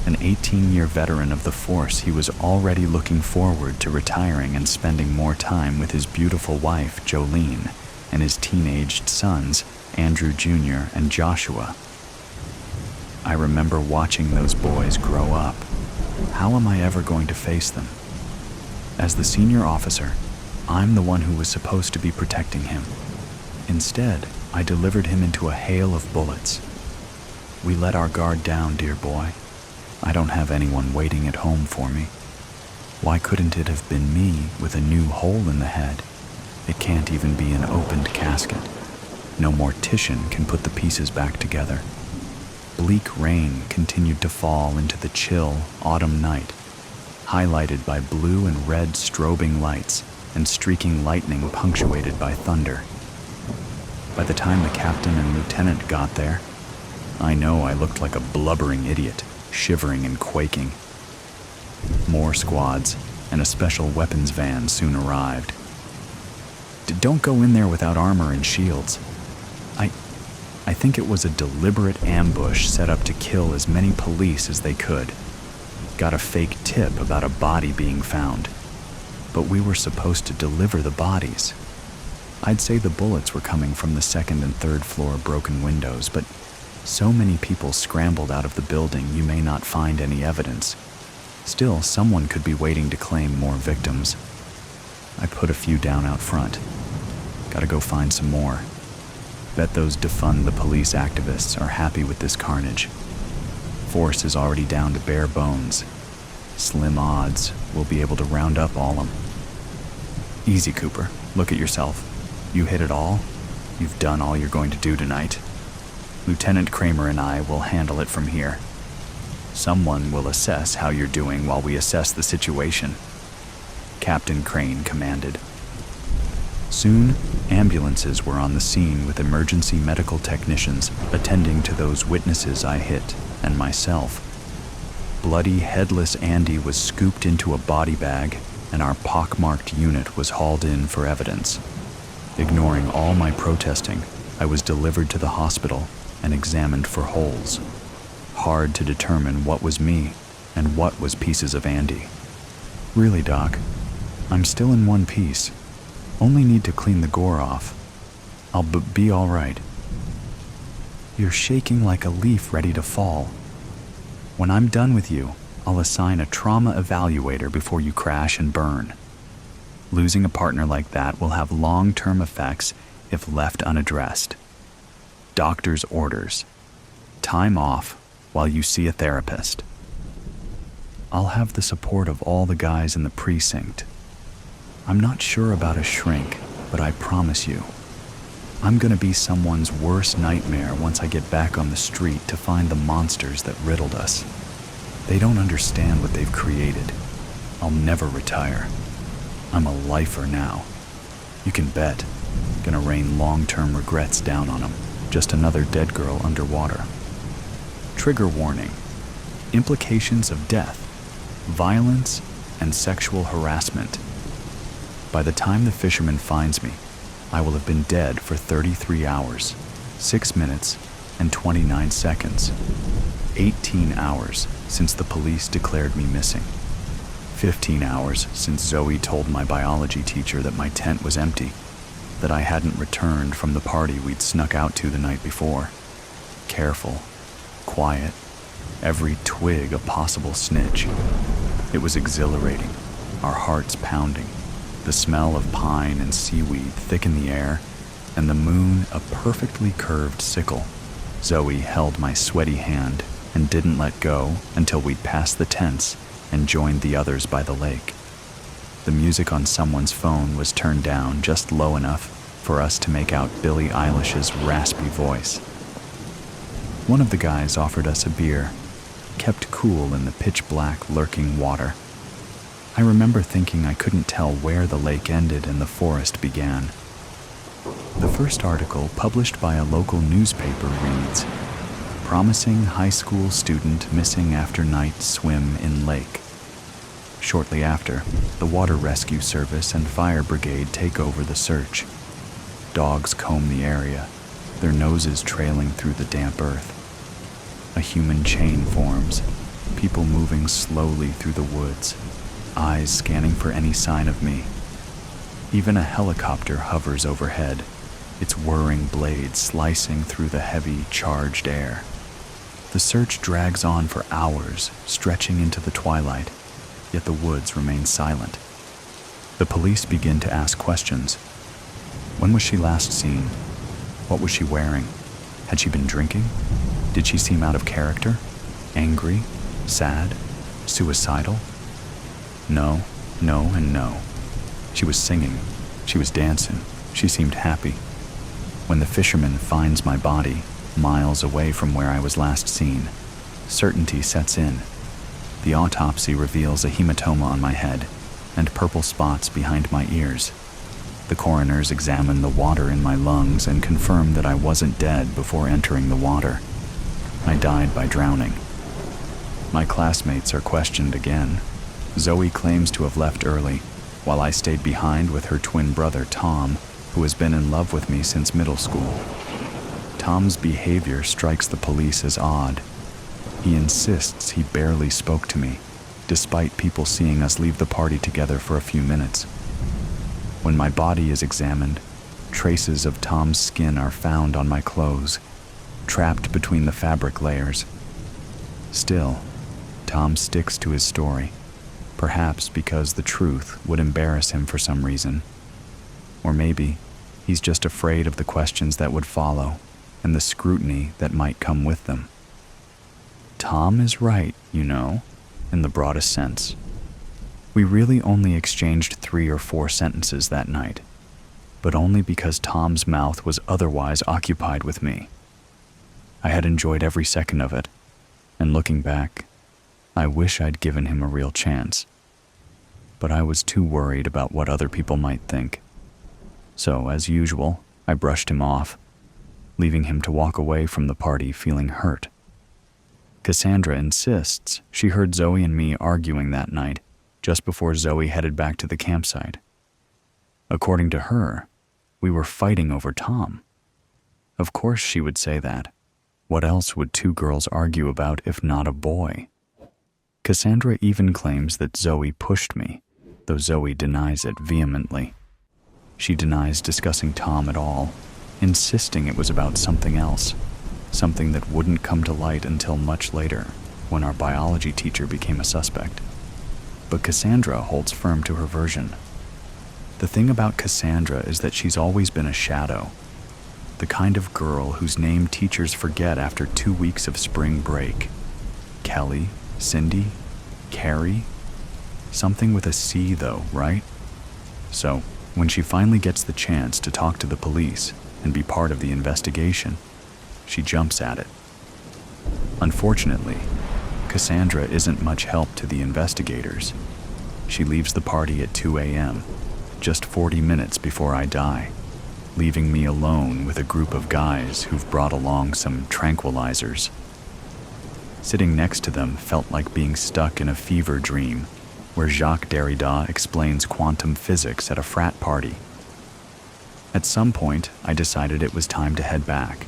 Speaker 1: An 18-year veteran of the force, he was already looking forward to retiring and spending more time with his beautiful wife, Jolene, and his teenaged sons, Andrew Jr. and Joshua. I remember watching those boys grow up. How am I ever going to face them? As the senior officer, I'm the one who was supposed to be protecting him. Instead, I delivered him into a hail of bullets. We let our guard down, dear boy. I don't have anyone waiting at home for me. Why couldn't it have been me with a new hole in the head? It can't even be an opened casket. No mortician can put the pieces back together. Bleak rain continued to fall into the chill autumn night, highlighted by blue and red strobing lights and streaking lightning punctuated by thunder. By the time the captain and lieutenant got there, I know I looked like a blubbering idiot, shivering and quaking. More squads and a special weapons van soon arrived. Don't go in there without armor and shields. I think it was a deliberate ambush set up to kill as many police as they could. Got a fake tip about a body being found, but we were supposed to deliver the bodies. I'd say the bullets were coming from the second and third floor broken windows, but so many people scrambled out of the building you may not find any evidence. Still, someone could be waiting to claim more victims. I put a few down out front. Gotta go find some more. Bet those defund the police activists are happy with this carnage. Force is already down to bare bones. Slim odds we'll be able to round up all them. Easy, Cooper. Look at yourself. You hit it all. You've done all you're going to do tonight. Lieutenant Kramer and I will handle it from here. Someone will assess how you're doing while we assess the situation. Captain Crane commanded. Soon, ambulances were on the scene with emergency medical technicians attending to those witnesses I hit and myself. Bloody, headless Andy was scooped into a body bag, and our pockmarked unit was hauled in for evidence. Ignoring all my protesting, I was delivered to the hospital and examined for holes. Hard to determine what was me and what was pieces of Andy. Really, Doc, I'm still in one piece. Only need to clean the gore off. I'll be all right. You're shaking like a leaf ready to fall. When I'm done with you, I'll assign a trauma evaluator before you crash and burn. Losing a partner like that will have long-term effects if left unaddressed. Doctor's orders. Time off while you see a therapist. I'll have the support of all the guys in the precinct. I'm not sure about a shrink, but I promise you, I'm gonna be someone's worst nightmare once I get back on the street to find the monsters that riddled us. They don't understand what they've created. I'll never retire. I'm a lifer now. You can bet. Gonna rain long-term regrets down on them. Just another dead girl underwater. Trigger warning. Implications of death, violence, and sexual harassment. By the time the fisherman finds me, I will have been dead for 33 hours, 6 minutes, and 29 seconds. 18 hours since the police declared me missing. 15 hours since Zoe told my biology teacher that my tent was empty, that I hadn't returned from the party we'd snuck out to the night before. Careful, quiet, every twig a possible snitch. It was exhilarating, our hearts pounding, the smell of pine and seaweed thick in the air, and the moon a perfectly curved sickle. Zoe held my sweaty hand and didn't let go until we'd passed the tents and joined the others by the lake. The music on someone's phone was turned down just low enough for us to make out Billie Eilish's raspy voice. One of the guys offered us a beer, kept cool in the pitch-black lurking water. I remember thinking I couldn't tell where the lake ended and the forest began. The first article published by a local newspaper reads, "Promising high school student missing after night swim in lake." Shortly after, the Water Rescue Service and Fire Brigade take over the search. Dogs comb the area, their noses trailing through the damp earth. A human chain forms, people moving slowly through the woods, eyes scanning for any sign of me. Even a helicopter hovers overhead, its whirring blades slicing through the heavy, charged air. The search drags on for hours, stretching into the twilight, yet the woods remain silent. The police begin to ask questions. When was she last seen? What was she wearing? Had she been drinking? Did she seem out of character? Angry? Sad? Suicidal? No, and no. She was singing. She was dancing. She seemed happy. When the fisherman finds my body, miles away from where I was last seen, certainty sets in. The autopsy reveals a hematoma on my head and purple spots behind my ears. The coroners examine the water in my lungs and confirm that I wasn't dead before entering the water. I died by drowning. My classmates are questioned again. Zoe claims to have left early, while I stayed behind with her twin brother, Tom, who has been in love with me since middle school. Tom's behavior strikes the police as odd. He insists he barely spoke to me, despite people seeing us leave the party together for a few minutes. When my body is examined, traces of Tom's skin are found on my clothes, trapped between the fabric layers. Still, Tom sticks to his story, perhaps because the truth would embarrass him for some reason. Or maybe he's just afraid of the questions that would follow and the scrutiny that might come with them. Tom is right, you know, in the broadest sense. We really only exchanged 3 or 4 sentences that night, but only because Tom's mouth was otherwise occupied with me. I had enjoyed every second of it, and looking back, I wish I'd given him a real chance. But I was too worried about what other people might think. So, as usual, I brushed him off, leaving him to walk away from the party feeling hurt. Cassandra insists she heard Zoe and me arguing that night, just before Zoe headed back to the campsite. According to her, we were fighting over Tom. Of course she would say that. What else would 2 girls argue about if not a boy? Cassandra even claims that Zoe pushed me, though Zoe denies it vehemently. She denies discussing Tom at all, insisting it was about something else, something that wouldn't come to light until much later, when our biology teacher became a suspect. But Cassandra holds firm to her version. The thing about Cassandra is that she's always been a shadow, the kind of girl whose name teachers forget after 2 weeks of spring break. Kelly, Cindy, Carrie, something with a C though, right? So, when she finally gets the chance to talk to the police and be part of the investigation, she jumps at it. Unfortunately, Cassandra isn't much help to the investigators. She leaves the party at 2 a.m., just 40 minutes before I die, leaving me alone with a group of guys who've brought along some tranquilizers. Sitting next to them felt like being stuck in a fever dream, where Jacques Derrida explains quantum physics at a frat party. At some point, I decided it was time to head back.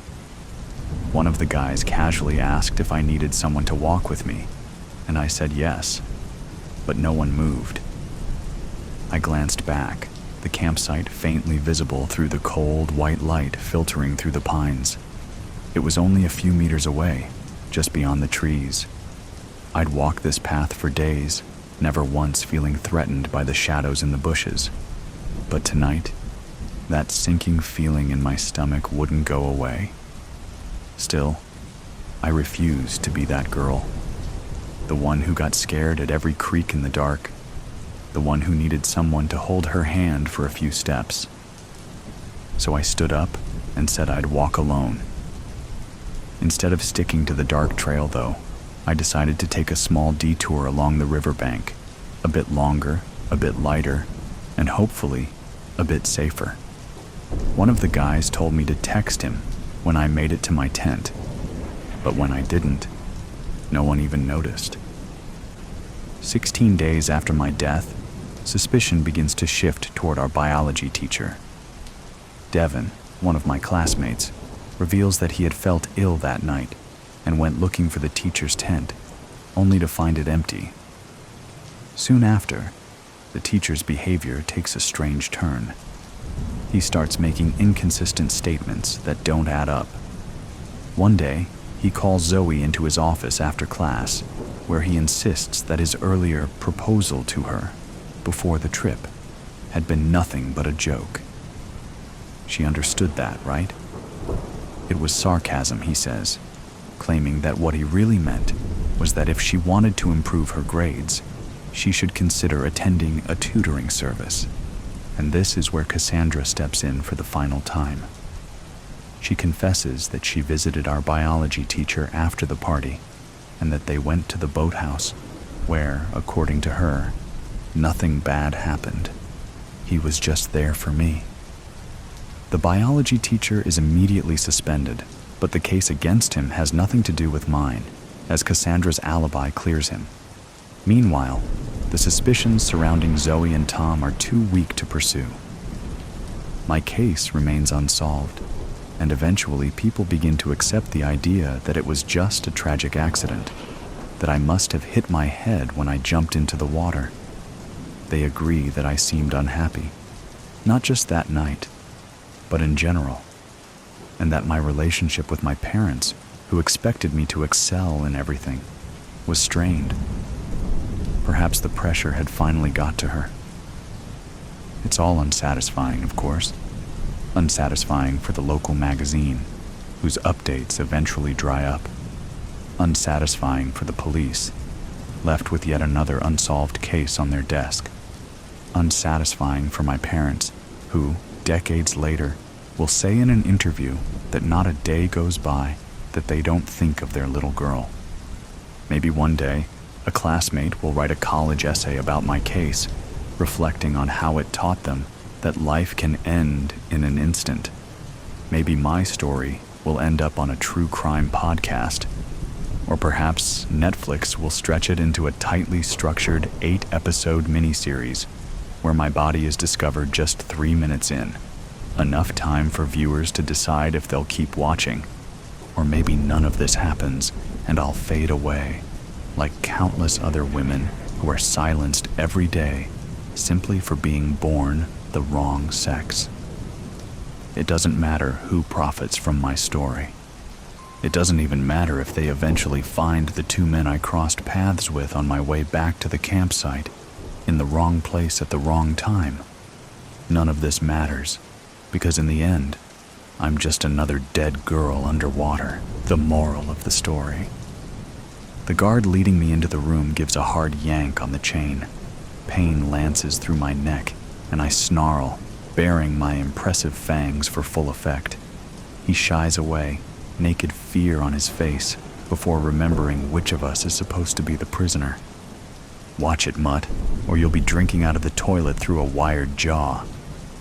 Speaker 1: One of the guys casually asked if I needed someone to walk with me, and I said yes, but no one moved. I glanced back, the campsite faintly visible through the cold, white light filtering through the pines. It was only a few meters away, just beyond the trees. I'd walk this path for days, never once feeling threatened by the shadows in the bushes. But tonight, that sinking feeling in my stomach wouldn't go away. Still, I refused to be that girl. The one who got scared at every creak in the dark. The one who needed someone to hold her hand for a few steps. So I stood up and said I'd walk alone. Instead of sticking to the dark trail, though, I decided to take a small detour along the riverbank, a bit longer, a bit lighter, and hopefully a bit safer. One of the guys told me to text him when I made it to my tent, but when I didn't, no one even noticed. 16 days after my death, suspicion begins to shift toward our biology teacher. Devin, one of my classmates, reveals that he had felt ill that night and went looking for the teacher's tent, only to find it empty. Soon after, the teacher's behavior takes a strange turn. He starts making inconsistent statements that don't add up. One day, he calls Zoe into his office after class, where he insists that his earlier proposal to her, before the trip, had been nothing but a joke. She understood that, right? It was sarcasm, he says, claiming that what he really meant was that if she wanted to improve her grades, she should consider attending a tutoring service. And this is where Cassandra steps in for the final time. She confesses that she visited our biology teacher after the party, and that they went to the boathouse, where, according to her, nothing bad happened. He was just there for me. The biology teacher is immediately suspended, but the case against him has nothing to do with mine, as Cassandra's alibi clears him. Meanwhile, the suspicions surrounding Zoe and Tom are too weak to pursue. My case remains unsolved, and eventually people begin to accept the idea that it was just a tragic accident, that I must have hit my head when I jumped into the water. They agree that I seemed unhappy, not just that night, but in general, and that my relationship with my parents, who expected me to excel in everything, was strained. Perhaps the pressure had finally got to her. It's all unsatisfying, of course. Unsatisfying for the local magazine, whose updates eventually dry up. Unsatisfying for the police, left with yet another unsolved case on their desk. Unsatisfying for my parents, who, decades later, will say in an interview that not a day goes by that they don't think of their little girl. Maybe one day, a classmate will write a college essay about my case, reflecting on how it taught them that life can end in an instant. Maybe my story will end up on a true crime podcast, or perhaps Netflix will stretch it into a tightly structured 8-episode miniseries where my body is discovered just 3 minutes in, enough time for viewers to decide if they'll keep watching. Or maybe none of this happens and I'll fade away, like countless other women who are silenced every day simply for being born the wrong sex. It doesn't matter who profits from my story. It doesn't even matter if they eventually find the 2 men I crossed paths with on my way back to the campsite, in the wrong place at the wrong time. None of this matters, because in the end, I'm just another dead girl underwater, the moral of the story. The guard leading me into the room gives a hard yank on the chain. Pain lances through my neck, and I snarl, baring my impressive fangs for full effect. He shies away, naked fear on his face, before remembering which of us is supposed to be the prisoner. "Watch it, mutt, or you'll be drinking out of the toilet through a wired jaw,"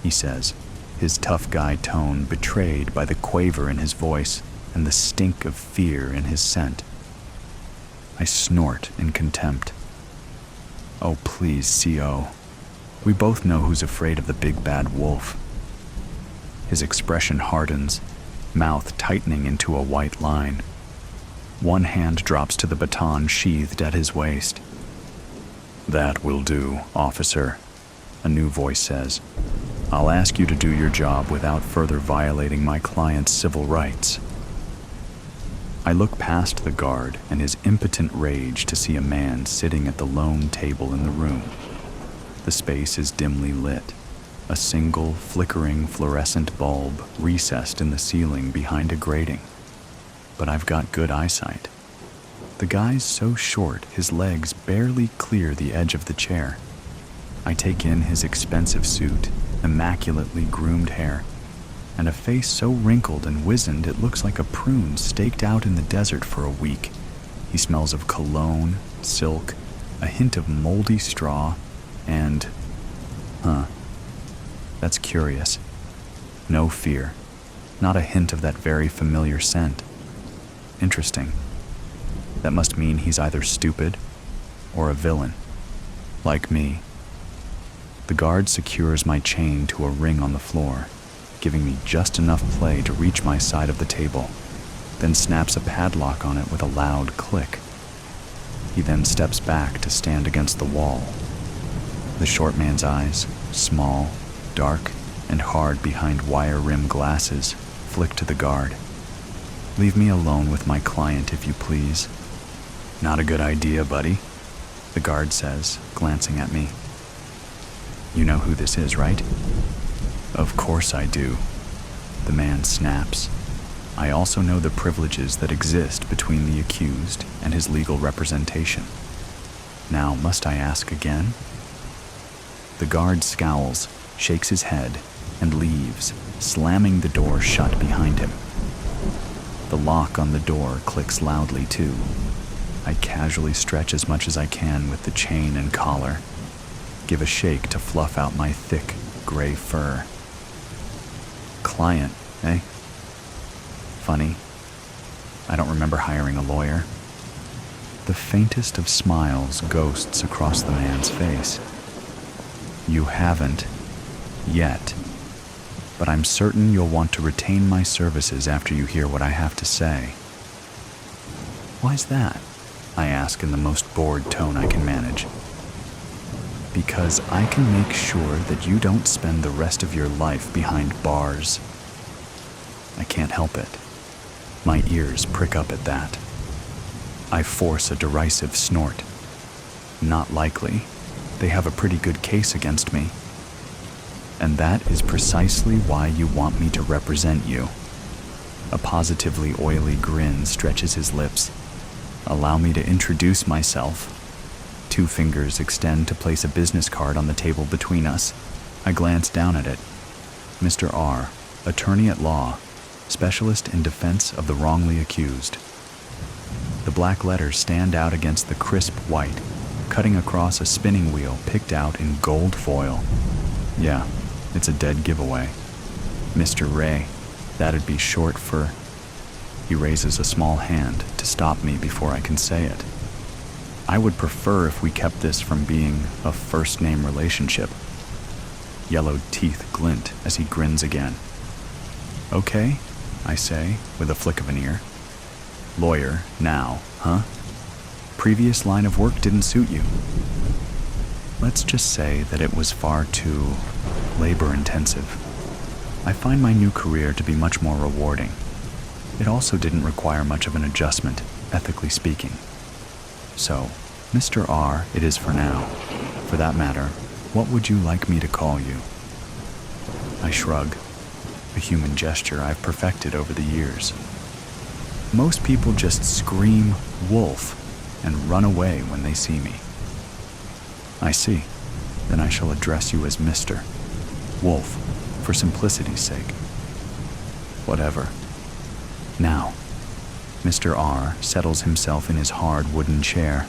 Speaker 1: he says, his tough guy tone betrayed by the quaver in his voice and the stink of fear in his scent. I snort in contempt. Oh, please, CO. We both know who's afraid of the big bad wolf. His expression hardens, mouth tightening into a white line. One hand drops to the baton sheathed at his waist. "That will do, officer," a new voice says. "I'll ask you to do your job without further violating my client's civil rights." I look past the guard and his impotent rage to see a man sitting at the lone table in the room. The space is dimly lit, a single flickering fluorescent bulb recessed in the ceiling behind a grating. But I've got good eyesight. The guy's so short his legs barely clear the edge of the chair. I take in his expensive suit, immaculately groomed hair, and a face so wrinkled and wizened it looks like a prune staked out in the desert for a week. He smells of cologne, silk, a hint of moldy straw, and... that's curious. No fear. Not a hint of that very familiar scent. Interesting. That must mean he's either stupid or a villain. Like me. The guard secures my chain to a ring on the floor, giving me just enough play to reach my side of the table, then snaps a padlock on it with a loud click. He then steps back to stand against the wall. The short man's eyes, small, dark, and hard behind wire-rimmed glasses, flick to the guard. "Leave me alone with my client, if you please." "Not a good idea, buddy," the guard says, glancing at me. "You know who this is, right?" "Of course I do," the man snaps. "I also know the privileges that exist between the accused and his legal representation. Now, must I ask again?" The guard scowls, shakes his head, and leaves, slamming the door shut behind him. The lock on the door clicks loudly too. I casually stretch as much as I can with the chain and collar, give a shake to fluff out my thick, gray fur. "Client, eh? Funny. I don't remember hiring a lawyer." The faintest of smiles ghosts across the man's face. "You haven't, yet. But I'm certain you'll want to retain my services after you hear what I have to say." "Why's that?" I ask in the most bored tone I can manage. "Because I can make sure that you don't spend the rest of your life behind bars." I can't help it. My ears prick up at that. I force a derisive snort. "Not likely. They have a pretty good case against me." "And that is precisely why you want me to represent you." A positively oily grin stretches his lips. "Allow me to introduce myself." 2 fingers extend to place a business card on the table between us. I glance down at it. Mr. R, attorney at law, specialist in defense of the wrongly accused. The black letters stand out against the crisp white, cutting across a spinning wheel picked out in gold foil. Yeah, it's a dead giveaway. Mr. Ray, that'd be short for... He raises a small hand to stop me before I can say it. I would prefer if we kept this from being a first-name relationship. Yellowed teeth glint as he grins again. "Okay," I say, with a flick of an ear. "Lawyer, now, huh? Previous line of work didn't suit you." Let's just say that it was far too labor-intensive. I find my new career to be much more rewarding. It also didn't require much of an adjustment, ethically speaking. So, Mr. R it is for now. For that matter, what would you like me to call you? I shrug, a human gesture I've perfected over the years. Most people just scream, "Wolf," and run away when they see me. I see. Then I shall address you as Mr. Wolf, for simplicity's sake. Whatever. Now, Mr. R settles himself in his hard wooden chair.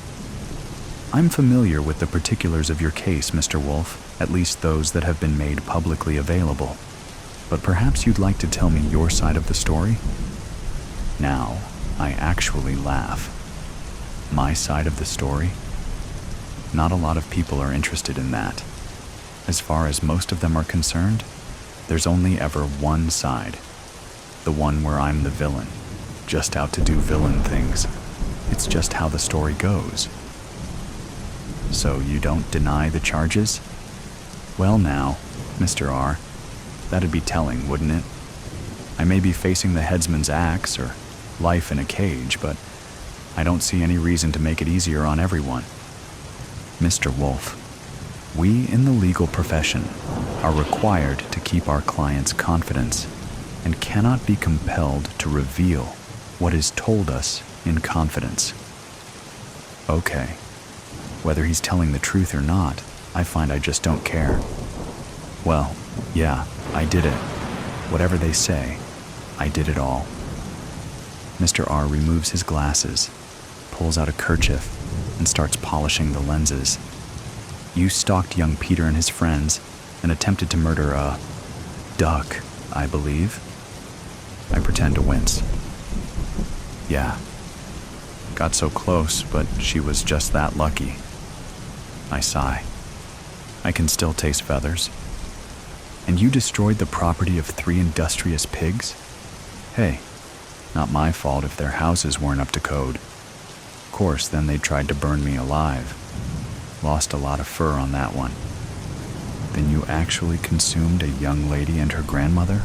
Speaker 1: "I'm familiar with the particulars of your case, Mr. Wolf, at least those that have been made publicly available. But perhaps you'd like to tell me your side of the story?" Now, I actually laugh. My side of the story? Not a lot of people are interested in that. As far as most of them are concerned, there's only ever one side. The one where I'm the villain, just out to do villain things. It's just how the story goes. So you don't deny the charges? Well now, Mr. R, that'd be telling, wouldn't it? I may be facing the headsman's axe or life in a cage, but I don't see any reason to make it easier on everyone. Mr. Wolf, we in the legal profession are required to keep our clients' confidence and cannot be compelled to reveal what is told us in confidence. Okay, whether he's telling the truth or not, I find I just don't care. Well, yeah, I did it. Whatever they say, I did it all. Mr. R removes his glasses, pulls out a kerchief, and starts polishing the lenses. You stalked young Peter and his friends and attempted to murder a duck, I believe. I pretend to wince. Yeah. Got so close, but she was just that lucky. I sigh. I can still taste feathers. And you destroyed the property of 3 industrious pigs? Hey, not my fault if their houses weren't up to code. Of course, then they tried to burn me alive. Lost a lot of fur on that one. Then you actually consumed a young lady and her grandmother?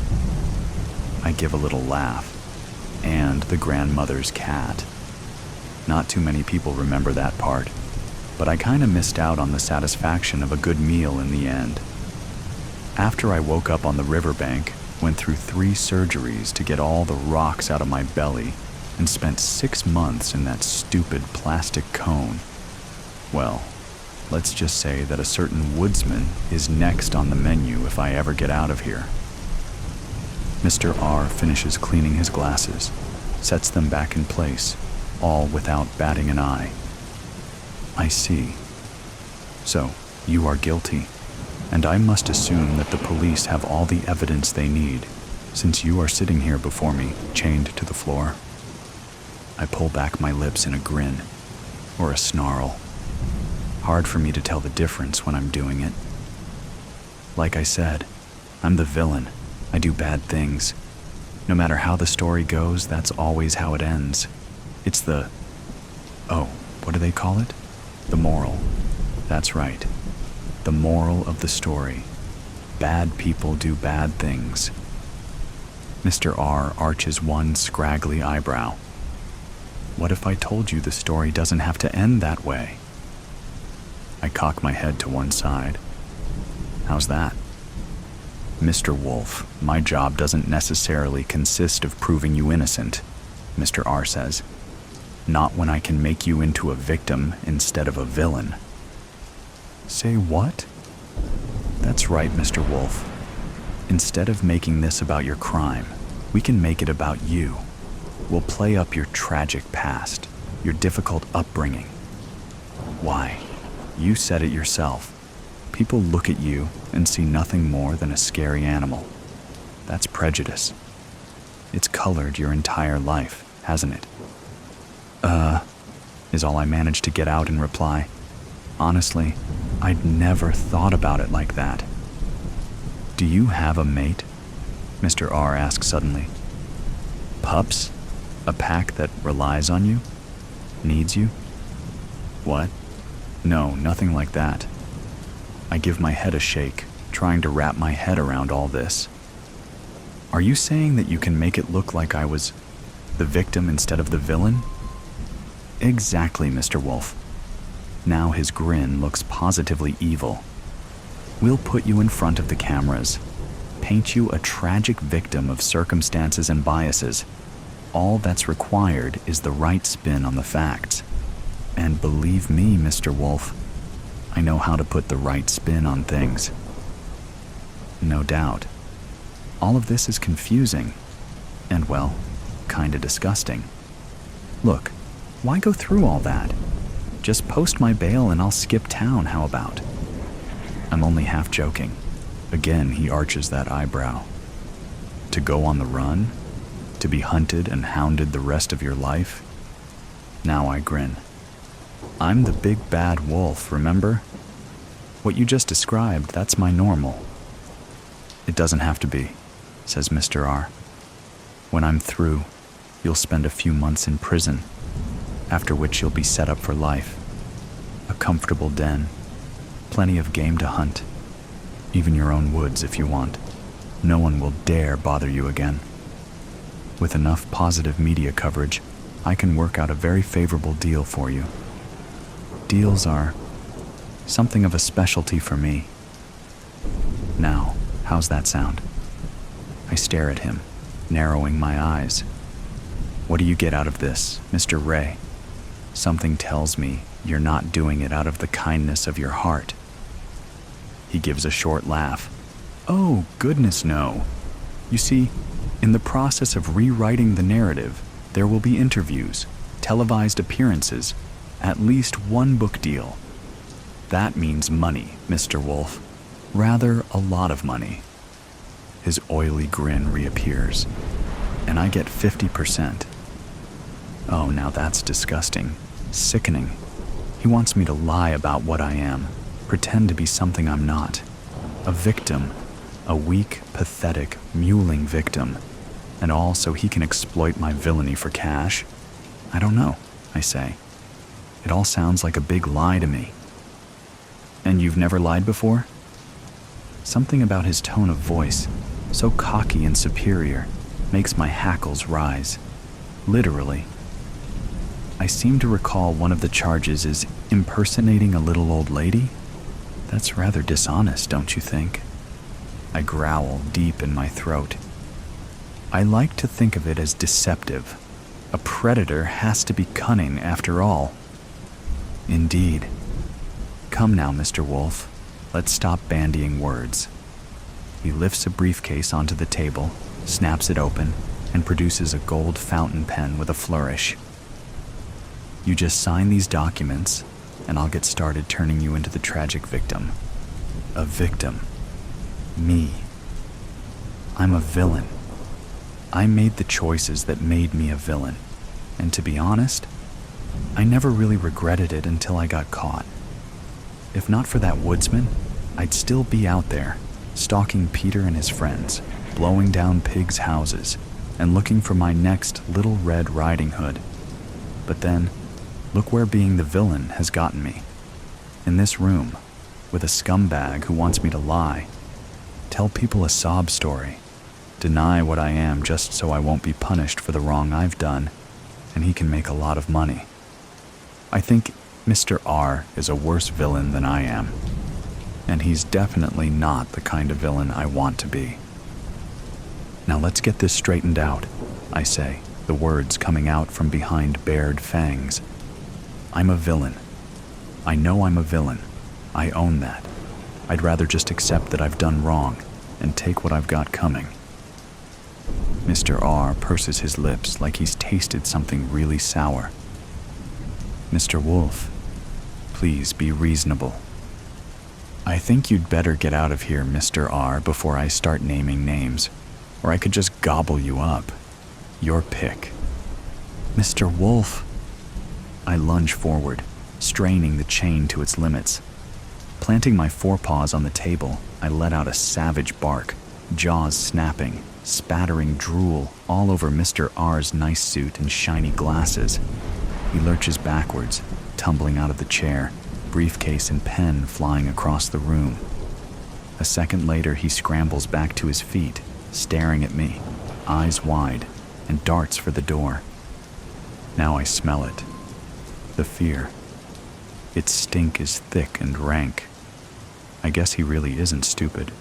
Speaker 1: I give a little laugh. And the grandmother's cat. Not too many people remember that part, but I kinda missed out on the satisfaction of a good meal in the end. After I woke up on the riverbank, went through 3 surgeries to get all the rocks out of my belly, and spent 6 months in that stupid plastic cone. Well, let's just say that a certain woodsman is next on the menu if I ever get out of here. Mr. R finishes cleaning his glasses, sets them back in place, all without batting an eye. I see. So, you are guilty, and I must assume that the police have all the evidence they need, since you are sitting here before me, chained to the floor. I pull back my lips in a grin, or a snarl. Hard for me to tell the difference when I'm doing it. Like I said, I'm the villain. I do bad things. No matter how the story goes, that's always how it ends. It's the... oh, what do they call it? The moral. That's right. The moral of the story. Bad people do bad things. Mr. R arches one scraggly eyebrow. What if I told you the story doesn't have to end that way? I cock my head to one side. How's that? Mr. Wolf, my job doesn't necessarily consist of proving you innocent, Mr. R says. Not when I can make you into a victim instead of a villain. Say what? That's right, Mr. Wolf. Instead of making this about your crime, we can make it about you. We'll play up your tragic past, your difficult upbringing. Why? You said it yourself. People look at you and see nothing more than a scary animal. That's prejudice. It's colored your entire life, hasn't it? Is all I managed to get out in reply. Honestly, I'd never thought about it like that. Do you have a mate? Mr. R asked suddenly. Pups? A pack that relies on you? Needs you? What? No, nothing like that. I give my head a shake, trying to wrap my head around all this. Are you saying that you can make it look like I was the victim instead of the villain? Exactly, Mr. Wolf. Now his grin looks positively evil. We'll put you in front of the cameras, paint you a tragic victim of circumstances and biases. All that's required is the right spin on the facts. And believe me, Mr. Wolf, I know how to put the right spin on things. No doubt. All of this is confusing, and well, kinda disgusting. Look, why go through all that? Just post my bail and I'll skip town, how about? I'm only half joking. Again, he arches that eyebrow. To go on the run? To be hunted and hounded the rest of your life? Now I grin. I'm the big bad wolf, remember? What you just described, that's my normal. It doesn't have to be, says Mr. R. When I'm through, you'll spend a few months in prison, after which you'll be set up for life. A comfortable den, plenty of game to hunt, even your own woods if you want. No one will dare bother you again. With enough positive media coverage, I can work out a very favorable deal for you. Deals are something of a specialty for me. Now, how's that sound? I stare at him, narrowing my eyes. What do you get out of this, Mr. Ray? Something tells me you're not doing it out of the kindness of your heart. He gives a short laugh. Oh, goodness no. You see, in the process of rewriting the narrative, there will be interviews, televised appearances, at least one book deal. That means money, Mr. Wolf. Rather, a lot of money. His oily grin reappears, and I get 50%. Oh, now that's disgusting. Sickening. He wants me to lie about what I am, pretend to be something I'm not. A victim. A weak, pathetic, mewling victim. And all so he can exploit my villainy for cash? I don't know, I say. It all sounds like a big lie to me. And you've never lied before? Something about his tone of voice, so cocky and superior, makes my hackles rise. Literally. I seem to recall one of the charges is impersonating a little old lady. That's rather dishonest, don't you think? I growl deep in my throat. I like to think of it as deceptive. A predator has to be cunning after all. Indeed. Come now, Mr. Wolf. Let's stop bandying words. He lifts a briefcase onto the table, snaps it open, and produces a gold fountain pen with a flourish. You just sign these documents, and I'll get started turning you into the tragic victim. A victim. Me. I'm a villain. I made the choices that made me a villain, and to be honest, I never really regretted it until I got caught. If not for that woodsman, I'd still be out there, stalking Peter and his friends, blowing down pigs' houses, and looking for my next Little Red Riding Hood. But then, look where being the villain has gotten me. In this room, with a scumbag who wants me to lie, tell people a sob story, deny what I am just so I won't be punished for the wrong I've done, and he can make a lot of money. I think Mr. R is a worse villain than I am, and he's definitely not the kind of villain I want to be. Now let's get this straightened out, I say, the words coming out from behind bared fangs. I'm a villain. I know I'm a villain. I own that. I'd rather just accept that I've done wrong and take what I've got coming. Mr. R purses his lips like he's tasted something really sour. Mr. Wolf, please be reasonable. I think you'd better get out of here, Mr. R, before I start naming names, or I could just gobble you up. Your pick. Mr. Wolf. I lunge forward, straining the chain to its limits. Planting my forepaws on the table, I let out a savage bark, jaws snapping, spattering drool all over Mr. R's nice suit and shiny glasses. He lurches backwards, tumbling out of the chair, briefcase and pen flying across the room. A second later, he scrambles back to his feet, staring at me, eyes wide, and darts for the door. Now I smell it. The fear. Its stink is thick and rank. I guess he really isn't stupid.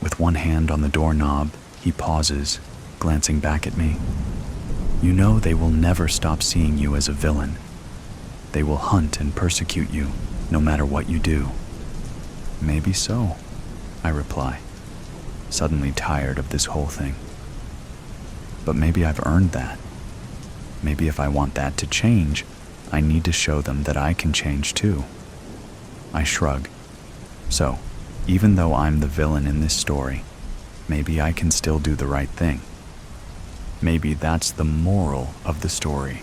Speaker 1: With one hand on the doorknob, he pauses, glancing back at me. You know they will never stop seeing you as a villain. They will hunt and persecute you, no matter what you do. Maybe so, I reply, suddenly tired of this whole thing. But maybe I've earned that. Maybe if I want that to change, I need to show them that I can change too. I shrug. So, even though I'm the villain in this story, maybe I can still do the right thing. Maybe that's the moral of the story.